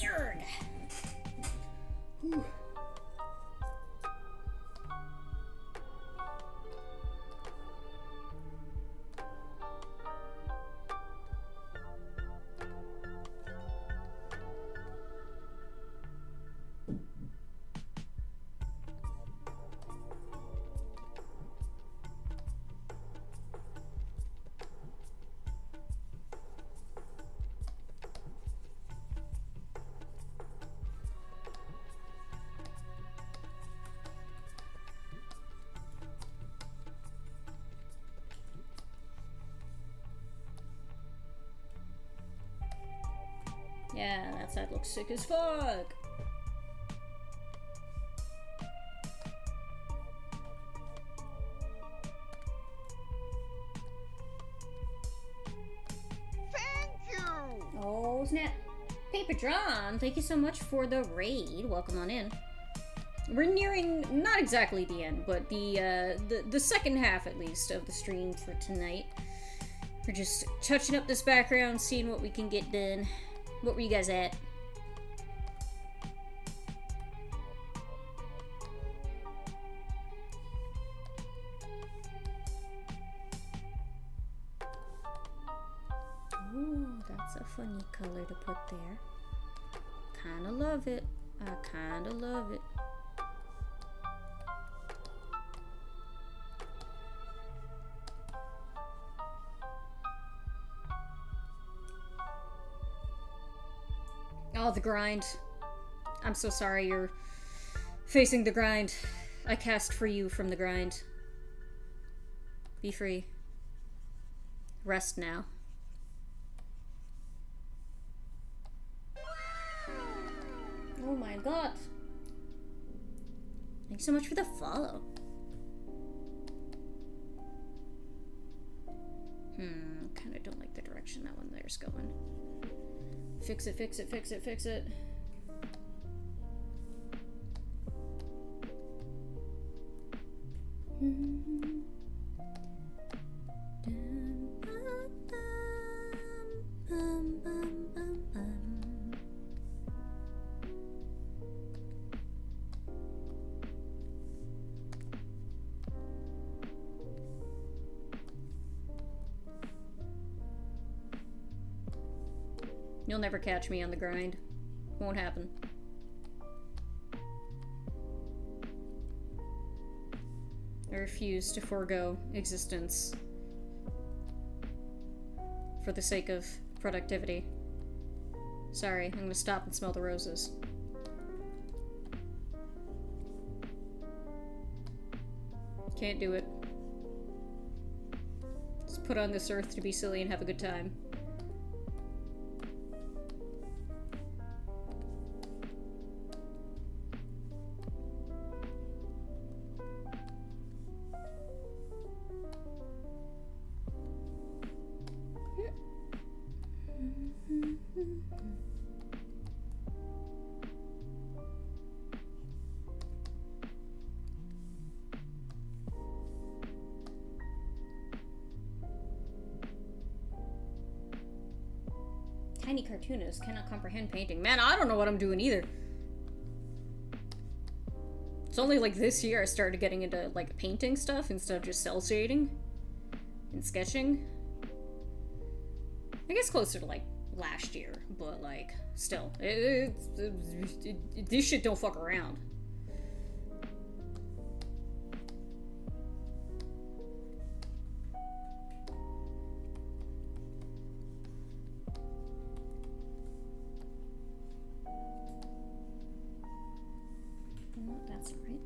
Weird. Whew. Yeah, that side looks sick as fuck. Thank you! Oh, snap. Paper John, thank you so much for the raid. Welcome on in. We're nearing, not exactly the end, but the second half, at least, of the stream for tonight. We're just touching up this background, seeing what we can get done. What were you guys at? Ooh, that's a funny color to put there. Kinda love it. I kinda love it. Oh, the grind. I'm so sorry you're facing the grind. I cast for you from the grind. Be free. Rest now. Oh my god. Thanks so much for the follow. Kinda don't like the direction that one there's going. Fix it, fix it, fix it, fix it. You'll never catch me on the grind. Won't happen. I refuse to forego existence for the sake of productivity. Sorry, I'm gonna stop and smell the roses. Can't do it. Just put on this earth to be silly and have a good time. Tiny cartoonist cannot comprehend painting. Man, I don't know what I'm doing either. It's only like this year I started getting into like painting stuff instead of just cell shading and sketching. I guess closer to like last year, but like still, this shit don't fuck around. No, that's all right.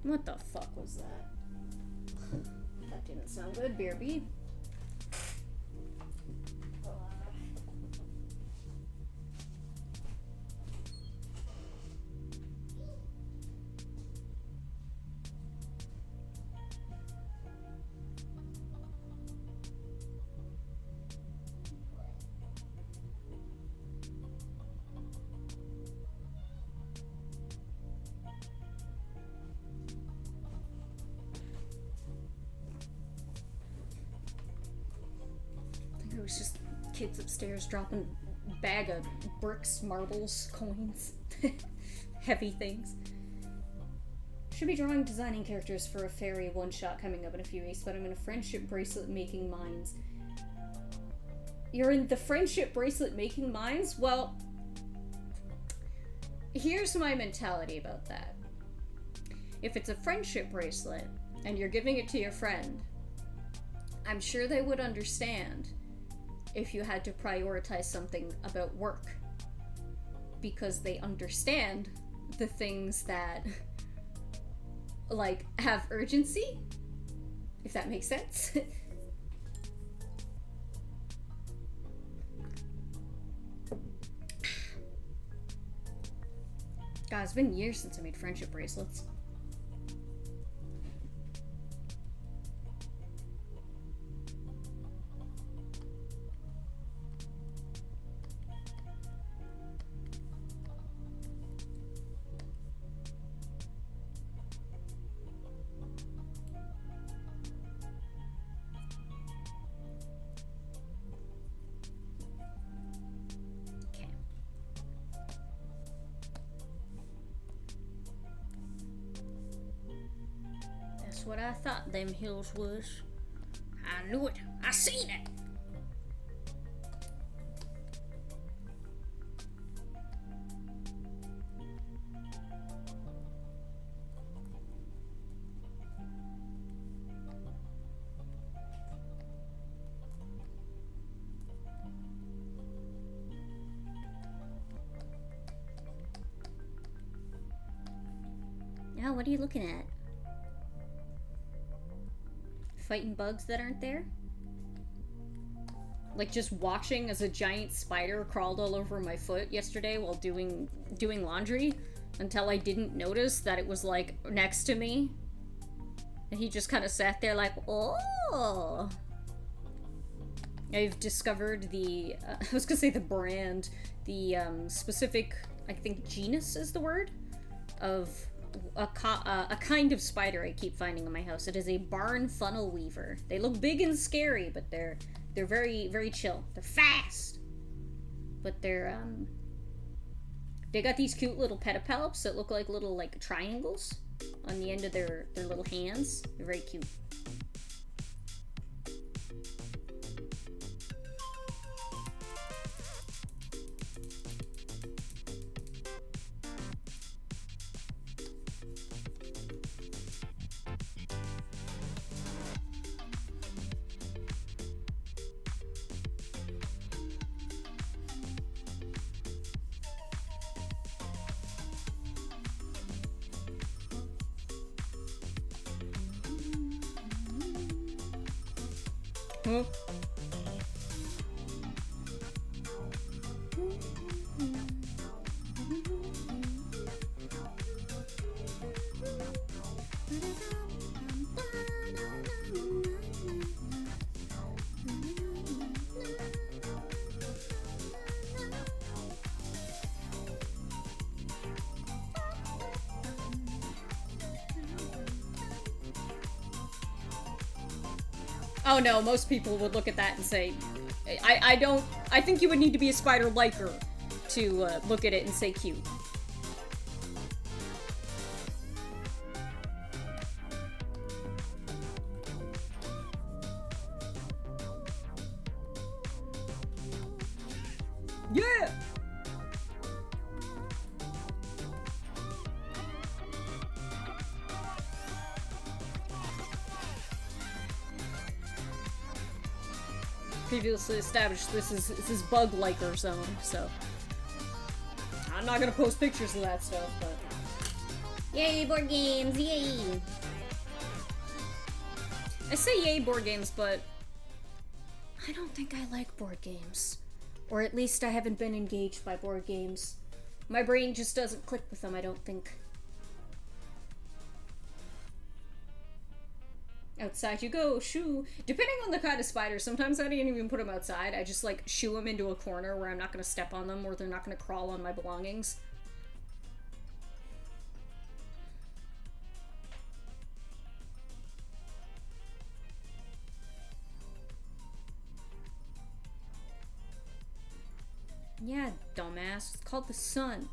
What the fuck was that? That didn't sound good, BRB. It was just kids upstairs dropping a bag of bricks, marbles, coins, heavy things. Should be designing characters for a fairy one-shot coming up in a few weeks, but I'm in a friendship bracelet making mines. You're in the friendship bracelet making mines? Well, here's my mentality about that. If it's a friendship bracelet and you're giving it to your friend, I'm sure they would understand if you had to prioritize something about work, because they understand the things that like have urgency, if that makes sense. God, it's been years since I made friendship bracelets. What I thought them hills was. I knew it. I seen it. Now, what are you looking at? Fighting bugs that aren't there? Like just watching as a giant spider crawled all over my foot yesterday while doing laundry until I didn't notice that it was like next to me. And he just kind of sat there like, oh. I've discovered the, I was gonna say the brand, the specific, I think genus is the word, of a kind of spider I keep finding in my house. It is a barn funnel weaver. They look big and scary, but they're very, very chill. They're fast, but they're, they got these cute little pedipalps that look like little, like, triangles on the end of their little hands. They're very cute. Huh? Oh no, most people would look at that and say, I think you would need to be a spider liker to look at it and say cute. Yeah! Previously established this is bug liker zone, so I'm not gonna post pictures of that stuff, but Yay, board games! Yay! I say yay board games, but I don't think I like board games. Or at least I haven't been engaged by board games. My brain just doesn't click with them, I don't think. Outside you go, shoo. Depending on the kind of spider, sometimes I don't even put them outside. I just like shoo them into a corner where I'm not going to step on them or they're not going to crawl on my belongings. Yeah, dumbass. It's called the sun.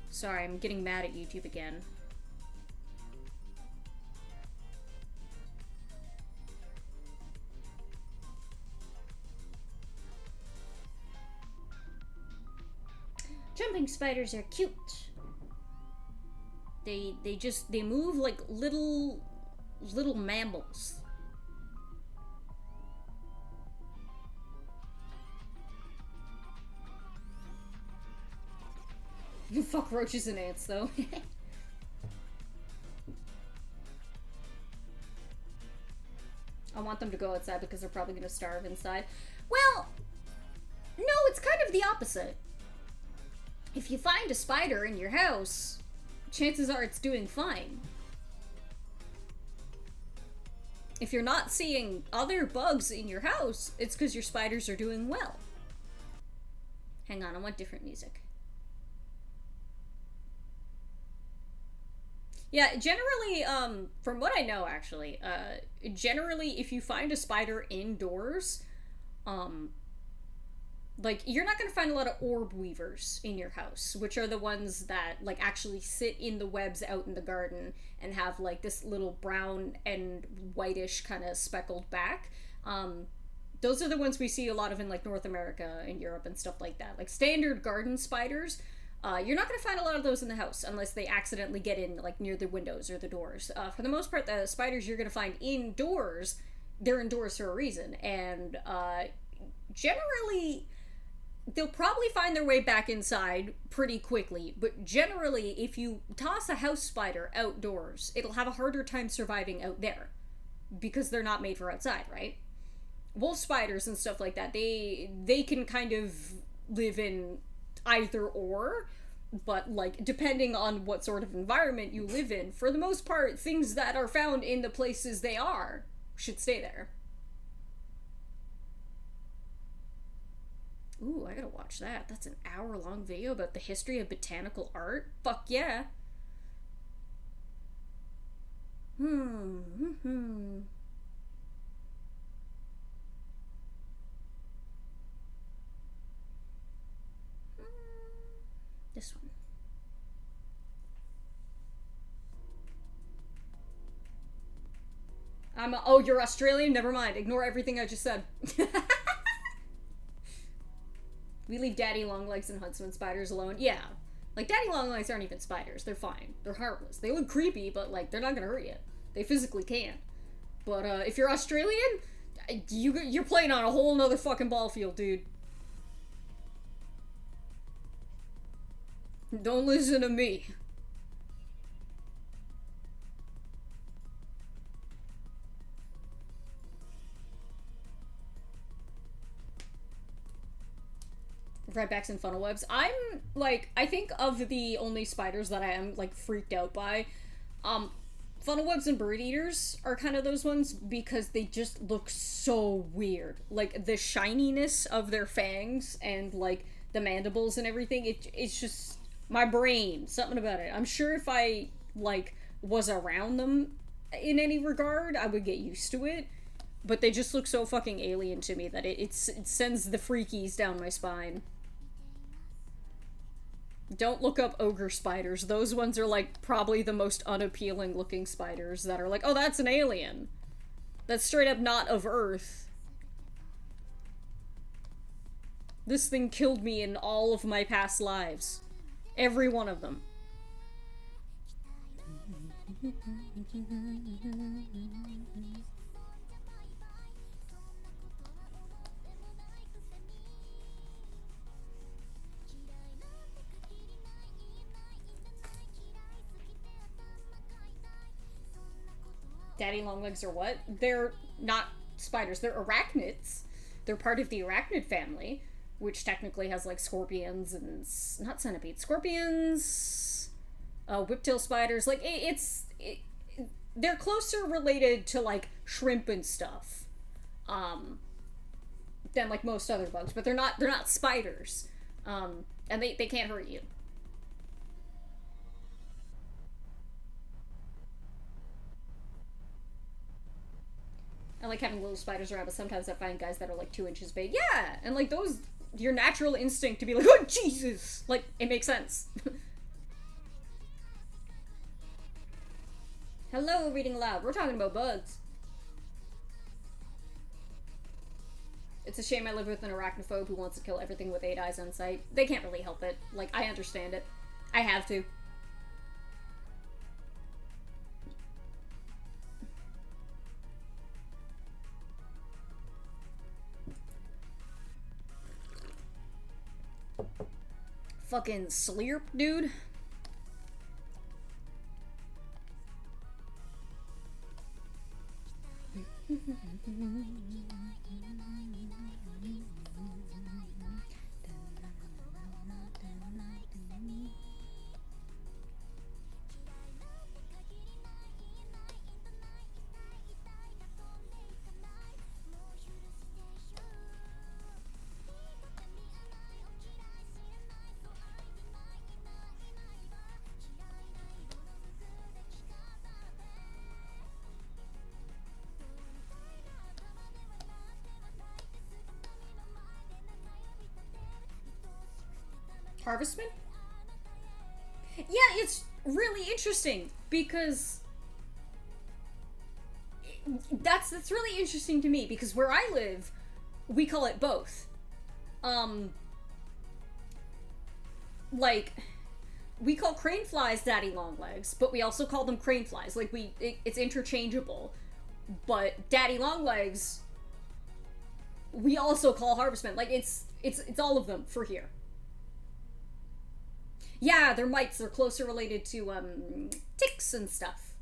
Sorry, I'm getting mad at YouTube again. Jumping spiders are cute. They move like little mammals. Fuck roaches and ants though. I want them to go outside because they're probably gonna starve inside. Well, no, it's kind of the opposite. If you find a spider in your house, chances are it's doing fine. If you're not seeing other bugs in your house, it's because your spiders are doing well. Hang on, I want different music. Yeah, generally, from what I know, actually, generally, if you find a spider indoors, like, you're not going to find a lot of orb weavers in your house, which are the ones that, like, actually sit in the webs out in the garden and have, like, this little brown and whitish kind of speckled back. Those are the ones we see a lot of in, like, North America and Europe and stuff like that. Like, standard garden spiders, you're not going to find a lot of those in the house unless they accidentally get in, like, near the windows or the doors. For the most part, the spiders you're going to find indoors, they're indoors for a reason. And, generally, they'll probably find their way back inside pretty quickly, but generally, if you toss a house spider outdoors, it'll have a harder time surviving out there, because they're not made for outside, right? Wolf spiders and stuff like that, they can kind of live in either or, but, like, depending on what sort of environment you live in, for the most part, things that are found in the places they are should stay there. Ooh, I gotta watch that. That's an hour-long video about the history of botanical art? Fuck yeah. This one. Oh, you're Australian? Never mind. Ignore everything I just said. We leave daddy longlegs and huntsman spiders alone. Yeah. Like, daddy longlegs aren't even spiders. They're fine. They're harmless. They look creepy, but, like, they're not gonna hurt you. They physically can't. But, if you're Australian, you're playing on a whole nother fucking ball field, dude. Don't listen to me. Redbacks and funnel webs. I'm, like, I think of the only spiders that I am, like, freaked out by, funnel webs and bird eaters are kind of those ones because they just look so weird. Like, the shininess of their fangs and, like, the mandibles and everything, it's just, my brain, something about it. I'm sure if I, like, was around them in any regard, I would get used to it, but they just look so fucking alien to me that it sends the freakies down my spine. Don't look up ogre spiders. Those ones are, like, probably the most unappealing looking spiders that are like, oh, that's an alien. That's straight up not of Earth. This thing killed me in all of my past lives. Every one of them. Daddy longlegs are what? They're not spiders. They're arachnids. They're part of the arachnid family, which technically has, like, scorpions and... not centipedes. Scorpions... whiptail spiders. Like, they're closer related to, like, shrimp and stuff. Than, like, most other bugs. But they're not spiders. And they can't hurt you. I like having little spiders around, but sometimes I find guys that are, like, 2 inches big. Yeah! And, like, those... your natural instinct to be like, oh, Jesus! Like, it makes sense. Hello, reading aloud. We're talking about bugs. It's a shame I live with an arachnophobe who wants to kill everything with 8 eyes on sight. They can't really help it. Like, I understand it. I have to. Fucking slurp, dude. Harvestman? Yeah, it's really interesting because that's really interesting to me because where I live, we call it both. Like, we call crane flies daddy longlegs, but we also call them crane flies. Like, it's interchangeable. But daddy longlegs, we also call harvestmen. Like, it's all of them for here. Yeah, they're mites. They're closer related to, ticks and stuff.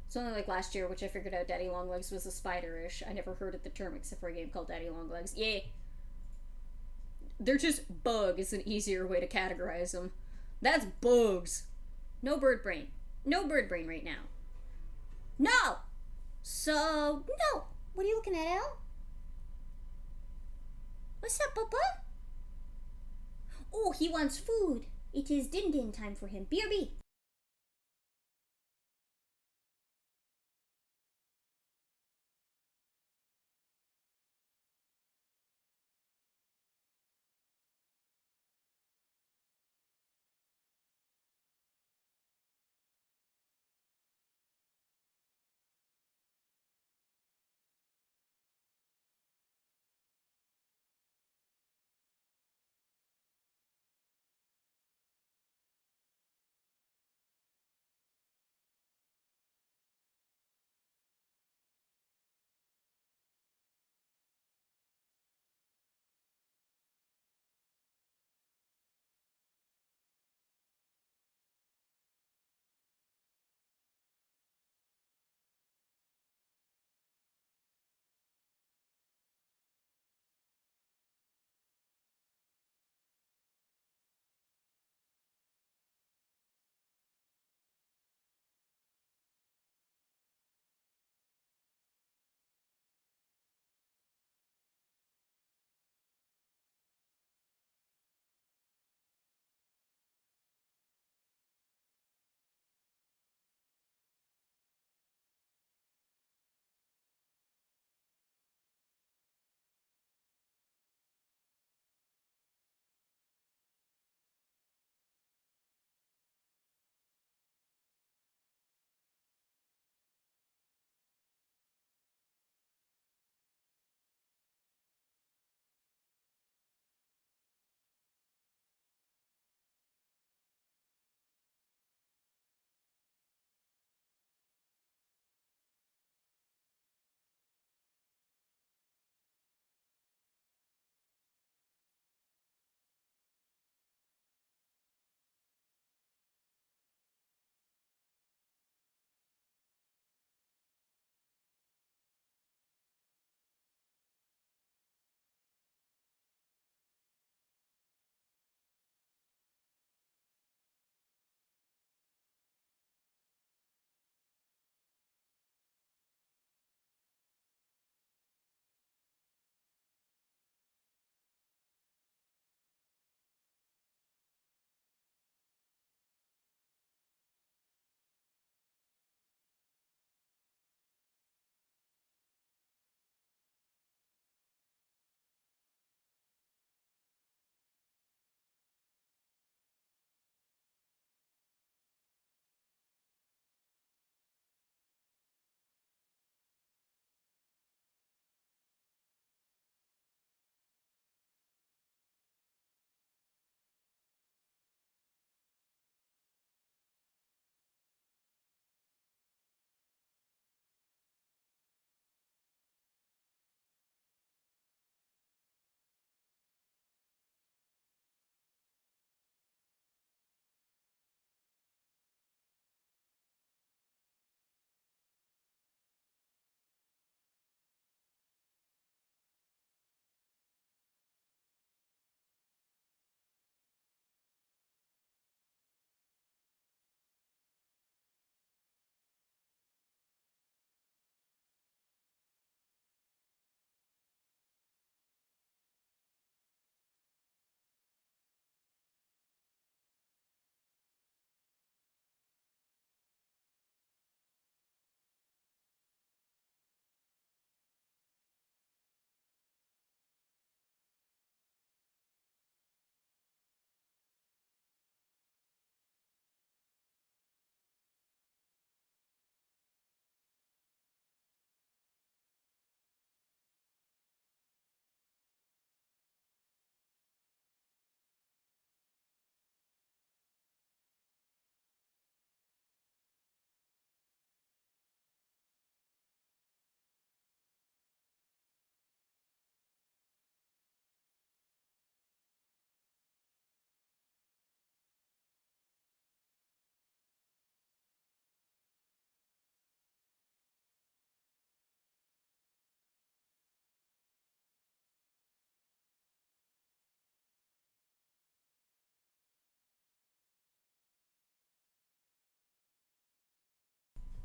It's only like last year, which I figured out daddy longlegs was a spiderish. I never heard of the term except for a game called Daddy Longlegs. Yeah. They're just bug is an easier way to categorize them. That's bugs. No bird brain. No bird brain right now. No! So, no. What are you looking at, Al? What's up, Papa? Oh, he wants food. It is din din time for him. BRB.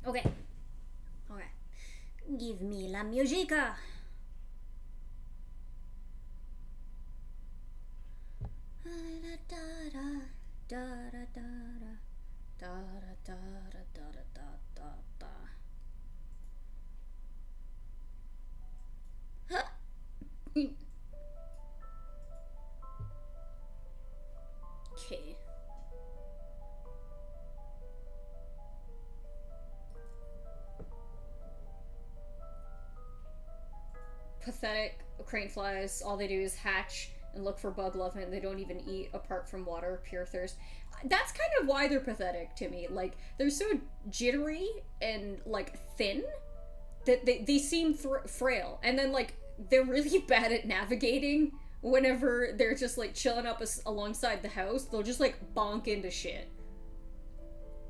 Okay. Okay. Give me la musica. Okay. Pathetic crane flies, all they do is hatch and look for bug love, and they don't even eat apart from water, pure thirst. That's kind of why they're pathetic to me. Like, they're so jittery and, like, thin that they seem frail. And then, like, they're really bad at navigating whenever they're just, like, chilling up alongside the house. They'll just, like, bonk into shit.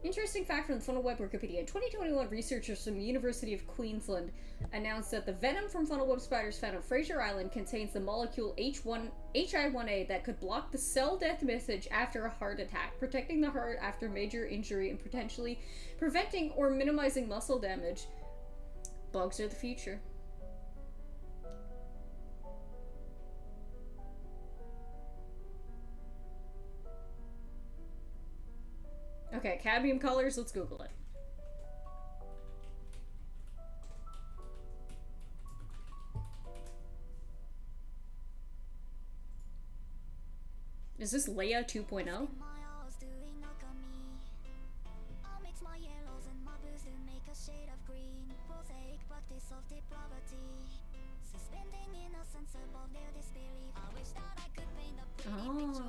Interesting fact from the Funnel Web Wikipedia. In 2021, researchers from the University of Queensland announced that the venom from funnel web spiders found on Fraser Island contains the molecule HI1A that could block the cell death message after a heart attack, protecting the heart after major injury and potentially preventing or minimizing muscle damage. Bugs are the future. Okay, cadmium colors, let's Google it. Is this Leia 2.0? Oh.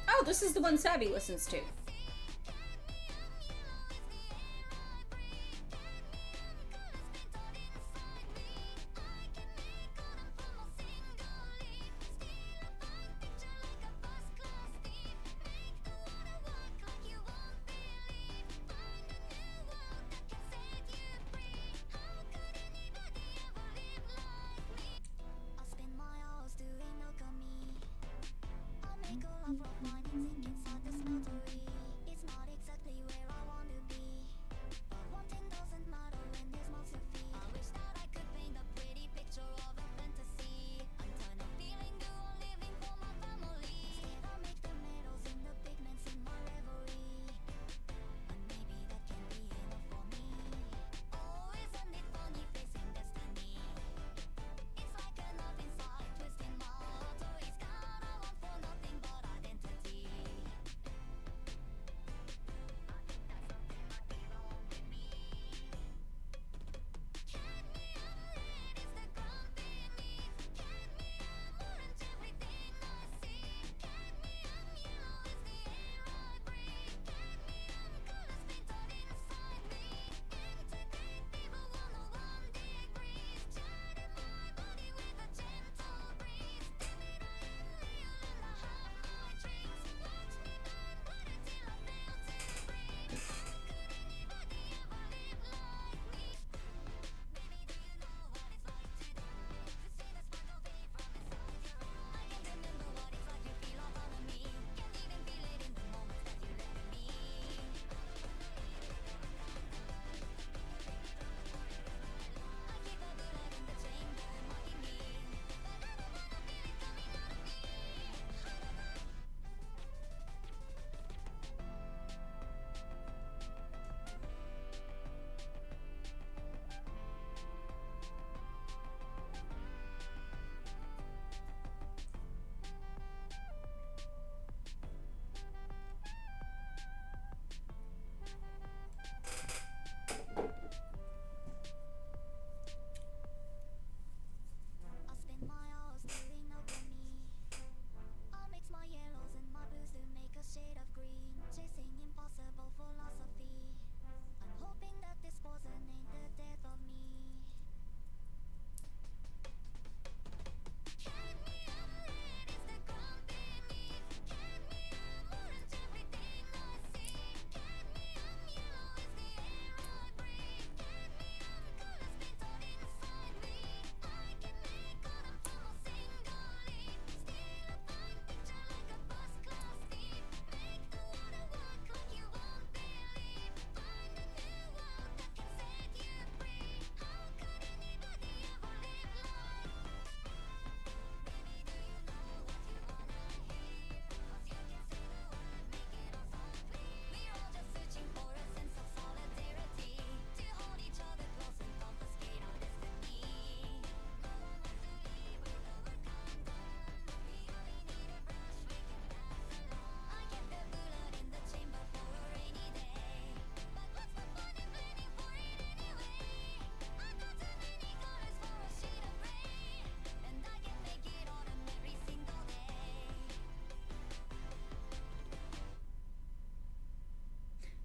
Oh, this is the one Savvy listens to.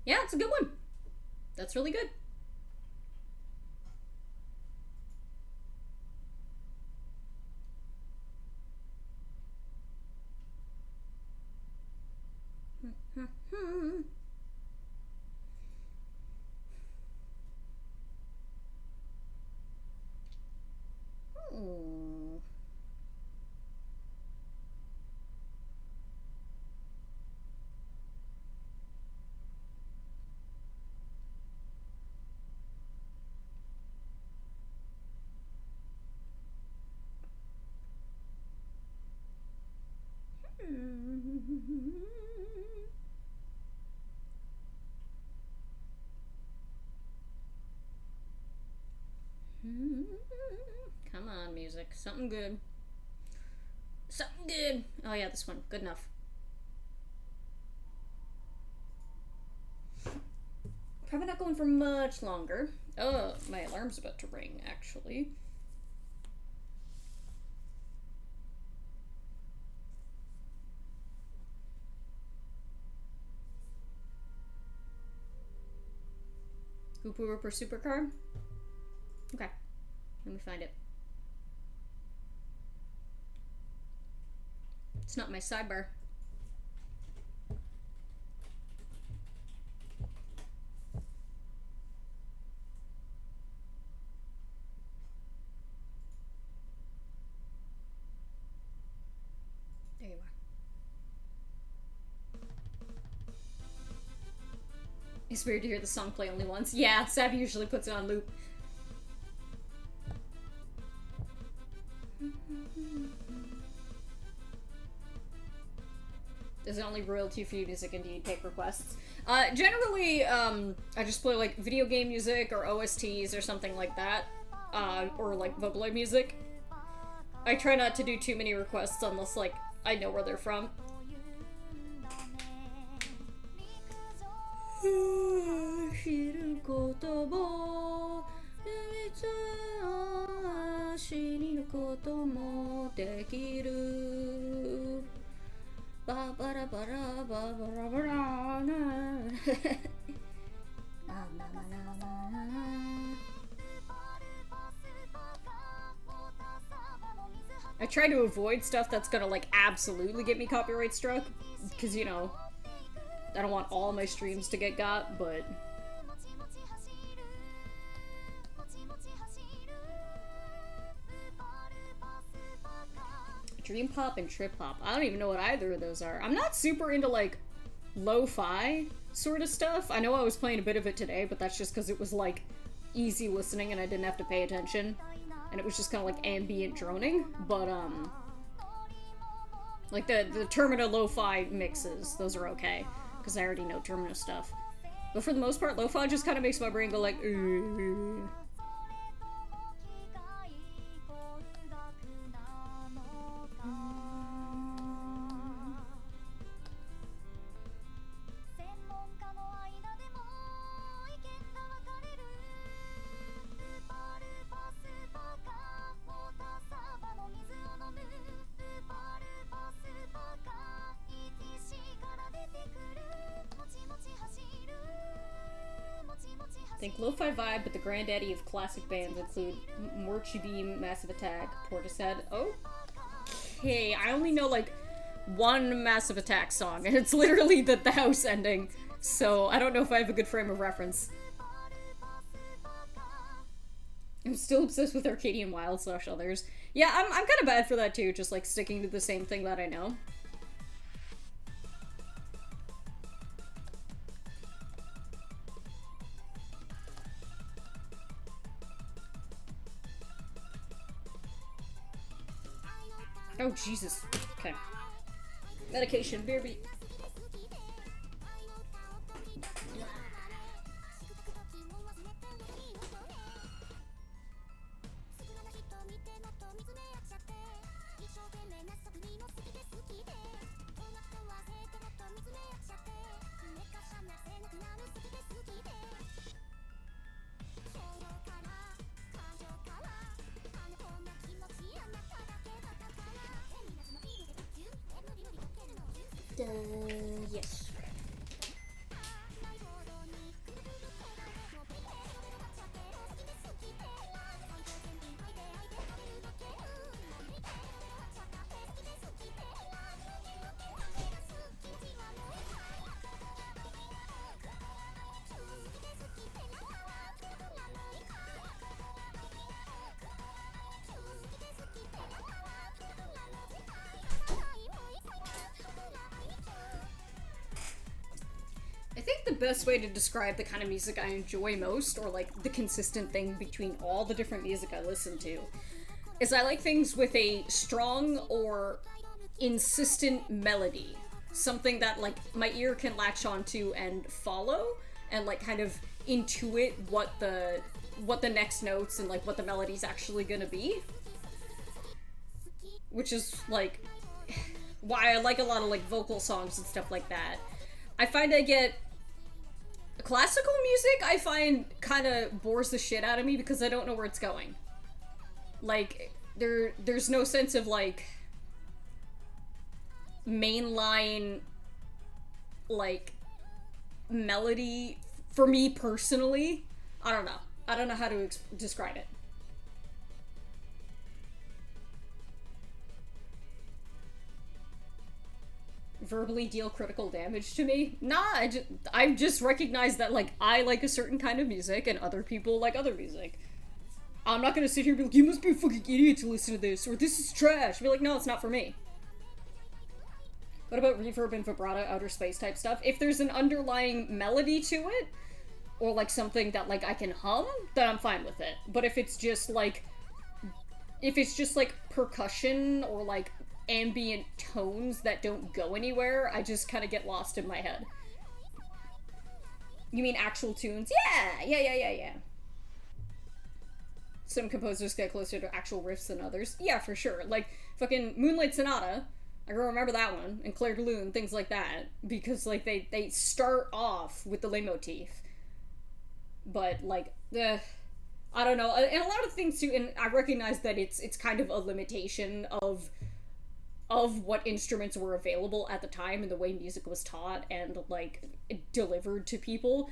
Yeah, it's a good one. That's really good. Oh. Come on, music. Something good. Something good. Oh yeah, this one. Good enough. Probably not going for much longer. Oh, my alarm's about to ring, actually. Hooper Rooper Supercar? Okay. Let me find it. It's not my sidebar. There you are. It's weird to hear the song play only once. Yeah, Savvy usually puts it on loop. Is it only royalty-free music and do you take requests? Generally, I just play like video game music or OSTs or something like that. Or like Vocaloid music. I try not to do too many requests unless like I know where they're from. I try to avoid stuff that's gonna like absolutely get me copyright struck, because you know, I don't want all my streams to get got, but Dream Pop and Trip Hop. I don't even know what either of those are. I'm not super into like lo-fi sort of stuff. I know I was playing a bit of it today, but that's just because it was like easy listening and I didn't have to pay attention. And it was just kind of like ambient droning. But like the Termina lo-fi mixes, those are okay. Because I already know Termina stuff. But for the most part, lo-fi just kind of makes my brain go like, Think lo-fi vibe, but the granddaddy of classic bands include Morchi Beam, Massive Attack, Portishead. Okay, I only know like one Massive Attack song, and it's literally the house ending, so I don't know if I have a good frame of reference. I'm still obsessed with Arcadian Wild / others. Yeah, I'm kind of bad for that too, just like sticking to the same thing that I know. Oh, Jesus. Okay. Medication, BRB. Yes. best way to describe the kind of music I enjoy most, or like the consistent thing between all the different music I listen to, is I like things with a strong or insistent melody. Something that like my ear can latch onto and follow, and like kind of intuit what the next notes and like what the melody's actually gonna be. Which is like why I like a lot of like vocal songs and stuff like that. I find I get classical music, I find kind of bores the shit out of me because I don't know where it's going. Like there's no sense of like mainline like melody for me personally. I don't know how to describe it. Verbally deal critical damage to me? Nah, I just recognize that, like, I like a certain kind of music and other people like other music. I'm not gonna sit here and be like, you must be a fucking idiot to listen to this, or this is trash. Be like, no, it's not for me. What about reverb and vibrato, outer space type stuff? If there's an underlying melody to it, or like something that like I can hum, then I'm fine with it. But if it's just like percussion or like ambient tones that don't go anywhere, I just kind of get lost in my head. You mean actual tunes? Yeah. Some composers get closer to actual riffs than others. Yeah, for sure. Like, fucking Moonlight Sonata, I can remember that one, and Clair de Lune, things like that, because, like, they start off with the leitmotif. But, like, I don't know, and a lot of things, too, and I recognize that it's kind of a limitation of what instruments were available at the time and the way music was taught and, like, delivered to people.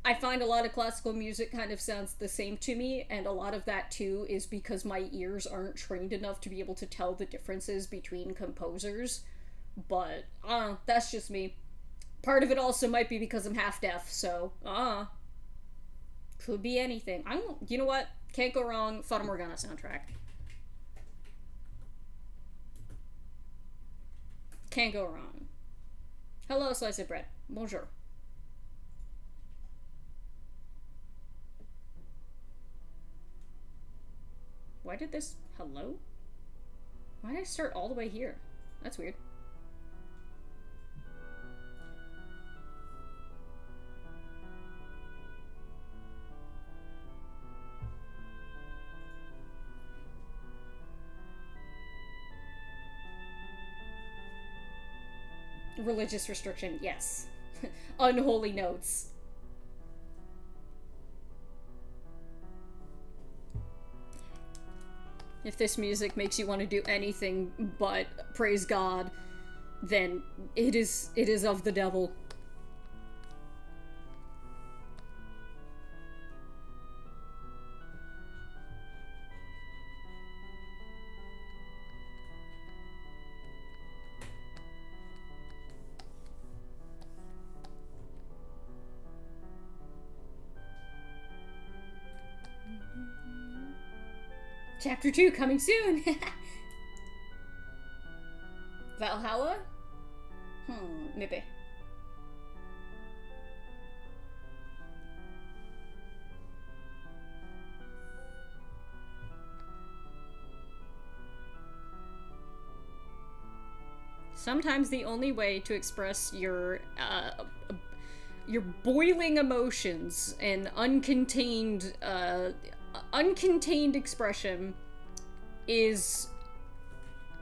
I find a lot of classical music kind of sounds the same to me, and a lot of that, too, is because my ears aren't trained enough to be able to tell the differences between composers. But, I don't know, that's just me. Part of it also might be because I'm half deaf, so, could be anything. You know what? Can't go wrong. Fata Morgana soundtrack. Can't go wrong. Hello, slice of bread. Bonjour. Why did this... Hello? Why did I start all the way here? That's weird. Religious restriction, yes. Unholy notes. If this music makes you want to do anything but praise God, then it is of the devil. Chapter 2 coming soon! Valhalla? Maybe. Sometimes the only way to express your boiling emotions and uncontained expression is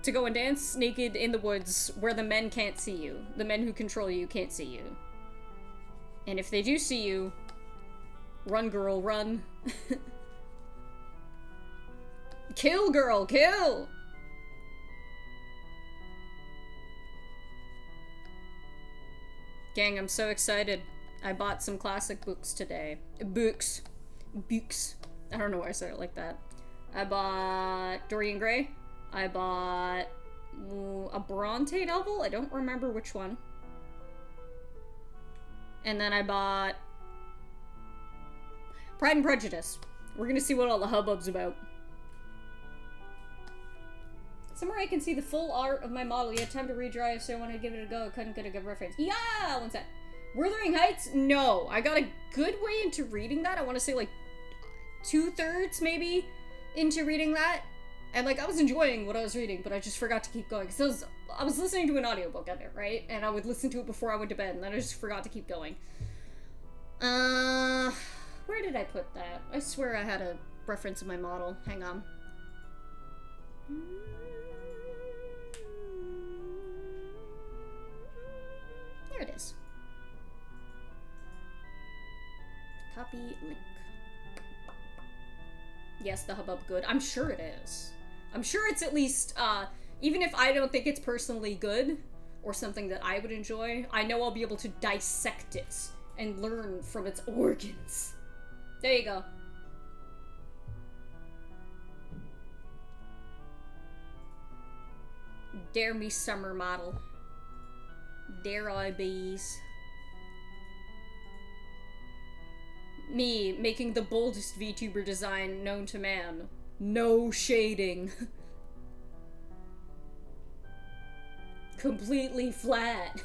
to go and dance naked in the woods where the men can't see you. The men who control you can't see you. And if they do see you, run, girl, run. Kill, girl, kill! Gang, I'm so excited. I bought some classic books today. Books. I don't know why I said it like that. I bought Dorian Gray. I bought a Bronte novel. I don't remember which one. And then I bought Pride and Prejudice. We're gonna see what all the hubbub's about. Somewhere I can see the full art of my model. You had time to redrive, so I want to give it a go. I couldn't get a good reference. Yeah! One sec. Wuthering Heights? No. I got a good way into reading that. I want to say like 2/3 maybe into reading that. And like I was enjoying what I was reading, but I just forgot to keep going. Because I was listening to an audiobook of it, right? And I would listen to it before I went to bed, and then I just forgot to keep going. Where did I put that? I swear I had a reference in my model. Hang on. There it is. Copy link. Yes, the hubbub good. I'm sure it is. I'm sure it's at least, even if I don't think it's personally good or something that I would enjoy, I know I'll be able to dissect it and learn from its organs. There you go. Dare me summer model. Dare I bees. Me, making the boldest VTuber design known to man. No shading. Completely flat.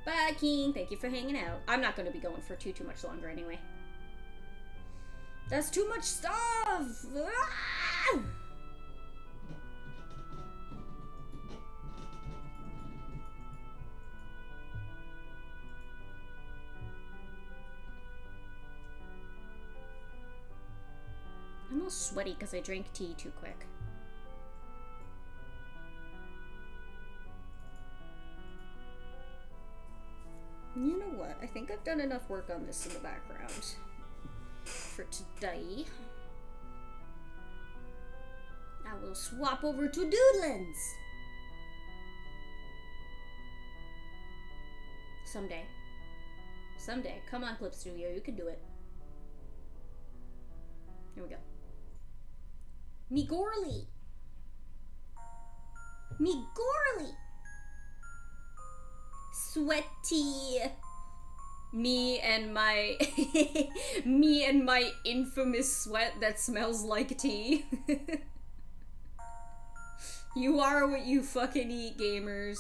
Bye, King. Thank you for hanging out. I'm not going to be going for too much longer anyway. That's too much stuff! Ah! I'm all sweaty because I drank tea too quick. You know what? I think I've done enough work on this in the background for today. I will swap over to Doodlins. Someday. Someday. Come on, Clip Studio. You can do it. Here we go. Me Gorley. Me Gorley. Sweaty. Me and my me and my infamous sweat that smells like tea. You are what you fucking eat, gamers.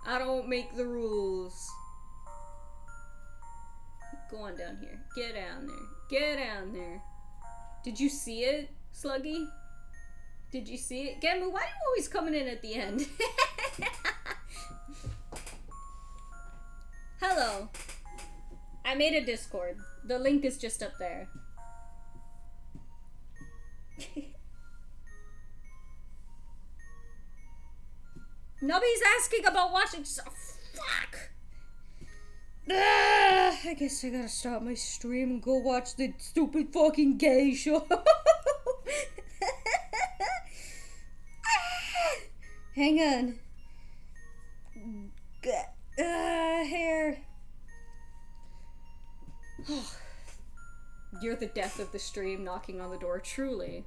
I don't make the rules. Go on down here. Get down there. Get down there. Did you see it, Sluggy? Did you see it? Gamu, why are you always coming in at the end? Hello. I made a Discord. The link is just up there. Nubby's asking about watching. Fuck. I guess I gotta stop my stream and go watch the stupid fucking gay show. Hang on. Hair. You're the death of the stream knocking on the door. Truly.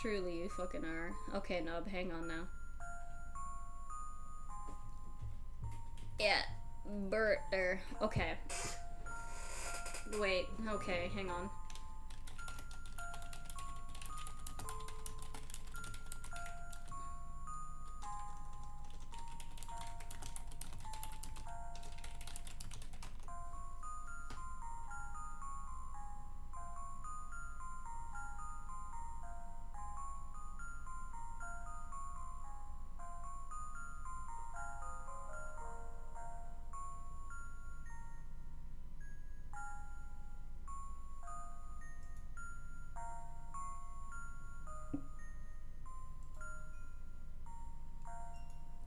Truly, you fucking are. Okay, Nub, hang on now. Yeah. Bert there. Okay. Wait. Okay, hang on.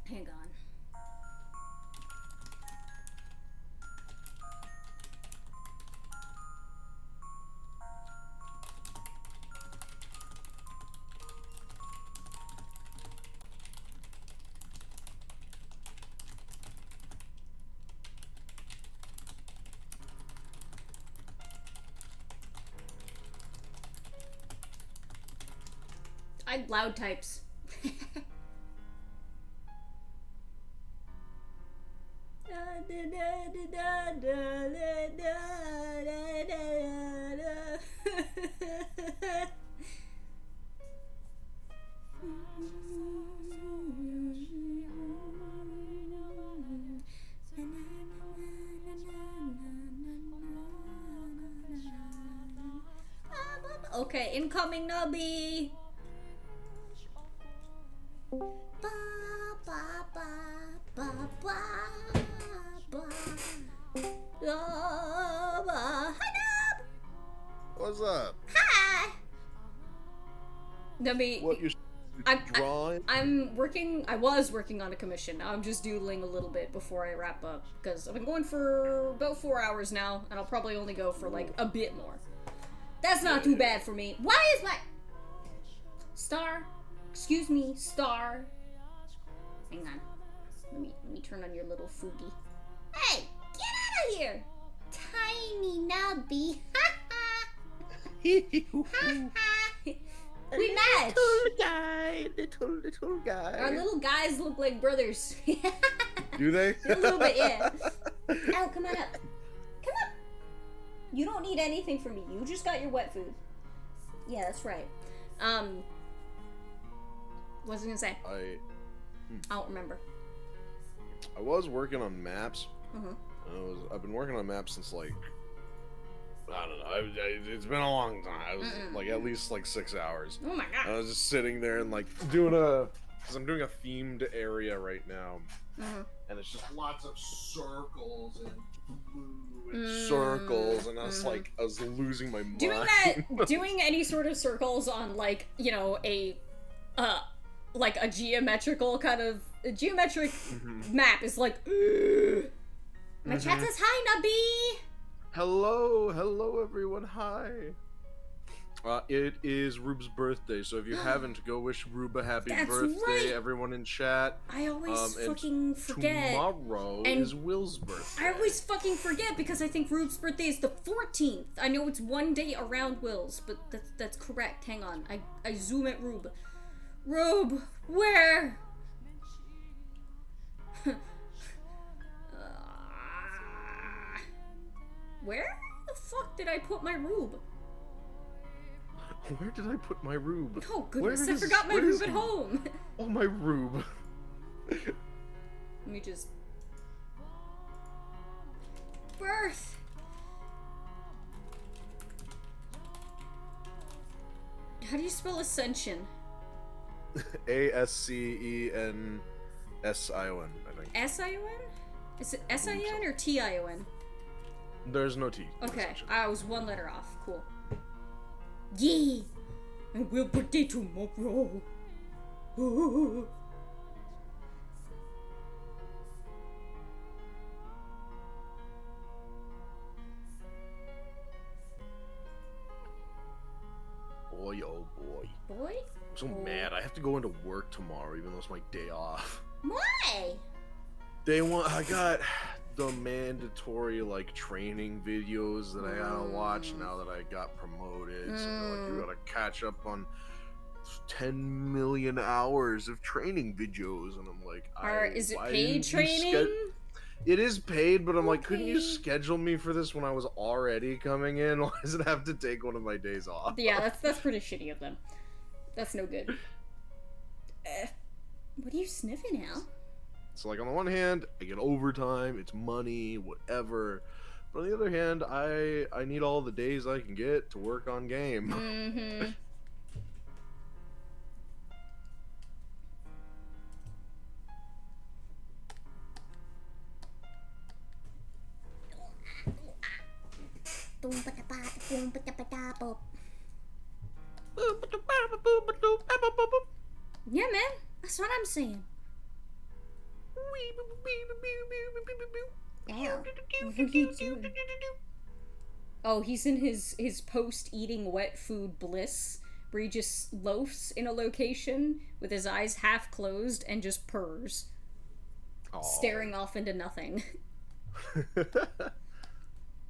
Hang on. I loud types. Okay, incoming Nubby. Ba ba ba ba ba ba. Hi, Nub. What's up? Hi. Nubby. What you drawing? I'm working. I was working on a commission. Now I'm just doodling a little bit before I wrap up because I've been going for about 4 hours now, and I'll probably only go for like a bit more. That's not too bad for me. Why is my star? Excuse me, star. Hang on. Let me turn on your little Fugi. Hey, get out of here. Tiny Nubby. We match. Little guy. Our little guys look like brothers. Do they? A little bit, yeah. Oh, come on up. Come on. You don't need anything from me. You just got your wet food. Yeah, that's right. What was I gonna say? I don't remember. I was working on maps. Mm-hmm. I've been working on maps since like I don't know. It's been a long time. I was like at least like 6 hours. Oh my god. I was just sitting there and like doing because I'm doing a themed area right now, and it's just lots of circles and blue and circles, and I was losing my mind. Doing any sort of circles on like a geometrical kind of geometric map is like. My chat says hi, Nubby. Hello everyone, hi. It is Rube's birthday, so if you haven't, go wish Rube a happy birthday, right. Everyone in chat. I always fucking forget. Tomorrow is Will's birthday. I always fucking forget because I think Rube's birthday is the 14th. I know it's one day around Will's, but that's correct. Hang on, I zoom at Rube. Rube, where? Where the fuck did I put my Rube? Where did I put my Rube? Oh goodness, I forgot my Rube at home. Oh, my Rube. Let me just... Birth! How do you spell ascension? Ascension, I think. S-I-O-N? Is it S-I-N or T-I-O-N? There's no T. Okay, I was one letter off. Cool. Yee! I will birthday tomorrow. Ooh. Boy, oh boy. Boy? I'm so mad. I have to go into work tomorrow, even though it's my day off. Why? I got the mandatory like training videos that I gotta watch now that I got promoted. So they're like, you gotta catch up on 10 million hours of training videos, and I'm like, is it paid training? It is paid, but I'm like, couldn't you schedule me for this when I was already coming in? Why does it have to take one of my days off? Yeah, that's pretty shitty of them. That's no good. What are you sniffing, Al? So, like, on the one hand, I get overtime, it's money, whatever. But on the other hand, I need all the days I can get to work on game. Mm-hmm. Yeah, man. That's what I'm saying. Oh, he's in his post-eating wet food bliss, where he just loafs in a location with his eyes half closed and just purrs, staring off into nothing.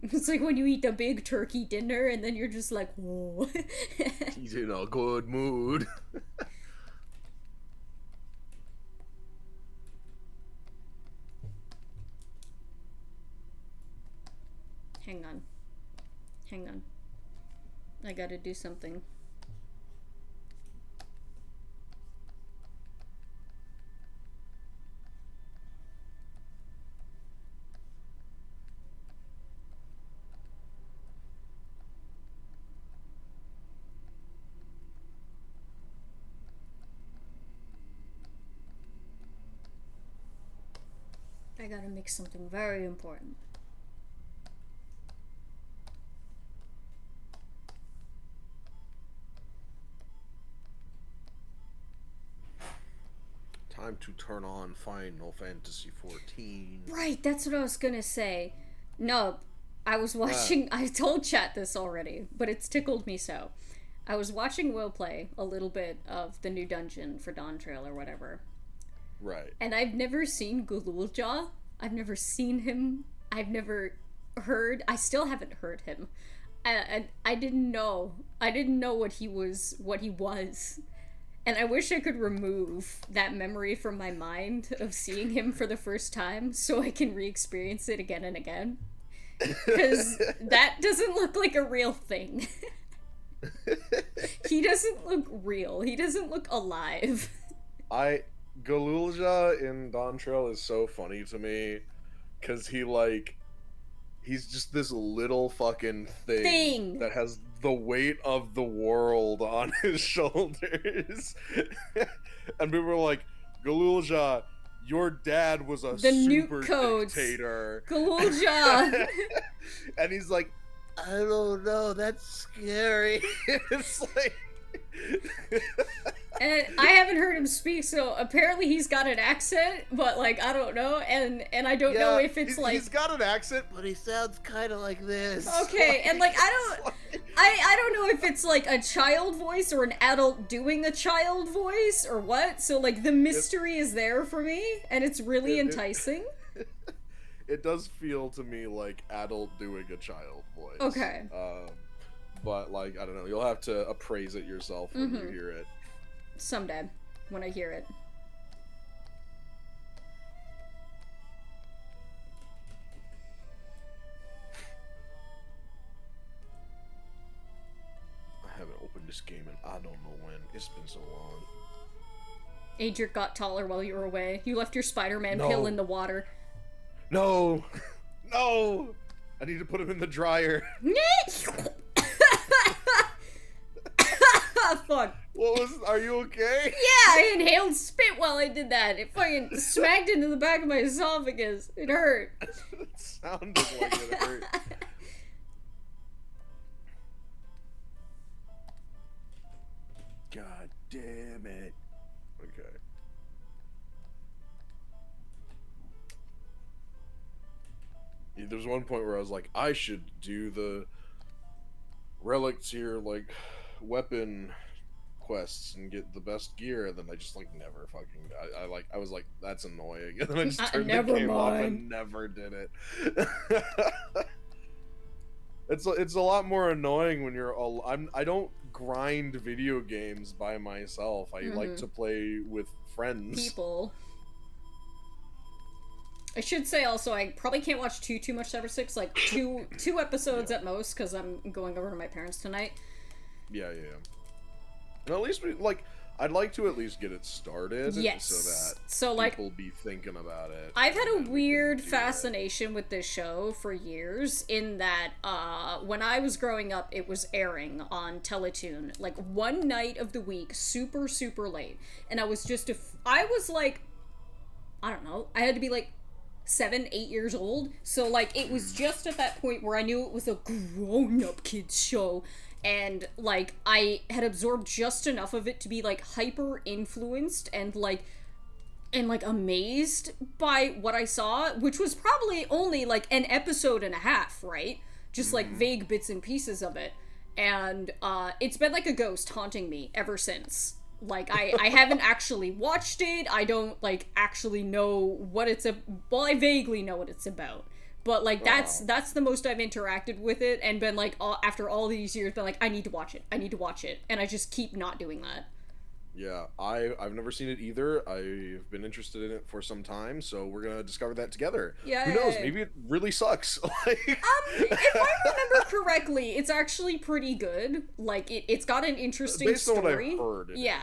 It's like when you eat a big turkey dinner and then you're just like, whoa. He's in a good mood. Hang on. I gotta do something. I gotta make something very important. Time to turn on Final Fantasy 14. Right, that's what I was gonna say. No, I was watching. I told chat this already, but it's tickled me so. I was watching Will play a little bit of the new dungeon for Dawn Trail or whatever. Right. And I've never seen Gululja. I've never seen him. I've never heard. I still haven't heard him. I didn't know. I didn't know what he was. And I wish I could remove that memory from my mind of seeing him for the first time so I can re-experience it again and again. Because that doesn't look like a real thing. He doesn't look real. He doesn't look alive. Galulja in Dawn Trail is so funny to me because he's just this little fucking thing that has the weight of the world on his shoulders. And people are like, Galulja, your dad was a super dictator. Galulja! And he's like, I don't know, that's scary. It's like... And I haven't heard him speak, so apparently he's got an accent, but like I don't know, and I don't know if it's he's got an accent, but he sounds kind of like this. Okay, and like I don't know if it's like a child voice or an adult doing a child voice or what. So like the mystery is there for me, and it's really enticing. It does feel to me like adult doing a child voice. Okay. But like I don't know, you'll have to appraise it yourself when you hear it. Someday, when I hear it. I haven't opened this game in I don't know when. It's been so long. Adric got taller while you were away. You left your Spider-Man pill in the water. No! No! I need to put him in the dryer. Fuck. Are you okay? Yeah, I inhaled spit while I did that. It fucking smacked into the back of my esophagus. It hurt. It sounded like it hurt. God damn it. Okay. There's one point where I was like, I should do the relics here, like, weapon quests and get the best gear, and then I just like never fucking I was like, that's annoying, and then I just turned the game off and never did it. It's a lot more annoying when you're all I don't grind video games by myself. I like to play with friends. People. I should say also, I probably can't watch too much Cyber 6, like two episodes at most, because I'm going over to my parents tonight. Yeah. And at least I'd like to at least get it started. Yes. So that people be thinking about it. I've had a weird fascination with this show for years, in that when I was growing up, it was airing on Teletoon, like one night of the week, super, super late. And I was just I was like, I don't know, I had to be like 7, 8 years old. So like it was just at that point where I knew it was a grown-up kids show. And, like, I had absorbed just enough of it to be, like, hyper-influenced and amazed by what I saw, which was probably only, like, an episode and a half, right? Just, like, vague bits and pieces of it. And, it's been like a ghost haunting me ever since. Like, I haven't actually watched it, I don't, like, actually know what it's well, I vaguely know what it's about. But, like, that's the most I've interacted with it, and been, like, after all these years, been like, I need to watch it, and I just keep not doing that. Yeah, I've never seen it either. I've been interested in it for some time, so we're gonna discover that together. Yeah. Who knows, maybe it really sucks. If I remember correctly, it's actually pretty good. Like, it's got an interesting Based story. on what I've heard, yeah.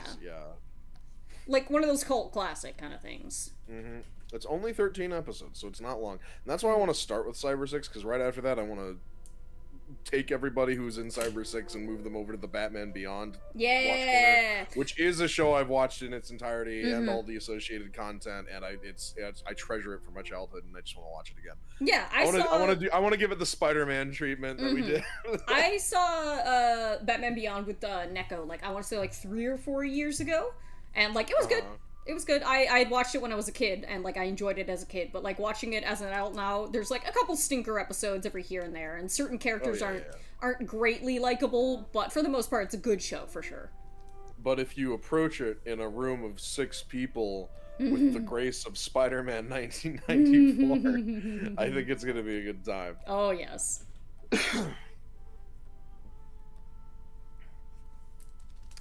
Like, one of those cult classic kind of things. Mm-hmm. It's only 13 episodes, so it's not long. And that's why I want to start with Cyber 6, because right after that I want to take everybody who's in Cyber 6 and move them over to the Batman Beyond watch Yeah. corner, which is a show I've watched in its entirety and all the associated content, and I treasure it from my childhood, and I just want to watch it again. Yeah, I want to give it the Spider-Man treatment that we did. I saw Batman Beyond with Neko, like I want to say like 3 or 4 years ago, and like it was good. It was good. I had watched it when I was a kid, and like I enjoyed it as a kid, but like watching it as an adult now, there's like a couple stinker episodes every here and there, and certain characters aren't greatly likable, but for the most part, it's a good show for sure. But if you approach it in a room of 6 people with the grace of Spider-Man 1994, I think it's gonna be a good time. Oh yes.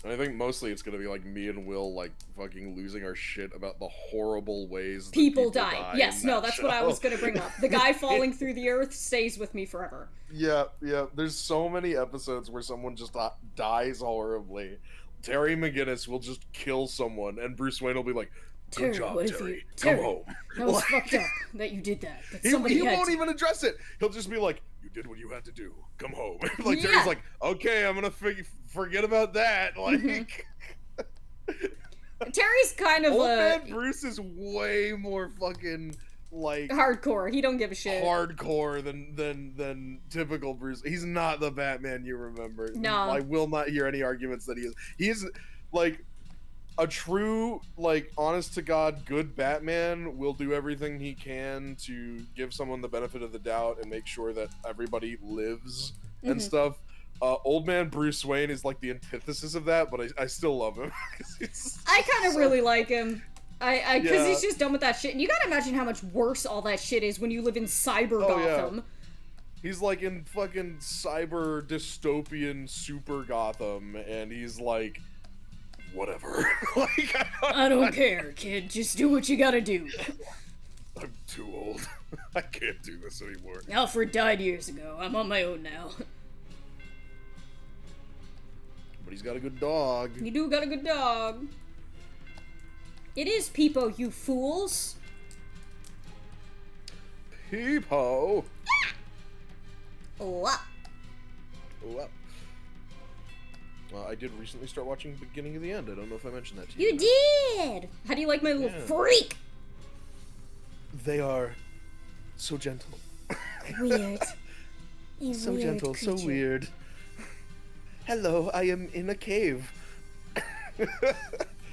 And I think mostly it's gonna be like me and Will like fucking losing our shit about the horrible ways that people die. Yes, no, that's show. what I was gonna bring up. The guy falling through the earth stays with me forever. Yeah. There's so many episodes where someone just dies horribly. Terry McGinnis will just kill someone, and Bruce Wayne will be like, "Good job, Terry. Come home." That was fucked up that you did that. But He won't to. even address it. He'll just be like, "You did what you had to do. Come home." Like Yeah. Terry's like, "Okay, I'm gonna forget about that." Like, Terry's kind of old man Bruce is way more fucking like hardcore. He don't give a shit. hardcore than typical Bruce. He's not the Batman you remember. No. I will not hear any arguments that he is. He is like a true, like, honest to God good Batman will do everything he can to give someone the benefit of the doubt and make sure that everybody lives and stuff. Old man Bruce Wayne is like the antithesis of that, but I still love him. I kind of really like him. Because he's just done with that shit. And you gotta imagine how much worse all that shit is when you live in cyber Gotham. He's like in fucking cyber dystopian super Gotham, and he's like, whatever. Like, I don't care, kid. Just do what you gotta do. I'm too old. I can't do this anymore. Alfred died years ago. I'm on my own now. But he's got a good dog. You do got a good dog. It is Peepo, you fools. Peepo. Oh, up. Oh, up. I did recently start watching Beginning of the End. I don't know if I mentioned that to you. You did! How do you like my little freak? They are so gentle. Weird. So Weird gentle, creature. so weird. Hello, I am in a cave.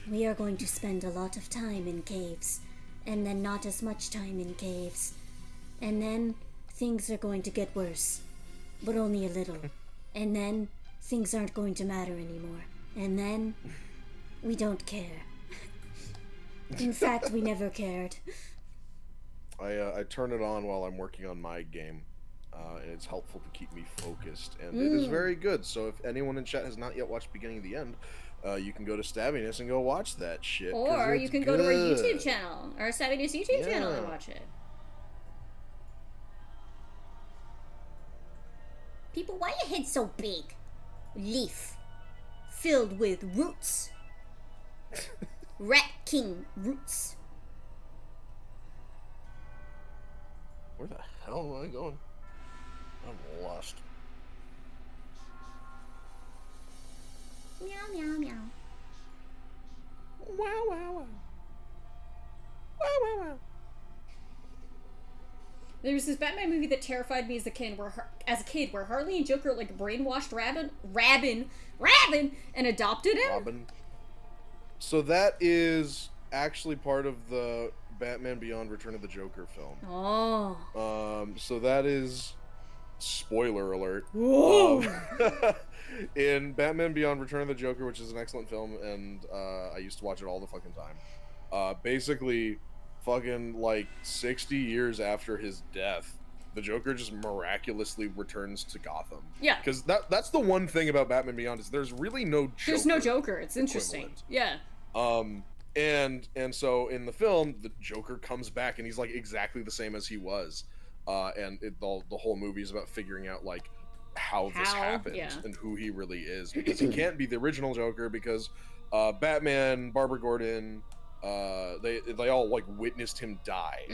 We are going to spend a lot of time in caves, and then not as much time in caves. And then things are going to get worse, but only a little. And then things aren't going to matter anymore. And then we don't care. In fact, we never cared. I turn it on while I'm working on my game, and it's helpful to keep me focused, and it is very good. So if anyone in chat has not yet watched Beginning of the End, you can go to Stabbiness and go watch that shit. Or you can go to our YouTube channel, our Savviness YouTube channel, and watch it. People, why your head so big? Leaf. Filled with roots. Rat King roots. Where the hell am I going? I'm lost. Meow, meow, meow. Wow, wow, wow. Wow, wow, wow. There was this Batman movie that terrified me as a kid, where Harley and Joker like brainwashed Robin, and adopted him. Robin. So that is actually part of the Batman Beyond Return of the Joker film. Oh. So that is spoiler alert. Whoa. In Batman Beyond Return of the Joker, which is an excellent film, and I used to watch it all the fucking time. Basically, fucking like 60 years after his death, the Joker just miraculously returns to Gotham. Yeah. Because that's the one thing about Batman Beyond is there's really no Joker. There's no Joker. It's interesting. equivalent. Yeah. And so in the film, the Joker comes back and he's like exactly the same as he was. And the whole movie is about figuring out like how this happened and who he really is, because he can't be the original Joker because Batman, Barbara Gordon, they all like witnessed him die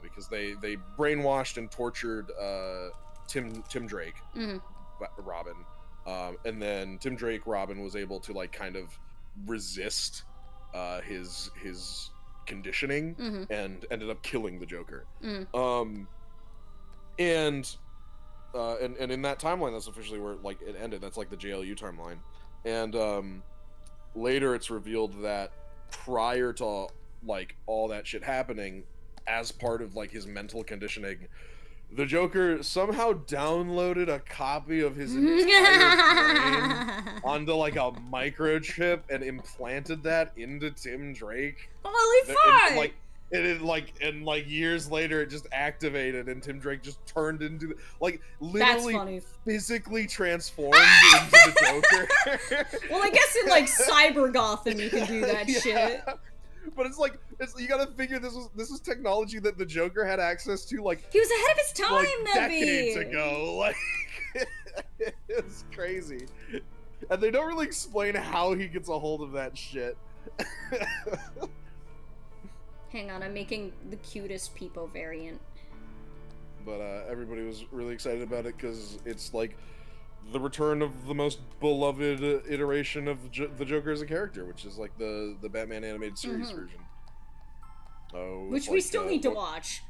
because they brainwashed and tortured Tim Drake Robin, and then Tim Drake Robin was able to like kind of resist his conditioning and ended up killing the Joker. And in that timeline, that's officially where like it ended. That's like the JLU timeline, and later it's revealed that prior to like all that shit happening, as part of like his mental conditioning, the Joker somehow downloaded a copy of his entire brain onto like a microchip and implanted that into Tim Drake. Holy fuck! And years later it just activated and Tim Drake just turned into like literally physically transformed into the Joker. Well, I guess in like Cyber Gotham you can do that shit. But it's like you gotta figure this was technology that the Joker had access to like he was ahead of his time, like, decades ago. Like it's crazy, and they don't really explain how he gets a hold of that shit. Hang on, I'm making the cutest Peepo variant. But everybody was really excited about it because it's like the return of the most beloved iteration of the Joker as a character, which is like the Batman animated series version. Which we still need to watch.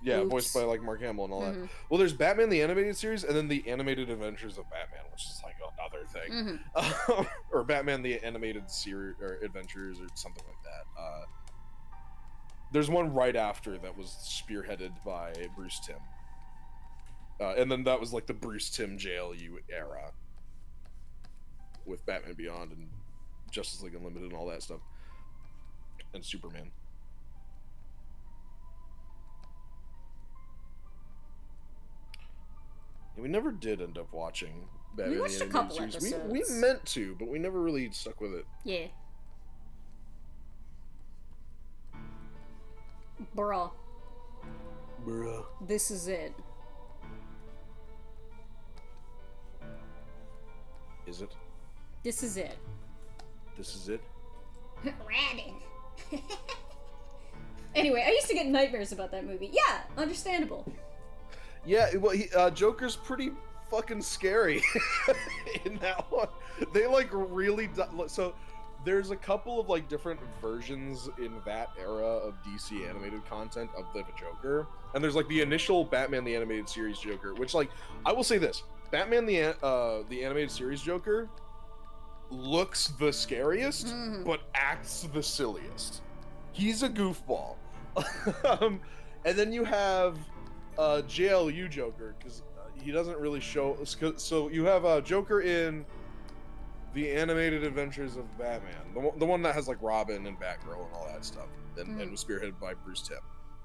Yeah, oops. Voiced by like Mark Hamill and all that. Well, there's Batman the Animated Series and then the Animated Adventures of Batman, which is like another thing. Or Batman the Animated Series or Adventures or something like that. There's one right after that was spearheaded by Bruce Timm. And then that was like the Bruce Timm JLU era with Batman Beyond and Justice League Unlimited and all that stuff. And Superman. Yeah, we never did end up watching Batman. We watched a couple episodes. We meant to, but we never really stuck with it. Yeah. Bruh. This is it. Is it? This is it. This is it? Rabbit. Anyway, I used to get nightmares about that movie. Yeah, understandable. Yeah, well, Joker's pretty fucking scary in that one. They like really so. There's a couple of like different versions in that era of DC animated content of the Joker, and there's like the initial Batman the Animated Series Joker, which like I will say this: Batman the Animated Series Joker looks the scariest, but acts the silliest. He's a goofball. And then you have JLU Joker, because he doesn't really show. So you have Joker in the Animated Adventures of Batman, the one that has like Robin and Batgirl and all that stuff, and was spearheaded by Bruce Timm.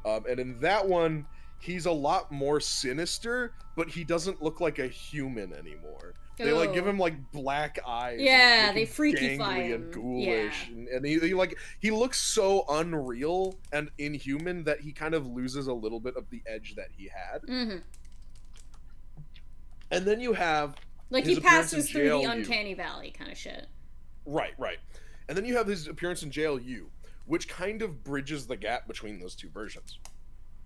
And in that one, he's a lot more sinister, but he doesn't look like a human anymore. They like give him like black eyes. Yeah, they freakify him. And ghoulish, and he looks so unreal and inhuman that he kind of loses a little bit of the edge that he had. And then you have like he passes through the uncanny valley kind of shit. Right. And then you have his appearance in JLU, which kind of bridges the gap between those two versions.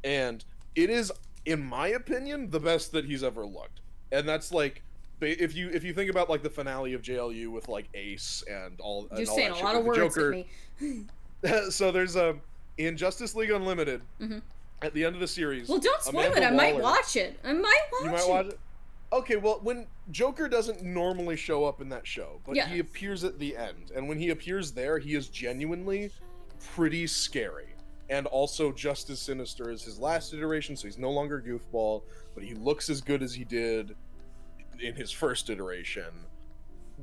And it is, in my opinion, the best that he's ever looked. And that's like, if you think about like the finale of JLU with like Ace and all, you're saying a lot of words Joker, at me. So there's in Justice League Unlimited at the end of the series. Well, don't spoil it. I might watch it. You might watch it. Okay, well, when Joker doesn't normally show up in that show, but he appears at the end, and when he appears there, he is genuinely pretty scary, and also just as sinister as his last iteration, so he's no longer goofball, but he looks as good as he did in his first iteration,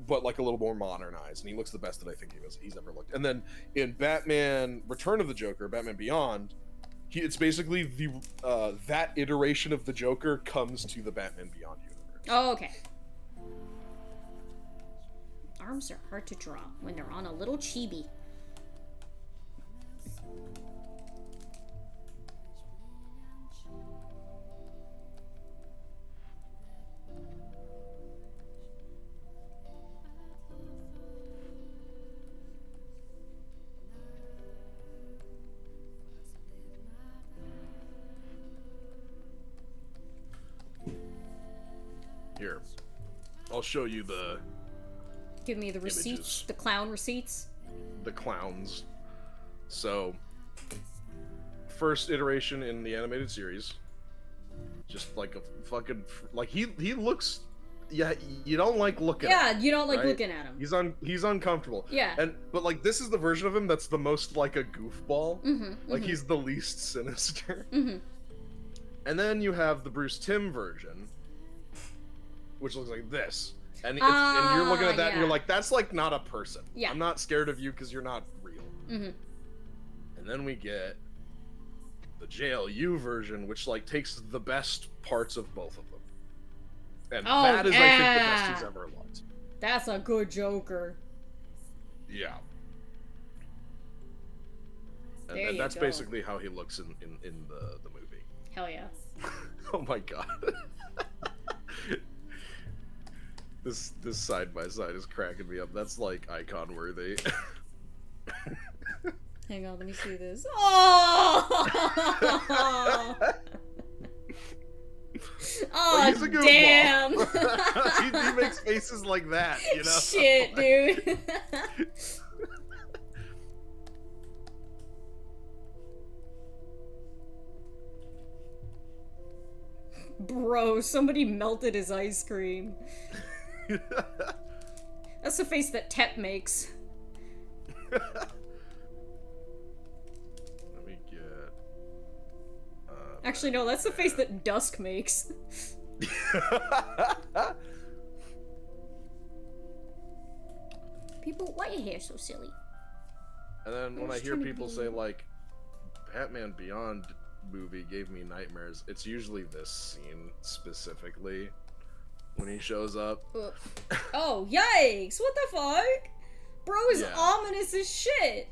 but like a little more modernized, and he looks the best that I think he's ever looked. And then in Batman Return of the Joker, Batman Beyond, it's basically the that iteration of the Joker comes to the Batman Beyond universe. Oh, okay. Arms are hard to draw when they're on a little chibi. Here. I'll show you the Give me the receipts, images. the clown receipts. The clowns. So, first iteration in the animated series, just like a fucking like he looks. Yeah, you don't like looking. Yeah, at him, you don't like right? looking at him. He's uncomfortable. Yeah. But like this is the version of him that's the most like a goofball. Mm-hmm, Like he's the least sinister. Mm-hmm. And then you have the Bruce Timm version, which looks like this. And you're looking at that and you're like, that's like not a person. Yeah. I'm not scared of you because you're not real. Mm-hmm. And then we get the JLU version, which like takes the best parts of both of them. And that is, I think, the best he's ever looked. That's a good Joker. Yeah. There And you that's go. basically how he looks in the movie. Hell yeah. Oh my god. This side by side is cracking me up. That's like icon worthy. Hang on, let me see this. Oh! Oh, He's a goofball. damn! he makes faces like that, you know? Shit, dude. Bro, somebody melted his ice cream. That's the face that Tep makes. Let me get... Actually, no, that's the face that Dusk makes. People, why your hair so silly? And then when I was hear trying to people be- say, like, Batman Beyond movie gave me nightmares, it's usually this scene specifically when he shows up. Oh, yikes! What the fuck? Bro is Yeah. ominous as shit.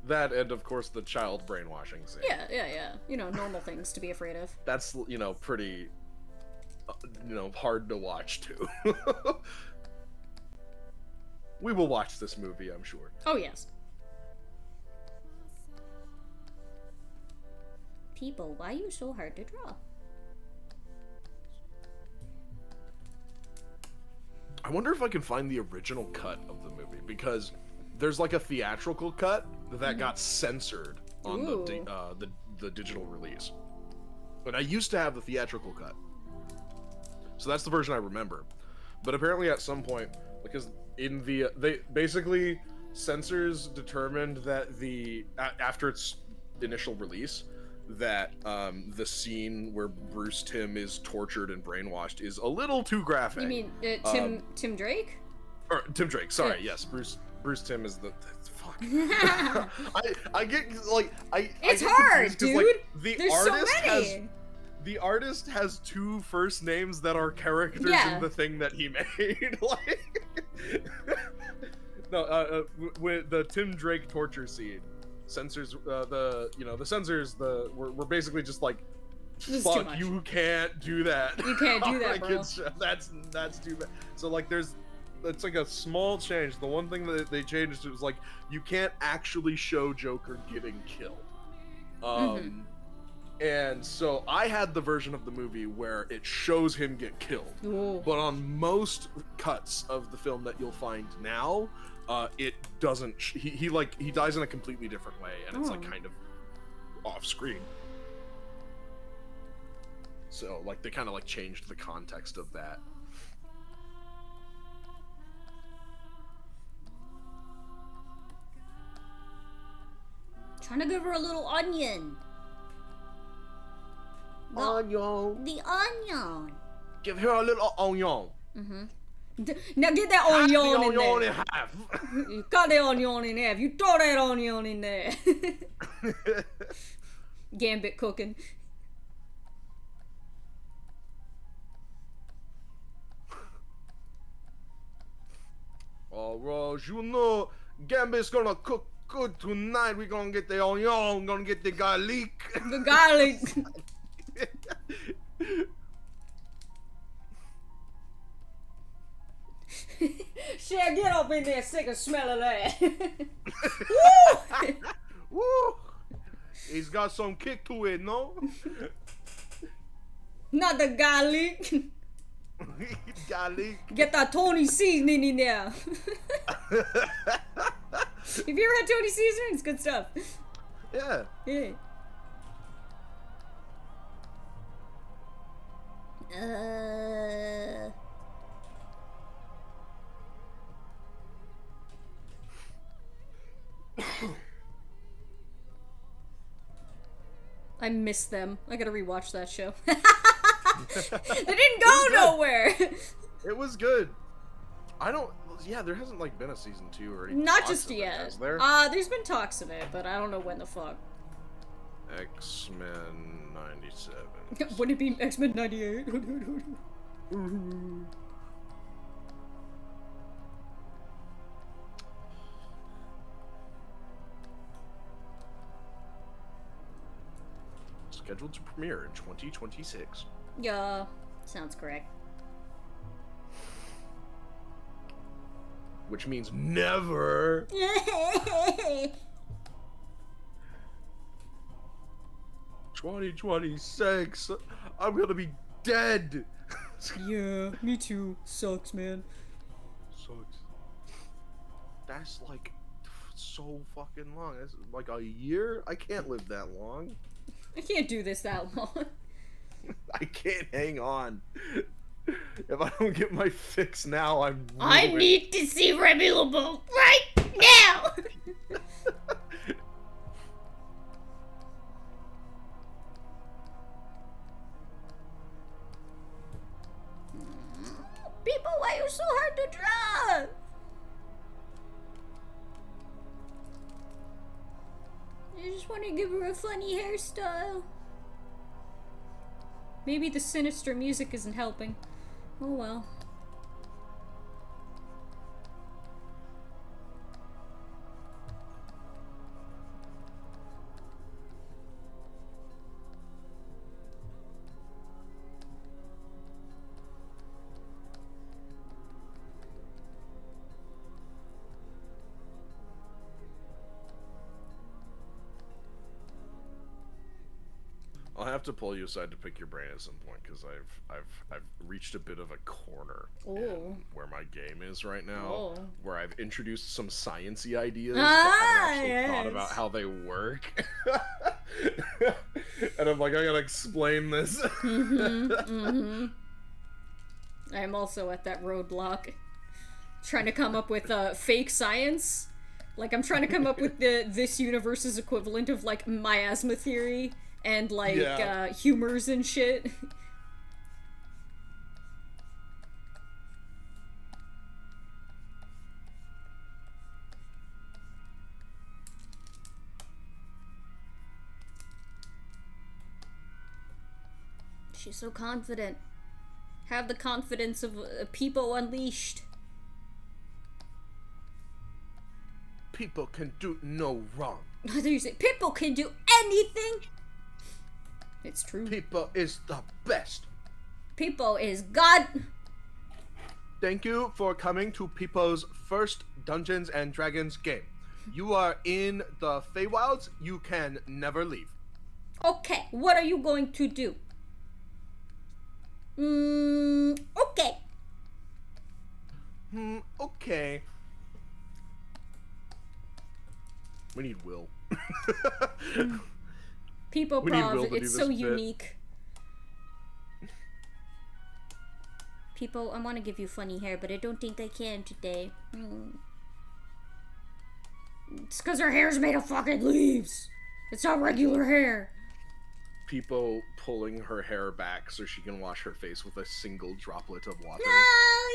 That and, of course, the child brainwashing scene. Yeah. You know, normal things to be afraid of. That's, you know, pretty, hard to watch, too. We will watch this movie, I'm sure. Oh, yes. People, why are you so hard to draw? I wonder if I can find the original cut of the movie, because there's like a theatrical cut that got censored on the digital release. But I used to have the theatrical cut, so that's the version I remember. But apparently, at some point, because they basically censors determined that after its initial release, that the scene where Bruce Timm is tortured and brainwashed is a little too graphic. You mean Tim Drake? Or Tim Drake, sorry, Yeah. yes, Bruce Timm is the fuck. I get like It's I get hard, confused 'cause, dude. like, the There's so artist many. the artist has two first names that are characters Yeah. in the thing that he made. Like, no, with the Tim Drake torture scene, censors the censors we're basically just like, This is too fuck, much. you can't do that. You can't do that, Like, bro. that's too bad. So like it's like a small change. The one thing that they changed was like, you can't actually show Joker getting killed. And so I had the version of the movie where it shows him get killed. Ooh. But on most cuts of the film that you'll find now, it doesn't. He dies in a completely different way, and it's like kind of off screen. So like they kind of like changed the context of that. Trying to give her a little onion. Onion. The onion. Give her a little onion. Now get that Cut the onion in onion there. in half. You got that onion in there. If you throw that onion in there. Gambit cooking. Oh, Rose, you know Gambit's gonna cook good tonight. We're gonna get the onion, gonna get the garlic. The garlic. Shit, get up in there, sick of smell of that. Woo! Woo! He's got some kick to it, no? Not the garlic. Garlic. Get that Tony seasoning in there. Have you ever had Tony seasoning? It's good stuff. Yeah. Yeah. I miss them. I gotta rewatch that show. They didn't go nowhere. It was good. I don't. Yeah, there hasn't like been a season 2 or anything. Not just yet. Has there? There's been talks of it, but I don't know when the fuck. X-Men 97. Would it be X-Men 98? Scheduled to premiere in 2026. Yeah, sounds correct. Which means never. 2026. I'm gonna be dead. Yeah, me too. Sucks, man. Sucks. That's like so fucking long. That's like a year. I can't live that long. I can't do this that long. I can't hang on. If I don't get my fix now, I'm ruined. I need to see Remy LeBeau right now! People, why are you so hard to draw? I just want to give her a funny hairstyle. Maybe the sinister music isn't helping. Oh well. I'll have to pull you aside to pick your brain at some point because I've reached a bit of a corner in where my game is right now, where I've introduced some sciencey ideas, but I haven't actually thought about how they work. And I'm like, I gotta explain this. I'm also at that roadblock, trying to come up with fake science. Like I'm trying to come up with this universe's equivalent of like miasma theory. And, like, humors and shit. She's so confident. Have the confidence of people unleashed. People can do no wrong. I thought you said people can do anything. It's true. People is the best. People is God. Thank you for coming to People's first Dungeons and Dragons game. You are in the Feywilds. You can never leave. Okay, what are you going to do? Okay. Okay. We need Will. People Prov, it's so unique. People, I want to give you funny hair, but I don't think I can today. It's because her hair's made of fucking leaves. It's not regular hair. People pulling her hair back so she can wash her face with a single droplet of water. No,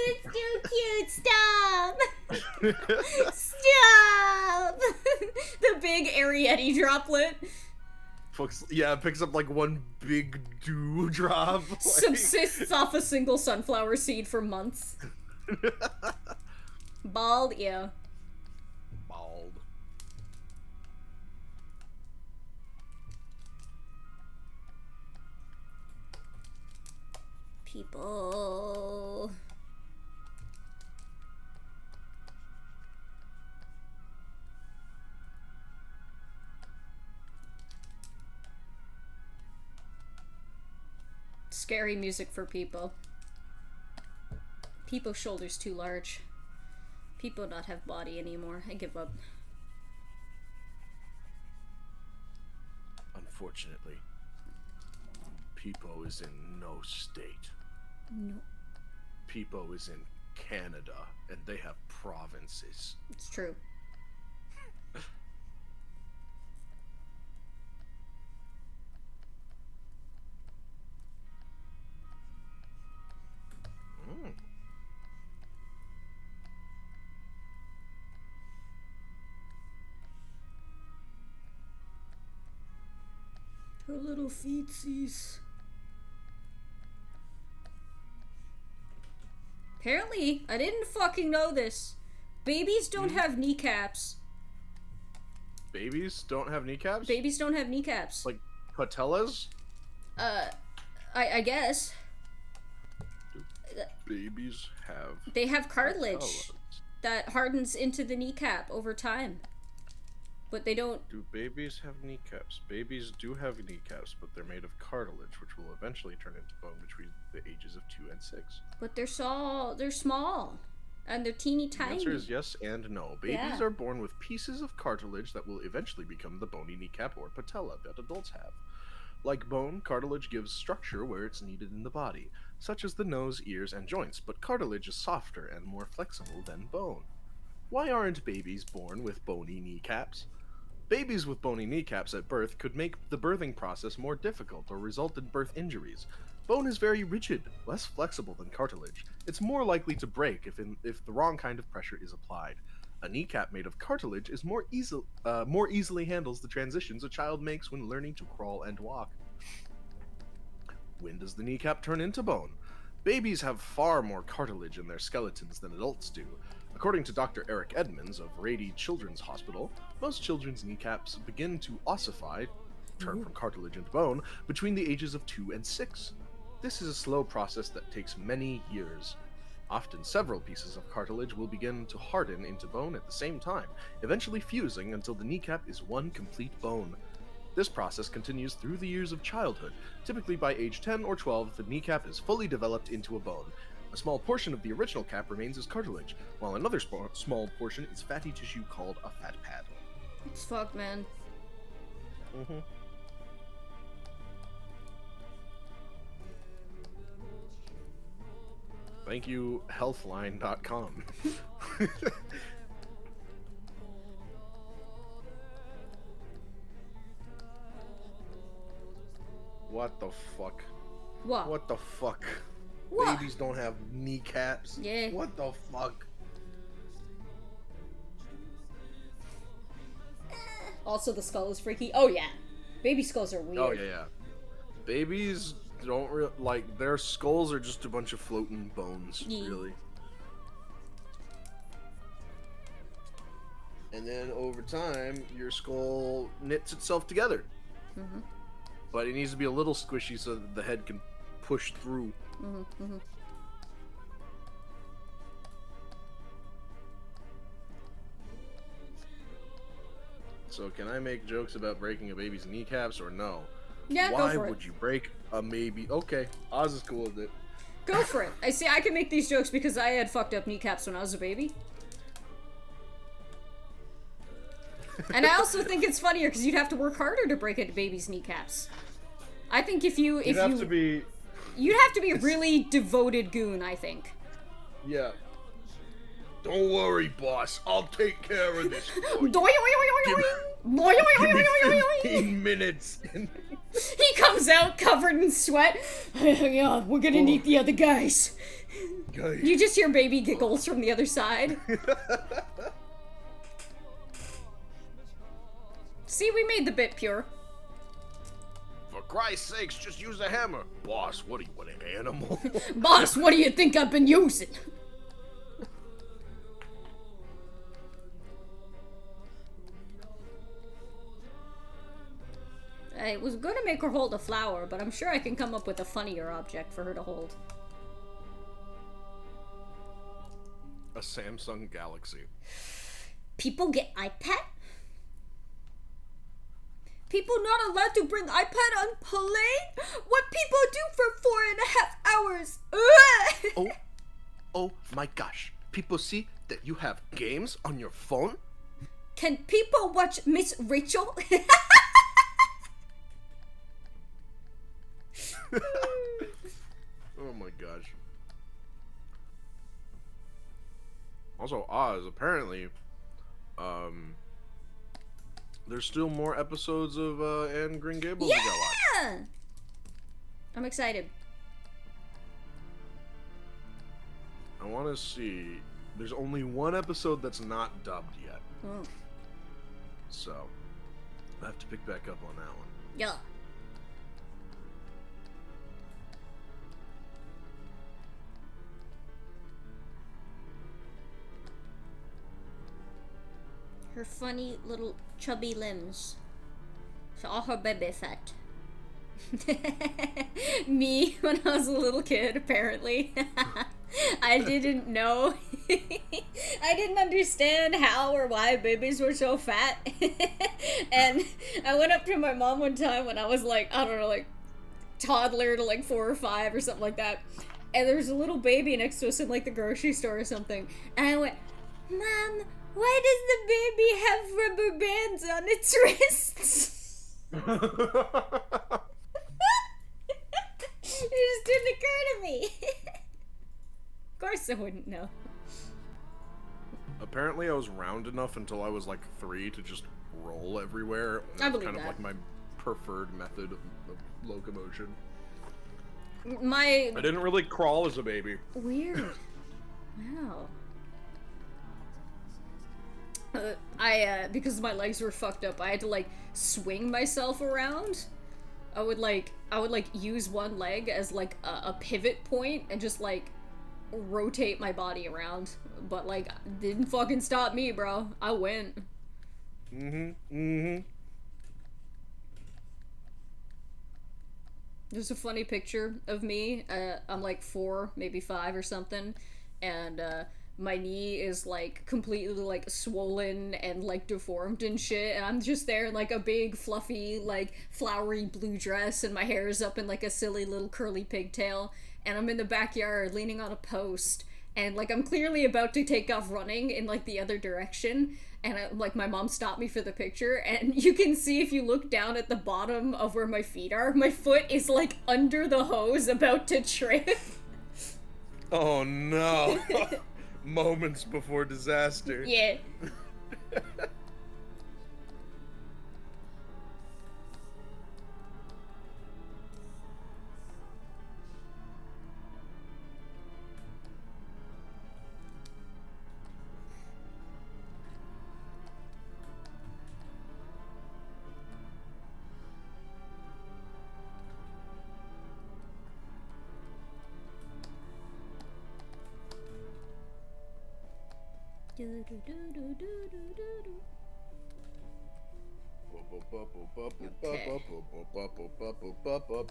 it's too cute. Stop. Stop. The big Arietti droplet. Yeah, it picks up like one big dewdrop. Subsists off a single sunflower seed for months. Bald, yeah. Bald. People. Scary music for people. People's shoulders too large. People not have body anymore. I give up. Unfortunately, Peepo is in no state. No. Peepo is in Canada, and they have provinces. It's true. Her little feetsies. Apparently, I didn't fucking know this. Babies don't have kneecaps. Babies don't have kneecaps? Babies don't have kneecaps. Like patellas? I guess. Do babies have... They have cartilage patellas? that hardens into the kneecap over time. But they don't... Do babies have kneecaps? Babies do have kneecaps, but they're made of cartilage, which will eventually turn into bone between the ages of 2 and 6. But they're small. And they're teeny tiny. The answer is yes and no. Babies Yeah. are born with pieces of cartilage that will eventually become the bony kneecap or patella that adults have. Like bone, cartilage gives structure where it's needed in the body, such as the nose, ears, and joints, but cartilage is softer and more flexible than bone. Why aren't babies born with bony kneecaps? Babies with bony kneecaps at birth could make the birthing process more difficult or result in birth injuries. Bone is very rigid, less flexible than cartilage. It's more likely to break if the wrong kind of pressure is applied. A kneecap made of cartilage is more easily handles the transitions a child makes when learning to crawl and walk. When does the kneecap turn into bone? Babies have far more cartilage in their skeletons than adults do. According to Dr. Eric Edmonds of Rady Children's Hospital, most children's kneecaps begin to ossify, turn from cartilage into bone, between the ages of 2 and 6. This is a slow process that takes many years. Often several pieces of cartilage will begin to harden into bone at the same time, eventually fusing until the kneecap is one complete bone. This process continues through the years of childhood. Typically by age 10 or 12, the kneecap is fully developed into a bone. A small portion of the original cap remains as cartilage, while another small portion is fatty tissue called a fat pad. It's fucked, man. Thank you, healthline.com. What the fuck? What? What the fuck? What? Babies don't have kneecaps? Yeah. What the fuck? Also, the skull is freaky. Oh, yeah. Baby skulls are weird. Oh, yeah. Babies don't like, their skulls are just a bunch of floating bones, Yeah. really. And then over time, your skull knits itself together. But it needs to be a little squishy so that the head can push through. So can I make jokes about breaking a baby's kneecaps or no? Yeah, Why go for it. would you break a baby? Okay, Oz is cool with it. Go for it. I see, I can make these jokes because I had fucked up kneecaps when I was a baby. And I also think it's funnier because you'd have to work harder to break a baby's kneecaps. I think You'd have to be, you'd have to be a really devoted goon, I think. yeah. Don't worry, boss. I'll take care of this. for you. Give me 15 minutes. He comes out covered in sweat. Yeah, we're gonna need the other guys. Guys. You just hear baby giggles from the other side. See, we made the bit pure. For Christ's sakes, just use a hammer. Boss, what are you, an animal? Boss, what do you think I've been using? I was gonna make her hold a flower, but I'm sure I can come up with a funnier object for her to hold. A Samsung Galaxy. People get iPad? People not allowed to bring iPad on plane? What people do for 4.5 hours? Oh my gosh. People see that you have games on your phone? Can people watch Miss Rachel? Oh my gosh. Also, Oz, apparently, there's still more episodes of Anne Green Gables we gotta watch. Yeah! I'm excited. I want to see. There's only one episode that's not dubbed yet. Oh. So, I have to pick back up on that one. Yeah. Her funny little chubby limbs. So all her baby fat. Me, when I was a little kid, apparently. I didn't know. I didn't understand how or why babies were so fat. And I went up to my mom one time when I was like, I don't know, like toddler to like 4 or 5 or something like that. And there's a little baby next to us in like the grocery store or something. And I went, Mom, why does the baby have rubber bands on its wrists? It just didn't occur to me. Of course I wouldn't know. Apparently, I was round enough until I was like 3 to just roll everywhere. I believe kind that. of like my preferred method of locomotion. I didn't really crawl as a baby. Weird. Wow. Because my legs were fucked up, I had to like swing myself around. I would use one leg as like a pivot point and just like rotate my body around. But like, didn't fucking stop me, bro. I went. There's a funny picture of me. I'm like 4, maybe 5 or something, and my knee is like completely like swollen and like deformed and shit, and I'm just there in like a big fluffy like flowery blue dress, and my hair is up in like a silly little curly pigtail, and I'm in the backyard leaning on a post, and like I'm clearly about to take off running in like the other direction, and like my mom stopped me for the picture, and you can see if you look down at the bottom of where my feet are, my foot is like under the hose about to trip. Oh no. Moments before disaster. Yeah.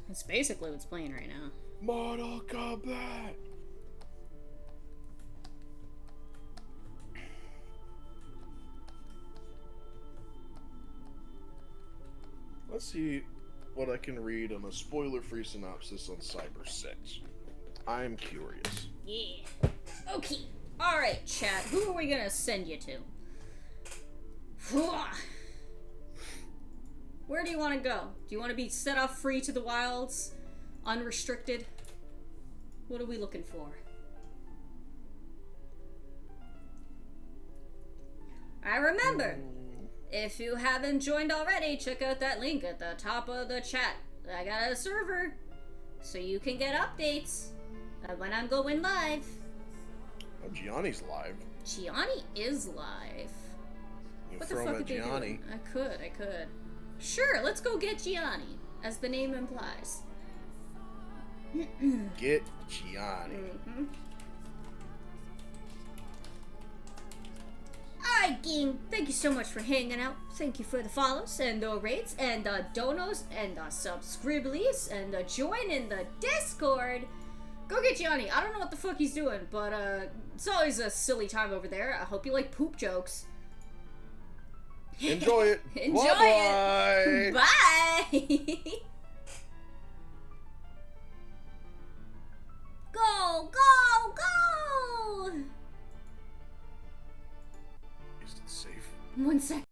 That's basically what's playing right now. Mortal Kombat. Let's see what I can read on a spoiler-free synopsis on Cyber 6. I'm curious. Yeah. Okay. Alright, chat. Who are we gonna send you to? Where do you want to go? Do you want to be set off free to the wilds? Unrestricted? What are we looking for? I remember, if you haven't joined already, check out that link at the top of the chat. I got a server, so you can get updates when I'm going live. Oh, Gianni's live. Gianni is live. You What the throw fuck him are at they Gianni. doing? I could. Sure, let's go get Gianni, as the name implies. Get Gianni. Alright, gang, thank you so much for hanging out. Thank you for the follows and the rates and the donos and the subscriblies and the join in the Discord. Go get Gianni. I don't know what the fuck he's doing, but it's always a silly time over there. I hope you like poop jokes. Enjoy it. Enjoy Bye-bye. it. Bye. Go, go, go. Is it safe? 1 second.